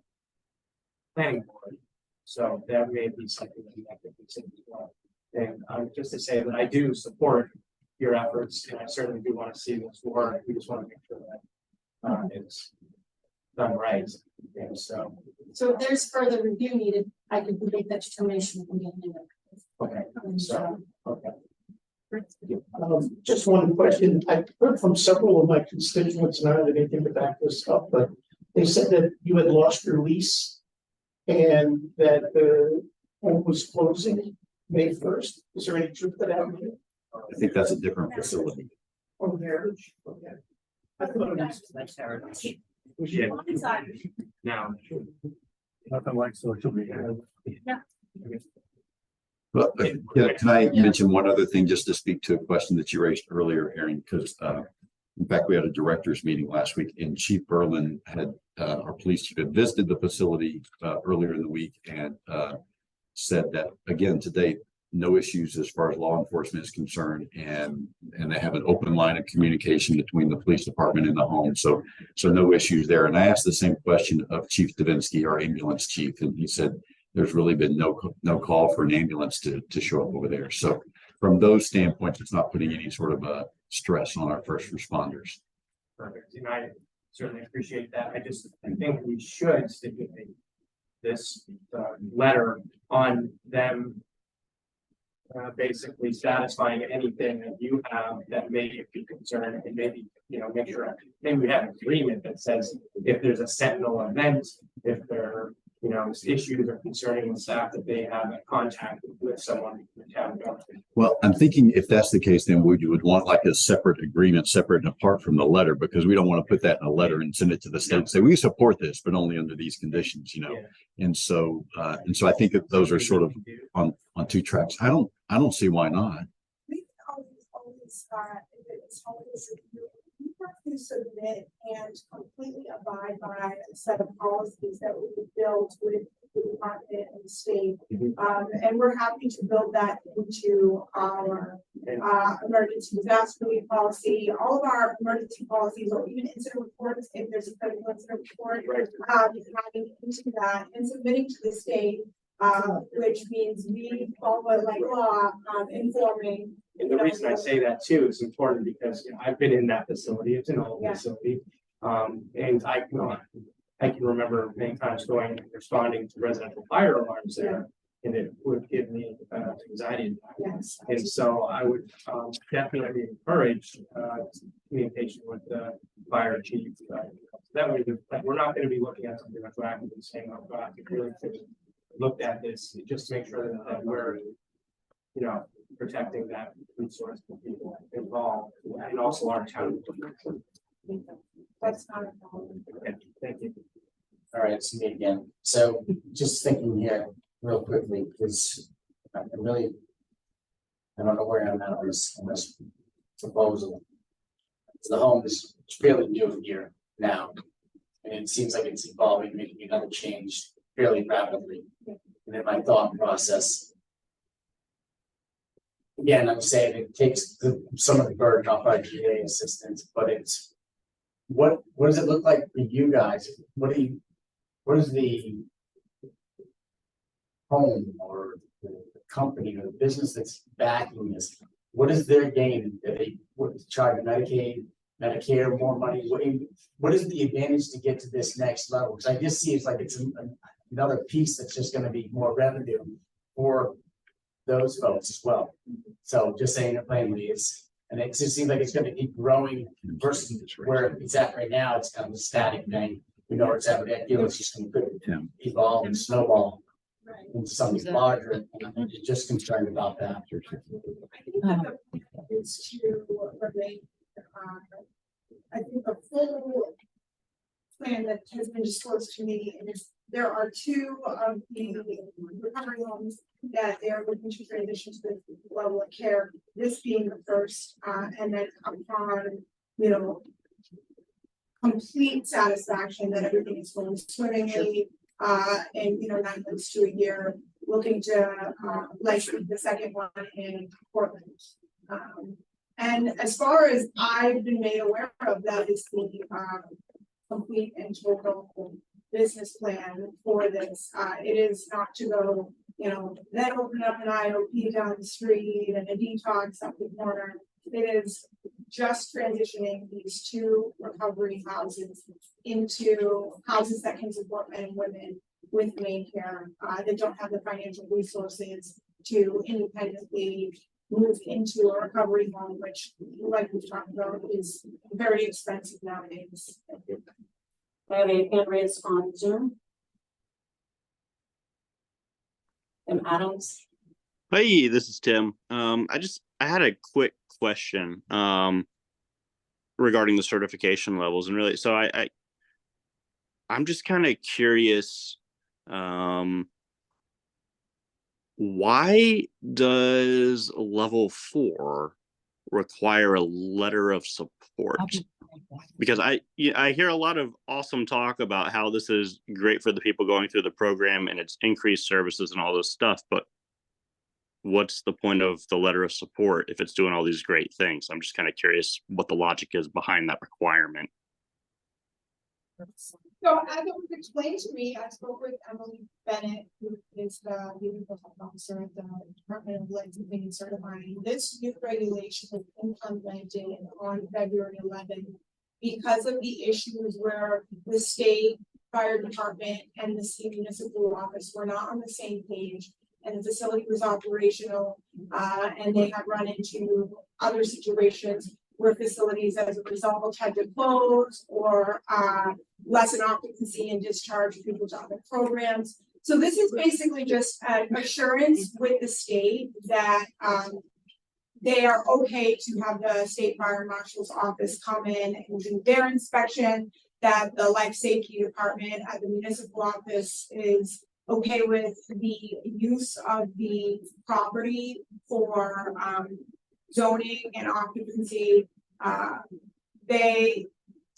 planning board. So that may be something that you have to consider as well. And just to say that I do support your efforts, and I certainly do want to see this work. We just want to make sure that it's done right. And so, So if there's further review needed, I can make that determination from the end. okay, so, okay. Just one question. I've heard from several of my constituents, and I don't have anything to back this up, but they said that you had lost your lease and that the home was closing May 1st. Is there any truth to that? I think that's a different facility. Oh, Heritage? Okay. I thought it was. That's Heritage. Yeah. Now. Nothing like social media. But can I mention one other thing just to speak to a question that you raised earlier, Aaron? Because in fact, we had a directors meeting last week and Chief Berlin had our police chief had visited the facility earlier in the week and said that again, to date, no issues as far as law enforcement is concerned, and they have an open line of communication between the police department and the home. So no issues there. And I asked the same question of Chief Davinsky, our ambulance chief, and he said there's really been no call for an ambulance to show up over there. So from those standpoints, it's not putting any sort of stress on our first responders. Perfect, and I certainly appreciate that. I think we should stipulate this letter on them basically satisfying anything that you have that may be concerned, and maybe, you know, make sure, maybe we have an agreement that says if there's a sentinel event, if there, you know, issues or concerning the staff, that they have a contact with someone in the town government. Well, I'm thinking if that's the case, then we would want like a separate agreement, separate and apart from the letter, because we don't want to put that in a letter and send it to the state and say, we support this, but only under these conditions, you know? Yeah. And so I think that those are sort of on 2 tracks. I don't see why not. We always, it's always, we have to submit and completely abide by a set of policies that we built with the department and the state. And we're happy to build that into our emergency disaster relief policy, all of our emergency policies, or even incident reports, if there's a critical incident report, having into that and submitting to the state, which means we follow like law, informing. And the reason I say that too is important because, you know, I've been in that facility. It's an old facility. And I can remember many times going and responding to residential fire alarms there, and it would give me anxiety. Yes. And so I would definitely encourage communication with the fire chief. That way, we're not going to be looking at something retroactive and saying, oh, God, we really should looked at this, just to make sure that we're, you know, protecting that resource for people involved and also our town. That's not a problem. Okay, thank you. All right, it's me again. So just thinking here real quickly, because I don't know where I'm at on this proposal. The home is fairly new here now, and it seems like it's evolving, making another change fairly rapidly. And in my thought process, again, I'm saying it takes some of the burden off our GA assistants, but it's what does it look like for you guys? What is the home or the company or the business that's backing this? What is their gain? Do they charge Medicaid? Medicare, more money, what is the advantage to get to this next level? Because I just see it's like it's another piece that's just gonna be more revenue for those folks as well. So just saying it plainly, and it just seems like it's gonna keep growing versus where it's at right now, it's kind of a static thing. We know it's at, I feel it's just gonna evolve and snowball into something larger, and I'm just concerned about that. Is to relate, I think the full plan that has been disclosed to me is there are two of the recovery homes that they are looking to transition to this level of care, this being the first, and then upon, you know, complete satisfaction that everything is going swimmingly, and, you know, 9 months to a year, looking to, license the second one in Portland. And as far as I've been made aware of, that is the, complete and total business plan for this. It is not to go, you know, then open up an IOP down the street and a detox up the corner. It is just transitioning these two recovery houses into houses that can support men and women with main care, that don't have the financial resources to independently move into a recovery home, which, like we've talked about, is very expensive nowadays. I have a hand raised on Zoom. Tim Adams. Hey, this is Tim. I had a quick question regarding the certification levels, and really, so I'm just kind of curious, why does level 4 require a letter of support? Because I hear a lot of awesome talk about how this is great for the people going through the program and it's increased services and all this stuff, but what's the point of the letter of support if it's doing all these great things? I'm just kind of curious what the logic is behind that requirement. So as it was explained to me, I spoke with Emily Bennett, who is the leading health officer at the Department of Licensing and Certifying. This new regulation was implemented on February 11th because of the issues where the state fire department and the city municipal office were not on the same page, and the facility was operational, and they had run into other situations where facilities as a result had to close or lessen occupancy and discharge people to other programs. So this is basically just an assurance with the state that they are okay to have the state fire marshal's office come in and do their inspection, that the life safety department at the municipal office is okay with the use of the property for zoning and occupancy. They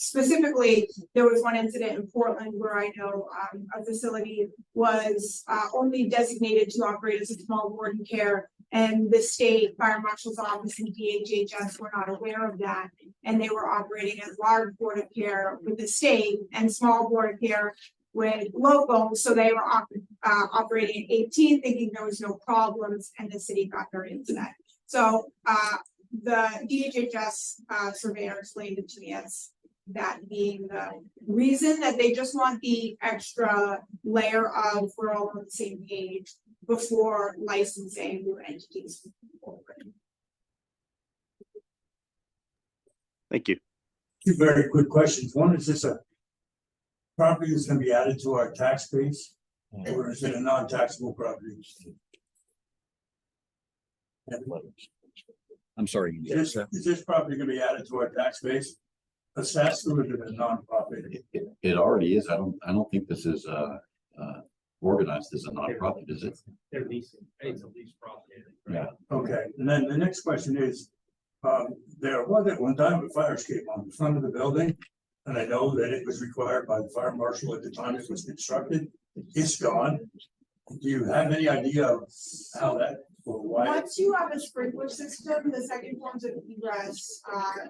specifically, there was one incident in Portland where I know a facility was only designated to operate as a small ward of care, and the state fire marshal's office and DHHS were not aware of that, and they were operating as large board of care with the state and small board of care with local, so they were operating at 18, thinking there was no problems, and the city got very upset. So the DHHS surveyor explained it to me as that being the reason, that they just want the extra layer of we're all on the same page before licensing new entities. Thank you. Two very quick questions. One, is this a property that's gonna be added to our tax base, or is it a non-taxable property? I'm sorry. Is this property gonna be added to our tax base? Assessed, or is it a non-profit? It already is. I don't think this is organized as a nonprofit, is it? They're leasing, it's a lease property. Yeah. Okay, and then the next question is, there was at one time a fire escape on the front of the building. And I know that it was required by the fire marshal at the time it was constructed. It's gone. Do you have any idea of how that, or why? Once you have a sprinkler system, the second forms of egress,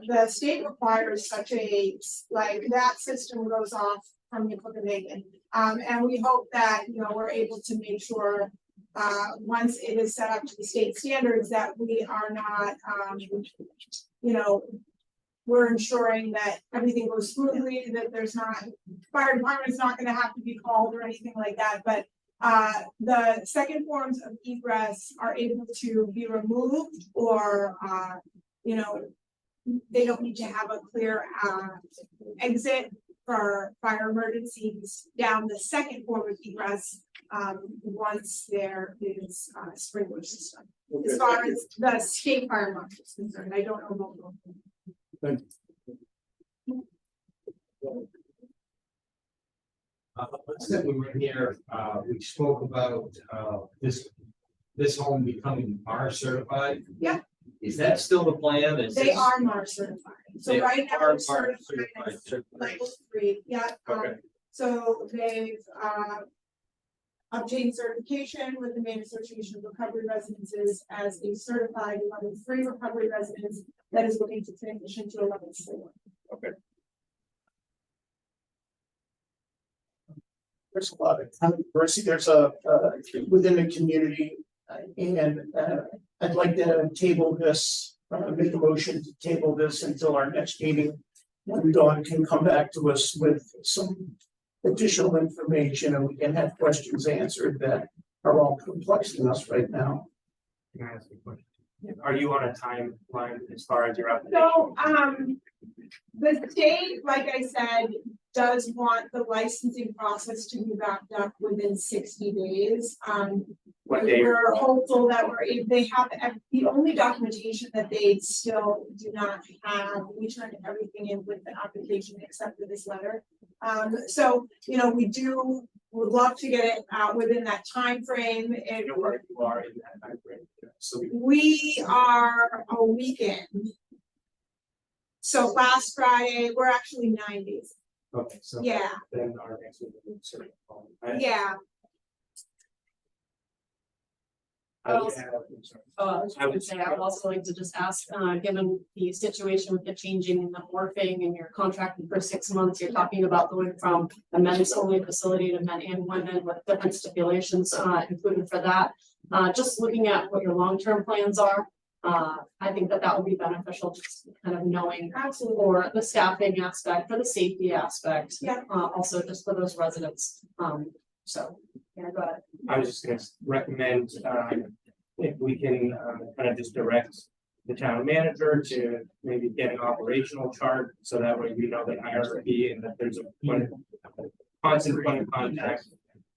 the state requires such a, like, that system goes off from the Copenhagen. And we hope that, you know, we're able to make sure, once it is set up to the state standards, that we are not, you know, we're ensuring that everything goes smoothly, that there's not, fire department's not gonna have to be called or anything like that, but the second forms of egress are able to be removed or, you know, they don't need to have a clear, exit for fire emergencies down the second form of egress, once there is a sprinkler system. As far as the state fire marshal is concerned, I don't know local. Thank Last time we were here, we spoke about, this home becoming Mars certified. Yeah. Is that still the plan? Is They this- are Mars certified, so They right now are they're Mars certified as level 3, yeah. Okay. So they've obtained certification with the Maine Association of Recovery Residences as a certified level 3 recovery residence that is looking to transition to a level 4. Okay. There's a lot of controversy, there's a, within the community, and, I'd like to table this, make a motion to table this until our next meeting. When Dawn can come back to us with some additional information and we can have questions answered that are all complex to us right now. Can I ask a question? Are you on a timeline as far as your application? So, the state, like I said, does want the licensing process to be wrapped up within 60 days. What day? We're hopeful that they have, the only documentation that they still do not have, we turned everything in with the application except for this letter. So, you know, would love to get it out within that time frame. And You know where you are in that time frame. So we are a weekend. So last Friday, we're actually 9 days. okay, so. Yeah. Then our next meeting. Sorry. Yeah. I would have, I'm sorry. I was gonna say, I would also like to just ask, given the situation with the changing and the morphing and you're contracted for 6 months, you're talking about going from a men's only facility to men and women with different stipulations, included for that. Just looking at what your long-term plans are, I think that would be beneficial, just kind of knowing for the staffing aspect, for the safety aspect. Yeah. Also just for those residents, so, yeah, go ahead. I was just gonna recommend, if we can, kind of just direct the town manager to maybe get an operational chart, so that way we know the hierarchy and that there's a constant point of contact.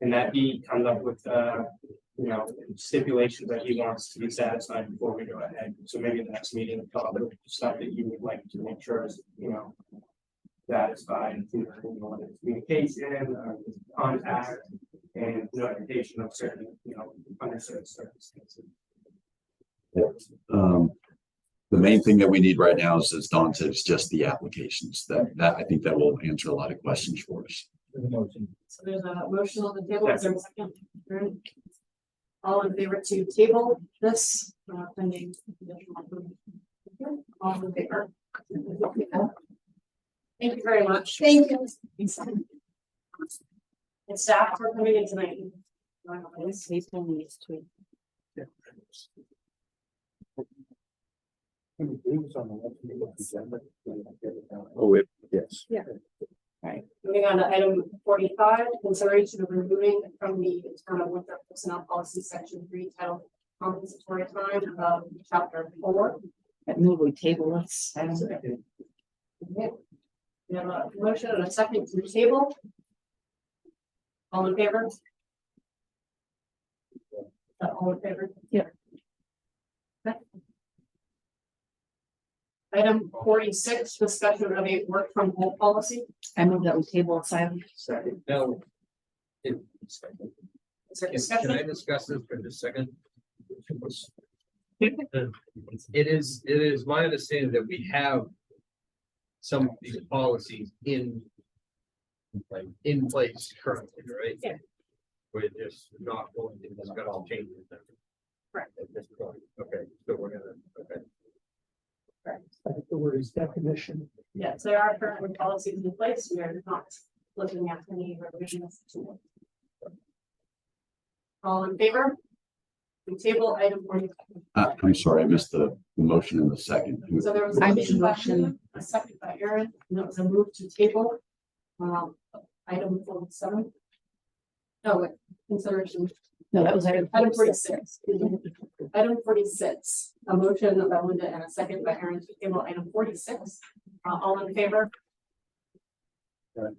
And that he comes up with, you know, stipulations that he wants to be satisfied before we go ahead. So maybe the next meeting, stuff that you would like to make sure is, you know, satisfied, you know, communication, contact, and notification of certain, you know, under certain circumstances. The main thing that we need right now is, as Dawn said, is just the applications. That I think that will answer a lot of questions for us. So there's a motion on the table, is there a second? Alright. All in favor to table this, pending. All in favor. Thank you very much. Thank you. And staff for coming in tonight. Oh, yes. Yeah. Right, moving on to item 45, consideration of removing from the town of Winthrop personnel policy section 3 titled compensatory time of chapter 4. That move we table this. Okay. We have a motion and a second to table. All in favor? All in favor? Yeah. Okay. Item 46, discussion of a work from home policy. I move that we table it silent. Second, no. Is there Can discussion? I discuss this for just a second? It is my understanding that we have some of these policies in place currently, right? Yeah. We're just not going to discuss changes. Correct. At this point, okay, so we're gonna, okay. I think the word is definition. Yes, there are currently policies in place. We are not looking at any revisions to it. All in favor? to table item 40. I'm sorry, I missed the motion in the second. So there was a motion by Hugh, a second by Aaron, and it was a move to table. Item 47. No, wait, consideration. No, that was item Item 46. Item 46, a motion by Linda and a second by Aaron to table item 46. All in favor?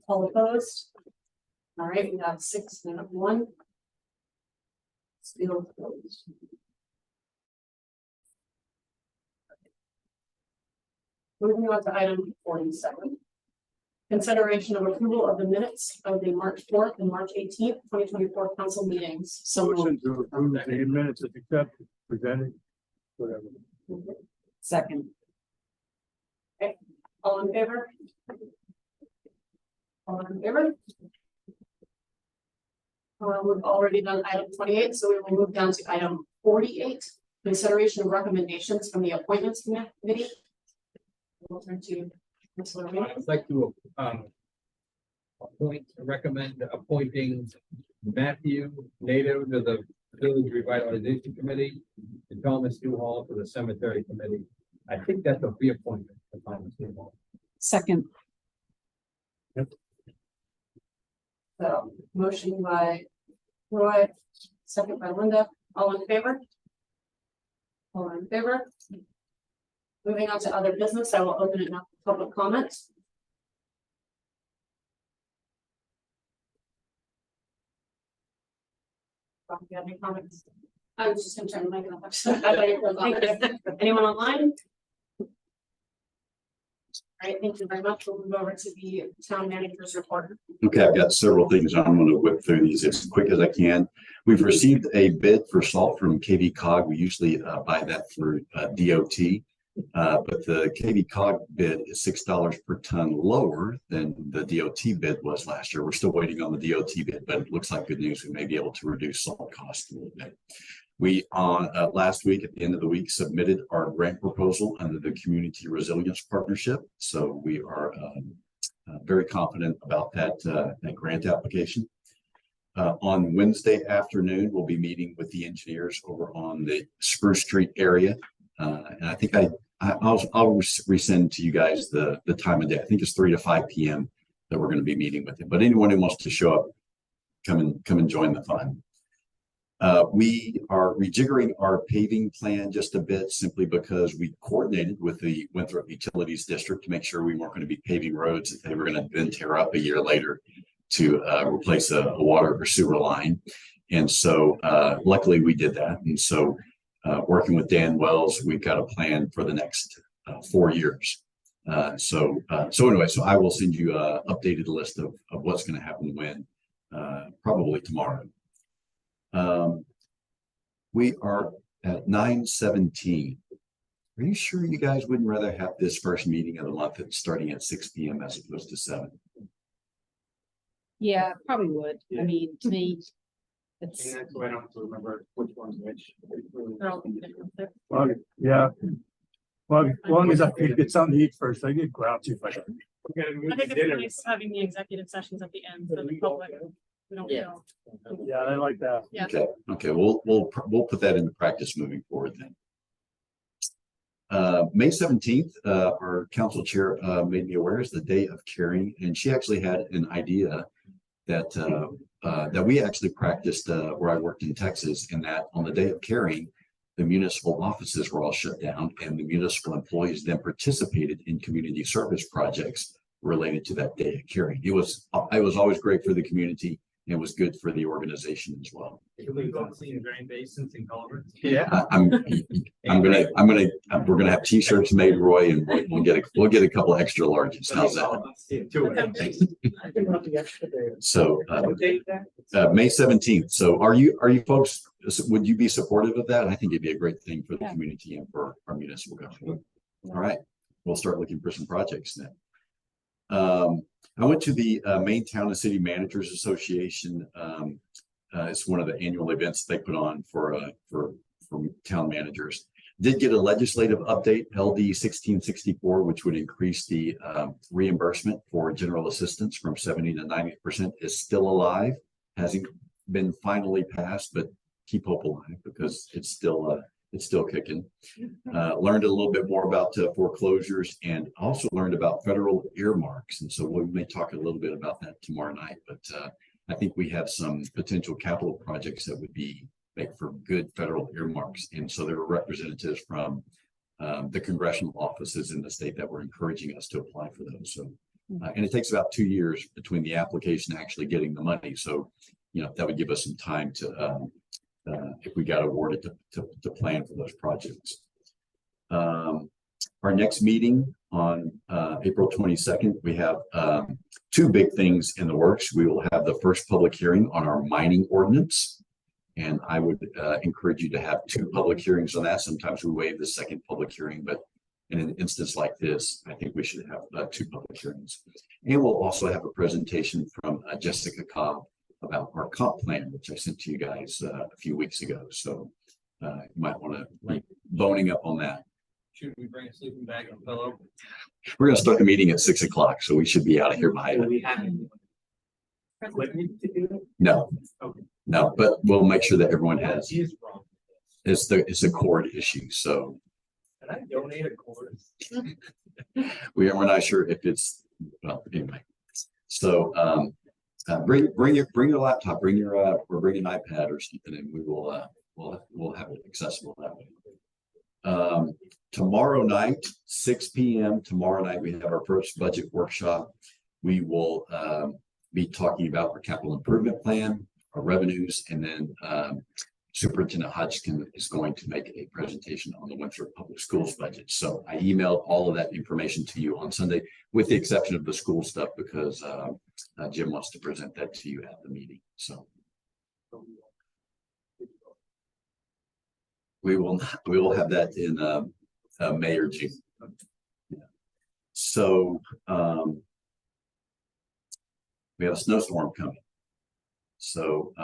All opposed? All right, we have 6 and 1. Still closed. Moving on to item 47. Consideration of approval of the minutes of the March 4th and March 18th, 2024 council meetings. So Motion to approve the minutes as accepted, presented, whatever. second. Okay, all in favor? All in favor? We've already done item 28, so we will move down to item 48. Consideration of recommendations from the appointments committee. We'll turn to Councilor Raymond. I'd like to recommend appointing Matthew Nato to the Village Revitalization Committee and Thomas Newhall to the Cemetery Committee. I think that's a reappointment for Thomas Newhall. Second. So motion by Roy, second by Linda, all in favor? All in favor? Moving on to other business, I will open it up for public comment. Do you have any comments? I was just gonna turn the mic off. I thought you were on. Anyone online? All right, thank you very much. We'll move over to the town manager's report. Okay, I've got several things. I'm going to whip through these as quick as I can. We've received a bid for salt from KV Cog. We usually buy that through DOT. But the KV Cog bid is $6 per ton lower than the DOT bid was last year. We're still waiting on the DOT bid, but it looks like good news. We may be able to reduce salt costs a little bit. We last week at the end of the week submitted our grant proposal under the Community Resilience Partnership. So we are very confident about that grant application. On Wednesday afternoon, we'll be meeting with the engineers over on the Spruce Street area. And I think I'll resend to you guys the time of day. I think it's 3 to 5 p.m. that we're going to be meeting with them. But anyone who wants to show up, come and join the fun. We are rejiggering our paving plan just a bit simply because we coordinated with the Winthrop Utilities District to make sure we weren't going to be paving roads that they were going to then tear up a year later to replace a water or sewer line. And so luckily we did that. And so working with Dan Wells, we've got a plan for the next 4 years. So anyway, so I will send you an updated list of what's going to happen when, probably tomorrow. We are at 9:17. Are you sure you guys wouldn't rather have this first meeting of the month starting at 6 p.m. as opposed to 7? Yeah, probably would. I mean, to me, And it's, that's why I don't have to remember which one's which. Well, yeah. Well, as long as I can get something to eat first, I get grouchy if I don't. I think it's nice having the executive sessions at the end for the public. We don't know. Yeah, I like that. Yeah. Okay. We'll put that into practice moving forward then. May 17th, our council chair made me aware is the day of caring, and she actually had an idea that we actually practiced where I worked in Texas, in that on the day of caring, the municipal offices were all shut down and the municipal employees then participated in community service projects related to that day of caring. It was always great for the community. It was good for the organization as well. Can we go clean drain basins and culverts? Yeah. We're gonna have T-shirts made, Roy, and we'll get a couple of extra larges. How's that? So May 17th. So are you folks? Would you be supportive of that? I think it'd be a great thing for the community and for our municipal government. All right, we'll start looking for some projects then. I went to the Maine Town and City Managers Association. It's one of the annual events they put on for town managers. Did get a legislative update, LD 1664, which would increase the reimbursement for general assistance from 70 to 90%, is still alive. Hasn't been finally passed, but keep hope alive because it's still kicking. Learned a little bit more about foreclosures and also learned about federal earmarks. And so we may talk a little bit about that tomorrow night, but I think we have some potential capital projects that would make for good federal earmarks. And so there were representatives from the congressional offices in the state that were encouraging us to apply for those. So, and it takes about 2 years between the application and actually getting the money. So, that would give us some time to, if we got awarded to plan for those projects. Our next meeting on April 22nd, we have 2 big things in the works. We will have the first public hearing on our mining ordinance. And I would encourage you to have 2 public hearings on that. Sometimes we waive the second public hearing, but in an instance like this, I think we should have 2 public hearings. And we'll also have a presentation from Jessica Cobb about our comp plan, which I sent to you guys a few weeks ago. So you might want to be boning up on that. Should we bring a sleeping bag and pillow? We're going to start the meeting at 6 o'clock, so we should be out of here by. No, no, but we'll make sure that everyone has. It's a cord issue, so. Can I donate a cord? We're not sure if it's, well, anyway. So bring your laptop, bring your or bring an iPad or something, and we will we'll have it accessible that way. Tomorrow night, 6 p.m. Tomorrow night, we have our first budget workshop. We will be talking about our capital improvement plan, our revenues, and then Superintendent Hodgkin is going to make a presentation on the Winthrop Public Schools budget. So I emailed all of that information to you on Sunday, with the exception of the school stuff, because Jim wants to present that to you at the meeting. So we will have that in May or June. Yeah. So we have a snowstorm coming. So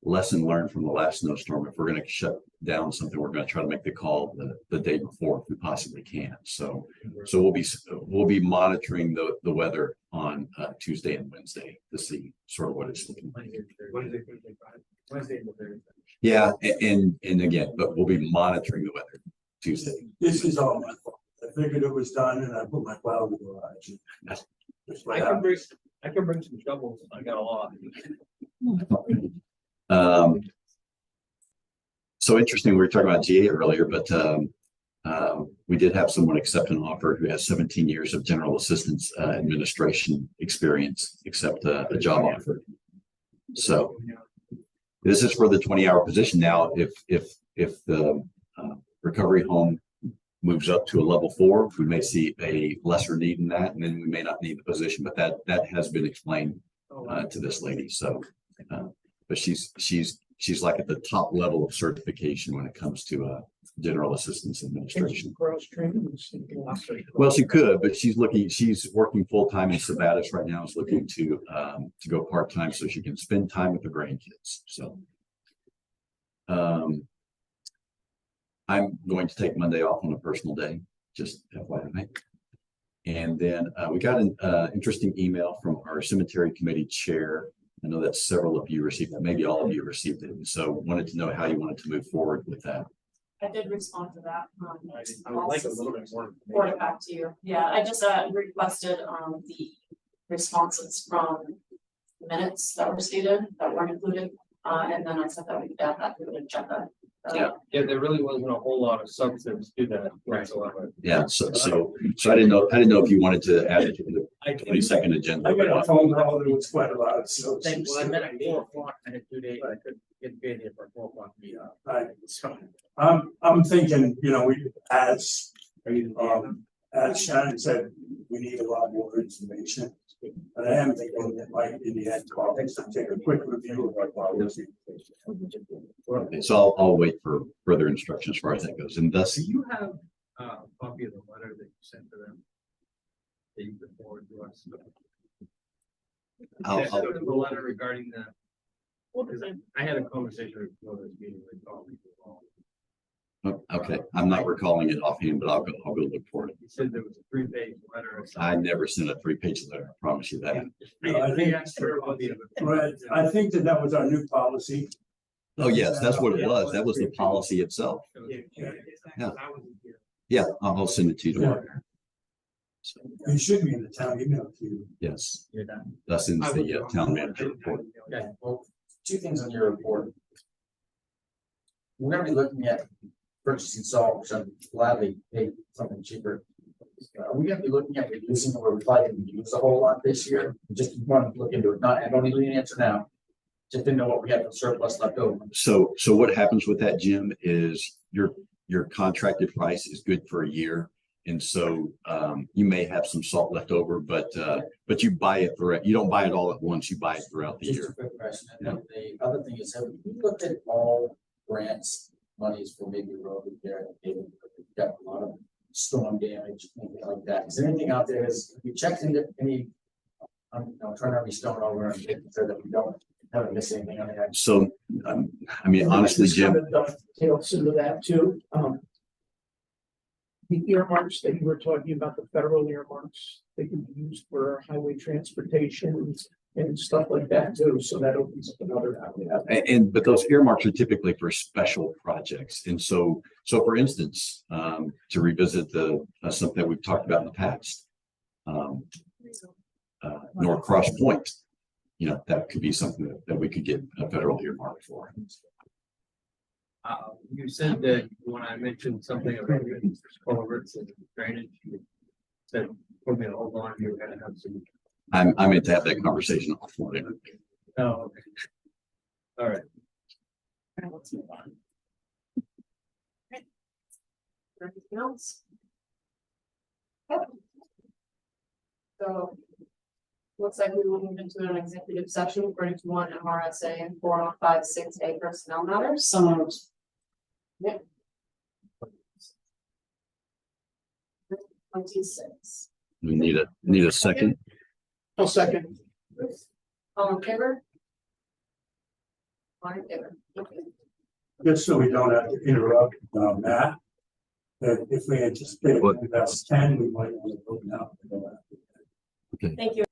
lesson learned from the last snowstorm: if we're going to shut down something, we're going to try to make the call the day before if we possibly can. So we'll be monitoring the weather on Tuesday and Wednesday to see sort of what it's looking like. Wednesday. Yeah, and again, but we'll be monitoring the weather Tuesday. This is all my fault. I figured it was done and I put my plow in the garage. I can bring some shovels. I got a lot. So interesting, we were talking about GA earlier, but we did have someone accept an offer who has 17 years of general assistance administration experience, accept a job offer. So this is for the 20-hour position. Now, if the recovery home moves up to a level 4, we may see a lesser need in that, and then we may not need the position, but that has been explained to this lady. So but she's like at the top level of certification when it comes to general assistance administration. Well, she could, but she's working full-time in Sabatis right now, is looking to go part-time so she can spend time with the grandkids. So I'm going to take Monday off on a personal day, just FYI. And then we got an interesting email from our cemetery committee chair. I know that several of you received that, maybe all of you received it. And so wanted to know how you wanted to move forward with that. I did respond to that. I would like a little bit more. Forward it back to you. Yeah, I just requested the responses from the minutes that were stated, that weren't included. And then I said that we could add that to the agenda. Yeah, there really wasn't a whole lot of substance to that whatsoever. Yeah, so I didn't know if you wanted to add it to the 22nd agenda. I got a phone call that was quite a lot, so. Well, I met at 4 o'clock, I had 2 days, I couldn't get paid here for 4 o'clock meeting. Right. I'm thinking, as Shannon said, we need a lot more information. But I am thinking that might in the end, I'll take a quick review of our policy. Okay, so I'll wait for further instructions as far as that goes. And thus, Do you have a copy of the letter that you sent to them? That you could forward to us? The letter regarding the. Well, because I had a conversation with this meeting with all people. okay, I'm not recalling it offhand, but I'll go look for it. You said there was a 3-page letter. I never sent a 3-page letter. I promise you that. No, I think that was our new policy. Oh, yes, that's what it was. That was the policy itself. Yeah. Yeah, I'll send it to you tomorrow. It should be in the town email to you. Yes, You're done. that's in the town manager report. Okay, well, two things on your report. We're gonna be looking at purchasing salt, which I'm gladly pay something cheaper. Are we gonna be looking at reducing where we probably didn't use a whole lot this year? Just want to look into it, not, I don't need an answer now. Just didn't know what we had for surplus left over. So what happens with that, Jim, is your contracted price is good for a year. And so you may have some salt left over, but you buy it you don't buy it all at once, you buy it throughout the Just a year. quick question, and then the other thing is, have we looked at all grants, monies for maybe road repair? We've got a lot of storm damage, anything like that. Is there anything out there? Have you checked into any? I'm trying to every stone over and making sure that we haven't missed anything on that. So, I mean, honestly, Jim, Dovetails into that too. The earmarks that you were talking about, the federal earmarks, they can be used for highway transportation and stuff like that too. So that opens up another avenue. but those earmarks are typically for special projects. And so for instance, to revisit something that we've talked about in the past, North Cross Point, that could be something that we could get a federal earmark for. You said that when I mentioned something about culverts and drainage, you said, put me on hold on, you're gonna have some. I meant to have that conversation offline. Oh, okay. All right. Let's move on. Okay. Anything else? Okay. So. Looks like we will move into an executive session according to 1 MRSA and 4056A personnel matters. So Yep. 26. We need a second. I'll second. All in favor? All in favor. Okay. Just so we don't have to interrupt, Matt. That if we anticipate that's 10, we might want to vote now. Okay. Thank you.